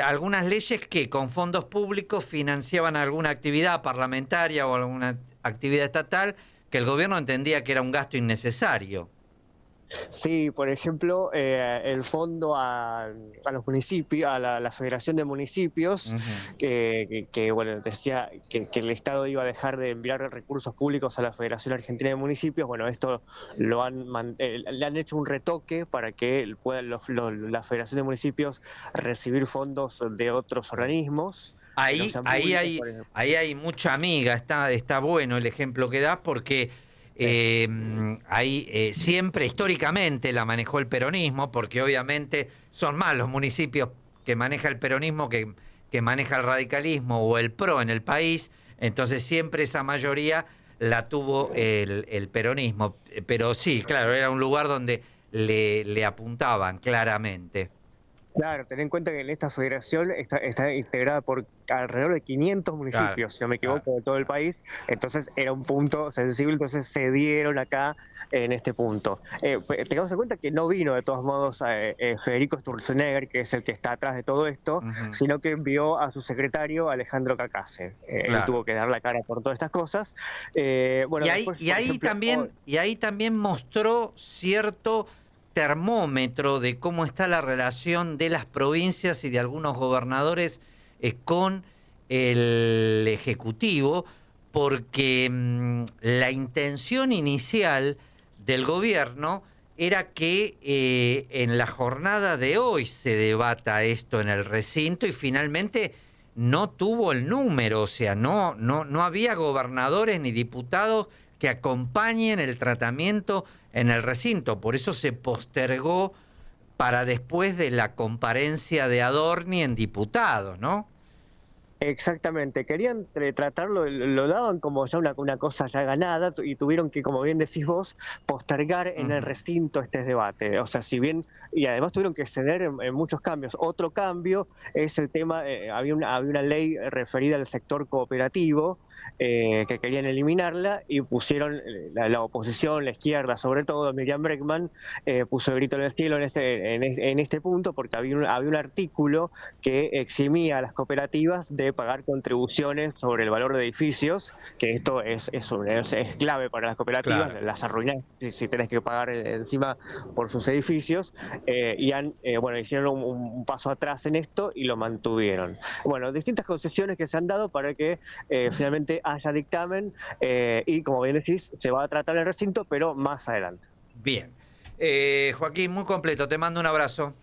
algunas leyes que con fondos públicos financiaban alguna actividad parlamentaria o alguna actividad estatal que el gobierno entendía que era un gasto innecesario. Sí, por ejemplo, el fondo a los municipios, a la Federación de Municipios, que bueno, decía que el Estado iba a dejar de enviar recursos públicos a la Federación Argentina de Municipios. Bueno, esto le han hecho un retoque para que puedan la Federación de Municipios recibir fondos de otros organismos. Ahí hay mucha amiga, está bueno el ejemplo que das porque... ahí siempre históricamente la manejó el peronismo, porque obviamente son más los municipios que maneja el peronismo que maneja el radicalismo o el PRO en el país, entonces siempre esa mayoría la tuvo el peronismo, pero sí, claro, era un lugar donde le apuntaban claramente. Claro, ten en cuenta que en esta federación está integrada por alrededor de 500 municipios, claro, si no me equivoco, de todo el país, entonces era un punto sensible, entonces se dieron acá en este punto. Tengamos en cuenta que no vino de todos modos Federico Sturzenegger, que es el que está atrás de todo esto, sino que envió a su secretario Alejandro Cacase. Él tuvo que dar la cara por todas estas cosas. Bueno, y ahí también mostró cierto termómetro de cómo está la relación de las provincias y de algunos gobernadores con el Ejecutivo, porque la intención inicial del gobierno era que en la jornada de hoy se debata esto en el recinto y finalmente no tuvo el número, o sea, no había gobernadores ni diputados que acompañen el tratamiento en el recinto. Por eso se postergó para después de la comparencia de Adorni en diputados, ¿no? Exactamente, querían tratarlo, lo daban como ya una cosa ya ganada y tuvieron que, como bien decís vos, postergar en el recinto este debate. O sea, si bien, y además tuvieron que ceder en muchos cambios. Otro cambio es el tema, había una ley referida al sector cooperativo que querían eliminarla y pusieron la oposición, la izquierda, sobre todo Miriam Bregman, puso el grito en el cielo en este punto porque había un artículo que eximía a las cooperativas de pagar contribuciones sobre el valor de edificios, que esto es clave para las cooperativas, claro. Las arruinás si tenés que pagar encima por sus edificios, y hicieron un paso atrás en esto y lo mantuvieron. Bueno, distintas concesiones que se han dado para que finalmente haya dictamen y, como bien decís, se va a tratar el recinto, pero más adelante. Bien. Joaquín, muy completo, te mando un abrazo.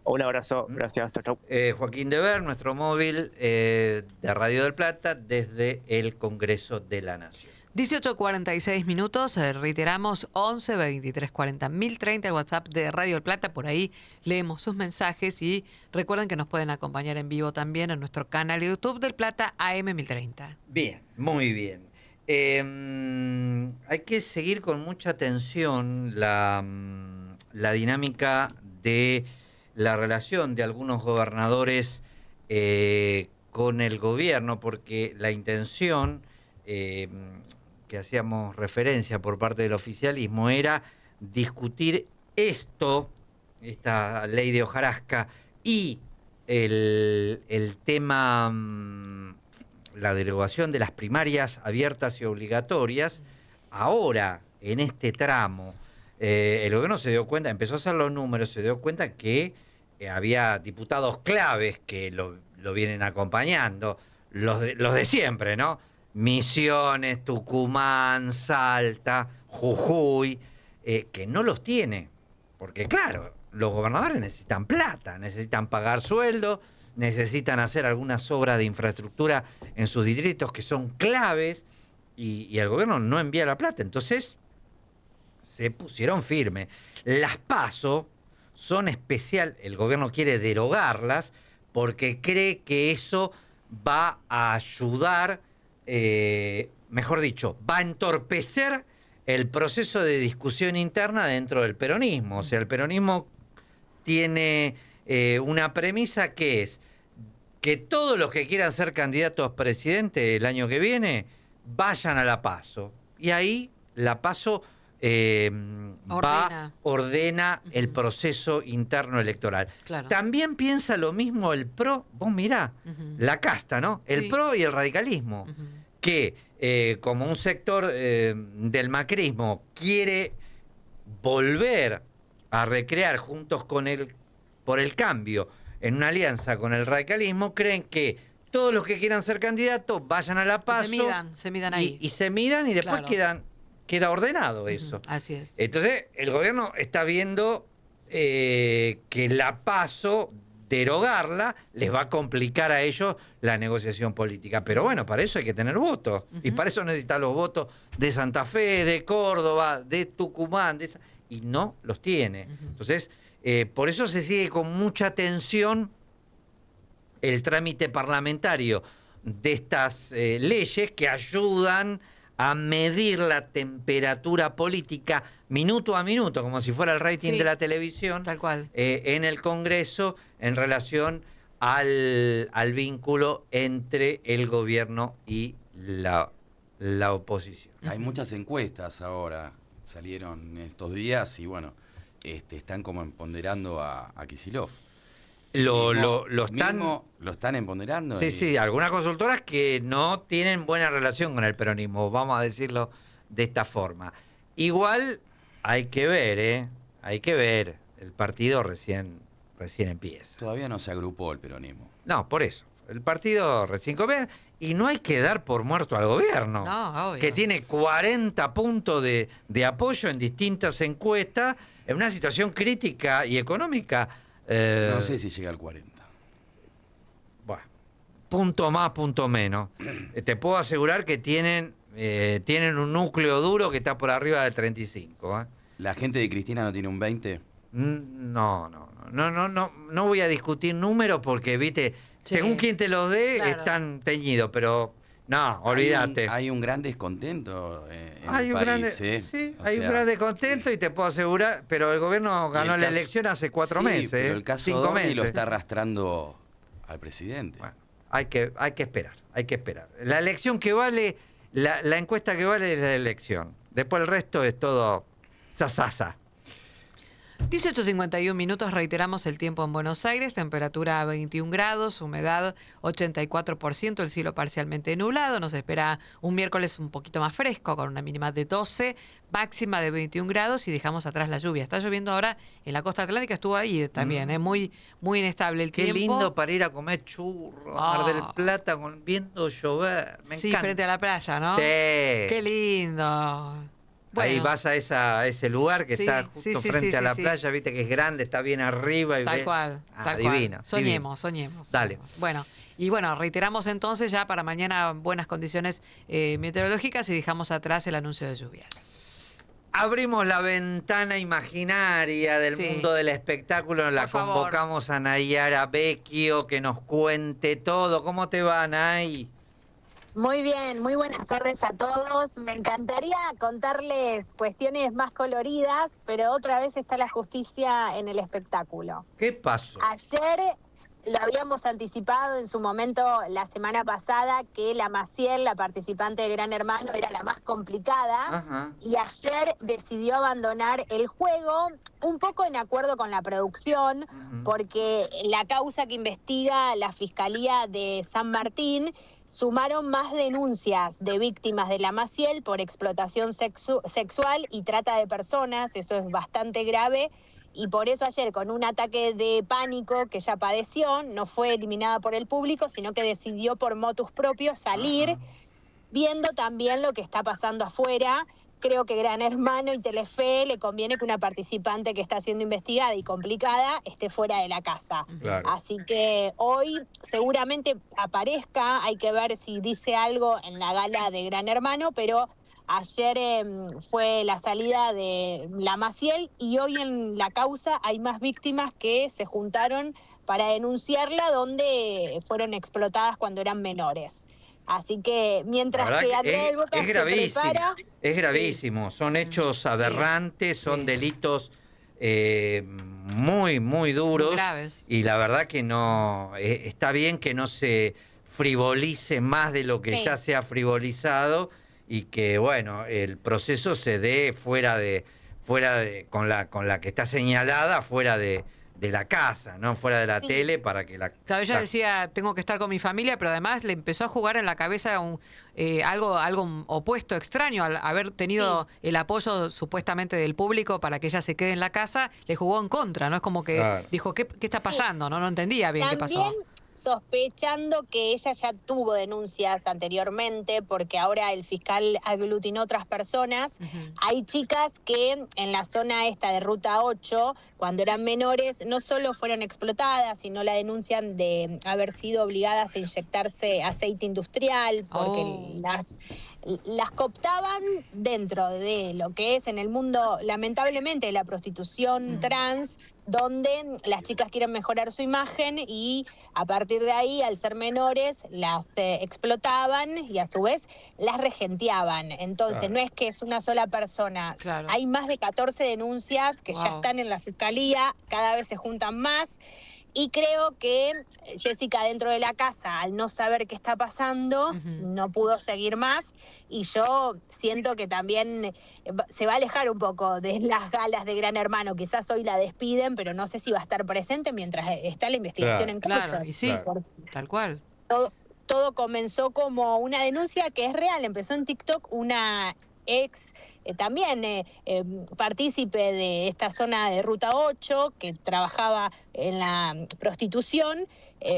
Un abrazo, gracias, chau. Joaquín Dever, nuestro móvil de Radio del Plata desde el Congreso de la Nación. 18:46 minutos, reiteramos 11 23 40 1030 el WhatsApp de Radio del Plata, por ahí leemos sus mensajes y recuerden que nos pueden acompañar en vivo también en nuestro canal de YouTube del Plata AM 1030. Bien, muy bien. Hay que seguir con mucha atención la dinámica de la relación de algunos gobernadores con el gobierno, porque la intención que hacíamos referencia por parte del oficialismo era discutir esta ley de hojarasca y el tema, la derogación de las primarias abiertas y obligatorias, ahora, en este tramo, el gobierno se dio cuenta, empezó a hacer los números, se dio cuenta que había diputados claves que lo vienen acompañando, los de siempre, ¿no? Misiones, Tucumán, Salta, Jujuy, que no los tiene, porque claro, los gobernadores necesitan plata, necesitan pagar sueldo, necesitan hacer algunas obras de infraestructura en sus distritos que son claves y el gobierno no envía la plata. Entonces se pusieron firmes. Las PASO son especial, el gobierno quiere derogarlas porque cree que eso va a ayudar, mejor dicho, va a entorpecer el proceso de discusión interna dentro del peronismo. O sea, el peronismo tiene una premisa que es que todos los que quieran ser candidatos a presidente el año que viene vayan a la PASO. Y ahí la PASO ordena el proceso interno electoral. Claro. También piensa lo mismo el PRO, vos mirá, la casta, ¿no? El PRO y el radicalismo, que como un sector del macrismo quiere volver a recrear juntos con por el cambio en una alianza con el radicalismo, creen que todos los que quieran ser candidatos vayan a la PASO, se midan ahí. Y se midan y después queda ordenado eso. Así es. Entonces, el gobierno está viendo que la PASO, derogarla, les va a complicar a ellos la negociación política. Pero bueno, para eso hay que tener votos. Y para eso necesitan los votos de Santa Fe, de Córdoba, de Tucumán, y no los tiene. Entonces, por eso se sigue con mucha tensión el trámite parlamentario de estas leyes que ayudan a medir la temperatura política minuto a minuto, como si fuera el rating de la televisión, tal cual. En el Congreso en relación al vínculo entre el gobierno y la oposición. Hay muchas encuestas ahora, salieron estos días y bueno, están como empoderando a Kicillof. Lo están empoderando. Sí, algunas consultoras que no tienen buena relación con el peronismo, vamos a decirlo de esta forma. Igual hay que ver, hay que ver. El partido recién empieza. Todavía no se agrupó el peronismo. No, por eso. El partido recién comienza y no hay que dar por muerto al gobierno. No, obvio. Que tiene 40 puntos de apoyo en distintas encuestas, en una situación crítica y económica. No sé si llega al 40. Bueno, punto más, punto menos. Te puedo asegurar que tienen un núcleo duro que está por arriba del 35. ¿La gente de Cristina no tiene un 20? No voy a discutir números porque, viste, según quien te los dé, están teñidos, pero no, olvídate. Hay un gran descontento en hay el un país. Hay un gran descontento y te puedo asegurar, pero el gobierno ganó la elección hace 4 meses. Pero el caso 5 meses. lo está arrastrando al presidente. Bueno, hay que esperar. La elección que vale, la encuesta que vale es la elección. Después el resto es todo sasasa. 18:51 minutos, reiteramos el tiempo en Buenos Aires, temperatura 21 grados, humedad 84%, el cielo parcialmente nublado, nos espera un miércoles un poquito más fresco, con una mínima de 12, máxima de 21 grados y dejamos atrás la lluvia. Está lloviendo ahora en la costa atlántica, estuvo ahí también, es muy inestable el tiempo. Qué lindo para ir a comer churros, Mar del Plata, viendo llover, me encanta. Frente a la playa, ¿no? Sí. Qué lindo. Bueno. Ahí vas a ese lugar que está justo frente a la playa, viste que es grande, está bien arriba. Y tal cual. Divino. Soñemos. Dale. Bueno, reiteramos entonces ya para mañana buenas condiciones meteorológicas y dejamos atrás el anuncio de lluvias. Abrimos la ventana imaginaria del mundo del espectáculo, la convocamos a Nayara Vecchio que nos cuente todo. ¿Cómo te va, Nay? Muy bien, muy buenas tardes a todos. Me encantaría contarles cuestiones más coloridas, pero otra vez está la justicia en el espectáculo. ¿Qué pasó? Ayer lo habíamos anticipado en su momento la semana pasada, que la Maciel, la participante de Gran Hermano, era la más complicada. Ajá. Y ayer decidió abandonar el juego, un poco en acuerdo con la producción, porque la causa que investiga la Fiscalía de San Martín sumaron más denuncias de víctimas de la Maciel por explotación sexual y trata de personas. Eso es bastante grave. Y por eso ayer, con un ataque de pánico que ella padeció, no fue eliminada por el público, sino que decidió por motus propios salir, viendo también lo que está pasando afuera. Creo que Gran Hermano y Telefe le conviene que una participante que está siendo investigada y complicada esté fuera de la casa. Claro. Así que hoy seguramente aparezca, hay que ver si dice algo en la gala de Gran Hermano, pero ayer fue la salida de la Maciel y hoy en la causa hay más víctimas que se juntaron para denunciarla, donde fueron explotadas cuando eran menores. Así que mientras que Andrea del Boca es se gravísimo, prepara... es gravísimo. Son hechos aberrantes, son delitos muy, muy duros. Muy graves. Y la verdad que no, está bien que no se frivolice más de lo que ya se ha frivolizado y que, bueno, el proceso se dé fuera de con la que está señalada, fuera de la casa, no fuera de la tele, para que la... Claro, ella decía, tengo que estar con mi familia, pero además le empezó a jugar en la cabeza algo opuesto, extraño, al haber tenido el apoyo supuestamente del público para que ella se quede en la casa, le jugó en contra, ¿no? Es como que dijo, ¿qué está pasando? No entendía bien qué pasó. Sospechando que ella ya tuvo denuncias anteriormente, porque ahora el fiscal aglutinó otras personas. Hay chicas que en la zona esta de Ruta 8, cuando eran menores, no solo fueron explotadas, sino la denuncian de haber sido obligadas a inyectarse aceite industrial, porque las cooptaban dentro de lo que es en el mundo, lamentablemente, la prostitución trans, donde las chicas quieren mejorar su imagen y a partir de ahí, al ser menores, las explotaban y a su vez las regenteaban. Entonces, no es que es una sola persona. Hay más de 14 denuncias que ya están en la fiscalía, cada vez se juntan más. Y creo que Jessica dentro de la casa, al no saber qué está pasando, no pudo seguir más. Y yo siento que también se va a alejar un poco de las galas de Gran Hermano. Quizás hoy la despiden, pero no sé si va a estar presente mientras está la investigación en curso. Claro, y sí, tal cual. Todo comenzó como una denuncia que es real. Empezó en TikTok una ex... también partícipe de esta zona de Ruta 8, que trabajaba en la prostitución,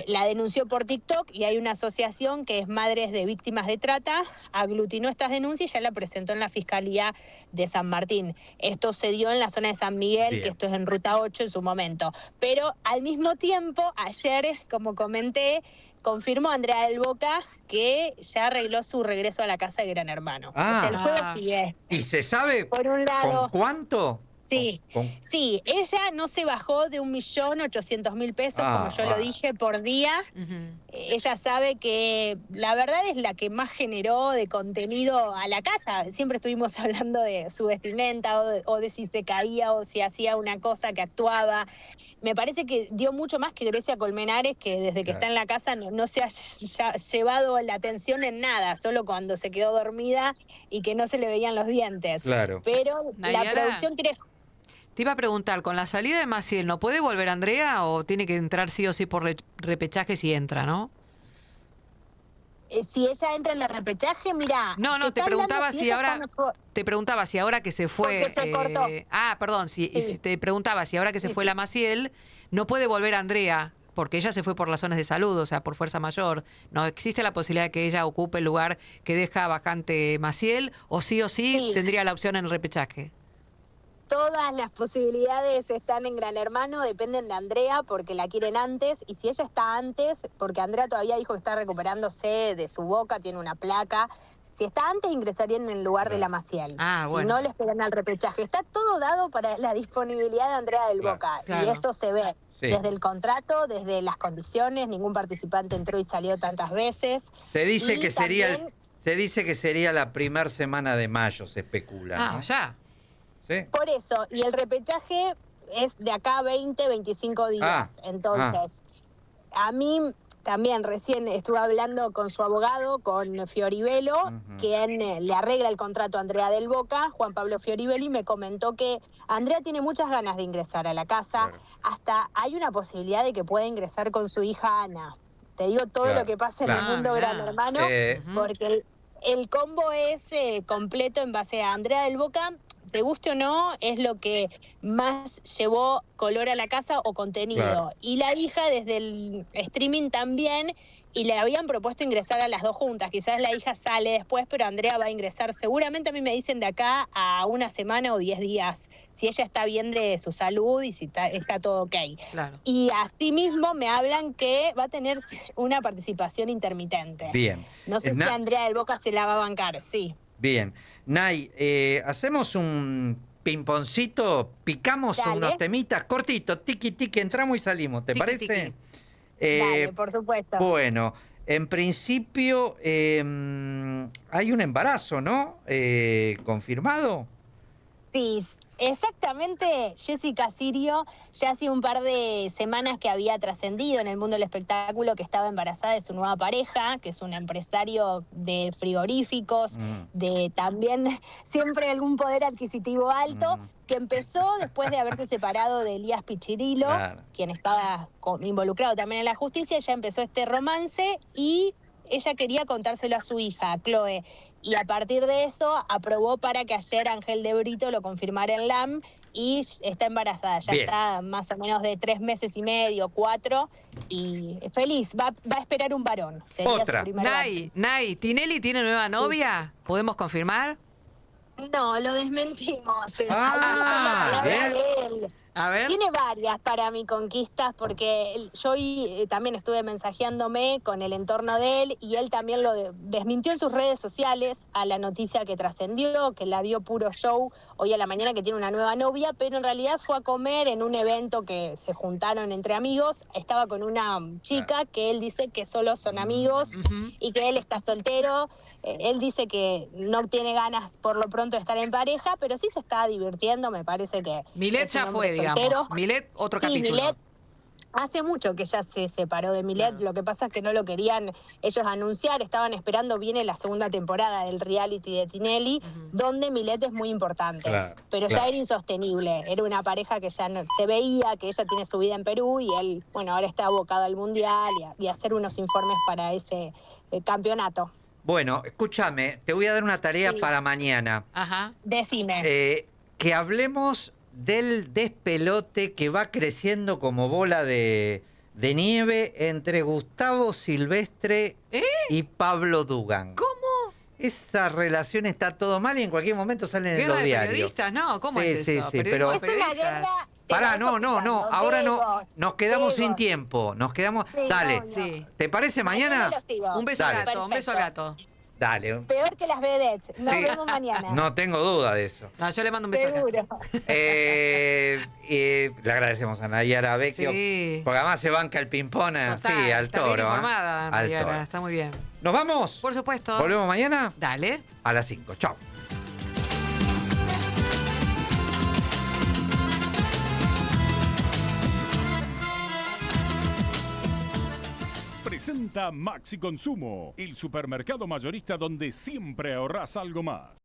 la denunció por TikTok y hay una asociación que es Madres de Víctimas de Trata, aglutinó estas denuncias y ya la presentó en la Fiscalía de San Martín. Esto se dio en la zona de San Miguel, que esto es en Ruta 8 en su momento. Pero al mismo tiempo, ayer, como comenté, confirmó Andrea del Boca que ya arregló su regreso a la casa de Gran Hermano. O sea, el juego sigue. ¿Y se sabe por un lado, con cuánto? Sí, sí, ella no se bajó de 1.800.000 pesos, como yo lo dije, por día. Ella sabe que la verdad es la que más generó de contenido a la casa. Siempre estuvimos hablando de su vestimenta o de si se caía o si hacía una cosa que actuaba. Me parece que dio mucho más que Grecia Colmenares, que desde que está en la casa no se ha llevado la atención en nada, solo cuando se quedó dormida y que no se le veían los dientes. Claro. Pero Nayara, la producción quiere... Te iba a preguntar, con la salida de Maciel, ¿no puede volver Andrea o tiene que entrar sí o sí por repechaje si entra, no? Si ella entra en el repechaje, mira... No, te preguntaba si ahora... Te preguntaba si ahora que se fue... Se cortó. Perdón, si te preguntaba si ahora que se fue la Maciel, no puede volver Andrea, porque ella se fue por razones de salud, o sea, por fuerza mayor. ¿No existe la posibilidad de que ella ocupe el lugar que deja vacante Maciel o sí tendría la opción en el repechaje? Todas las posibilidades están en Gran Hermano, dependen de Andrea porque la quieren antes, y si ella está antes, porque Andrea todavía dijo que está recuperándose de su boca, tiene una placa, si está antes ingresaría en el lugar de la Maciel. Si no, le esperan al repechaje. Está todo dado para la disponibilidad de Andrea del Boca, y eso se ve desde el contrato, desde las condiciones, ningún participante entró y salió tantas veces. Se dice que sería la primera semana de mayo, se especula. ¿no? Ya. ¿Sí? Por eso, y el repechaje es de acá 20, 25 días. Entonces, a mí también recién estuve hablando con su abogado, con Fioribello, quien le arregla el contrato a Andrea del Boca, Juan Pablo Fioribello, y me comentó que Andrea tiene muchas ganas de ingresar a la casa. Hasta hay una posibilidad de que pueda ingresar con su hija Ana. Te digo todo lo que pasa en el mundo Gran Hermano, porque el combo es completo en base a Andrea del Boca. Te guste o no, es lo que más llevó color a la casa o contenido. Claro. Y la hija desde el streaming también, y le habían propuesto ingresar a las dos juntas. Quizás la hija sale después, pero Andrea va a ingresar. Seguramente a mí me dicen de acá a una semana o 10 días, si ella está bien de su salud y si está todo ok. Claro. Y asimismo me hablan que va a tener una participación intermitente. Bien. No sé si Andrea del Boca se la va a bancar, sí. Bien. Nay, hacemos un pimponcito, picamos unos temitas cortitos, tiki tiki, entramos y salimos, ¿te parece? Dale, por supuesto. Bueno, en principio hay un embarazo, ¿no? ¿Confirmado? Sí, exactamente. Jessica Sirio ya hace un par de semanas que había trascendido en el mundo del espectáculo que estaba embarazada de su nueva pareja, que es un empresario de frigoríficos, de también siempre algún poder adquisitivo alto, que empezó después de haberse separado de Elías Pichirilo, quien estaba involucrado también en la justicia. Ya empezó este romance y ella quería contárselo a su hija, a Chloe. Y a partir de eso aprobó para que ayer Ángel de Brito lo confirmara en LAM y está embarazada. Ya está más o menos de 3 meses y medio, 4, y feliz. Va a esperar un varón. Otra. Nay, ¿Tinelli tiene nueva novia? ¿Podemos confirmar? No, lo desmentimos. Bien. A ver. Tiene varias para mí conquistas, porque yo hoy también estuve mensajeándome con el entorno de él y él también lo desmintió en sus redes sociales a la noticia que trascendió, que la dio puro show hoy a la mañana, que tiene una nueva novia, pero en realidad fue a comer en un evento que se juntaron entre amigos. Estaba con una chica que él dice que solo son amigos y que él está soltero. Él dice que no tiene ganas por lo pronto de estar en pareja, pero sí se está divirtiendo, me parece que... Milet ya fue, digamos. Milet, otro capítulo. Milet, hace mucho que ya se separó de Milet, lo que pasa es que no lo querían ellos anunciar, estaban esperando, viene la segunda temporada del reality de Tinelli, donde Milet es muy importante, pero ya era insostenible, era una pareja que ya no, se veía que ella tiene su vida en Perú y él, bueno, ahora está abocado al Mundial y a hacer unos informes para ese campeonato. Bueno, escúchame, te voy a dar una tarea para mañana. Ajá. Decime. Que hablemos del despelote que va creciendo como bola de nieve entre Gustavo Silvestre y Pablo Dugan. ¿Cómo? Esa relación está todo mal y en cualquier momento salen en los de diarios. Periodistas, ¿no? ¿Cómo es eso? Sí, pero... Es una guerra... Pará, no, ahora no, nos quedamos sin tiempo, nos quedamos... Dale, ¿te parece mañana? Un beso al gato, un beso al gato. Dale. Peor que las vedettes, nos vemos mañana. No tengo duda de eso. No, yo le mando un beso al gato. Le agradecemos a Nayara Vecchio, porque además se banca el ping-pong al Está toro. bien informada, Al Nayara, toro. está muy bien. ¿Nos vamos? Por supuesto. ¿Volvemos mañana? Dale. A las 5. Chao. Presenta Maxi Consumo, el supermercado mayorista donde siempre ahorrás algo más.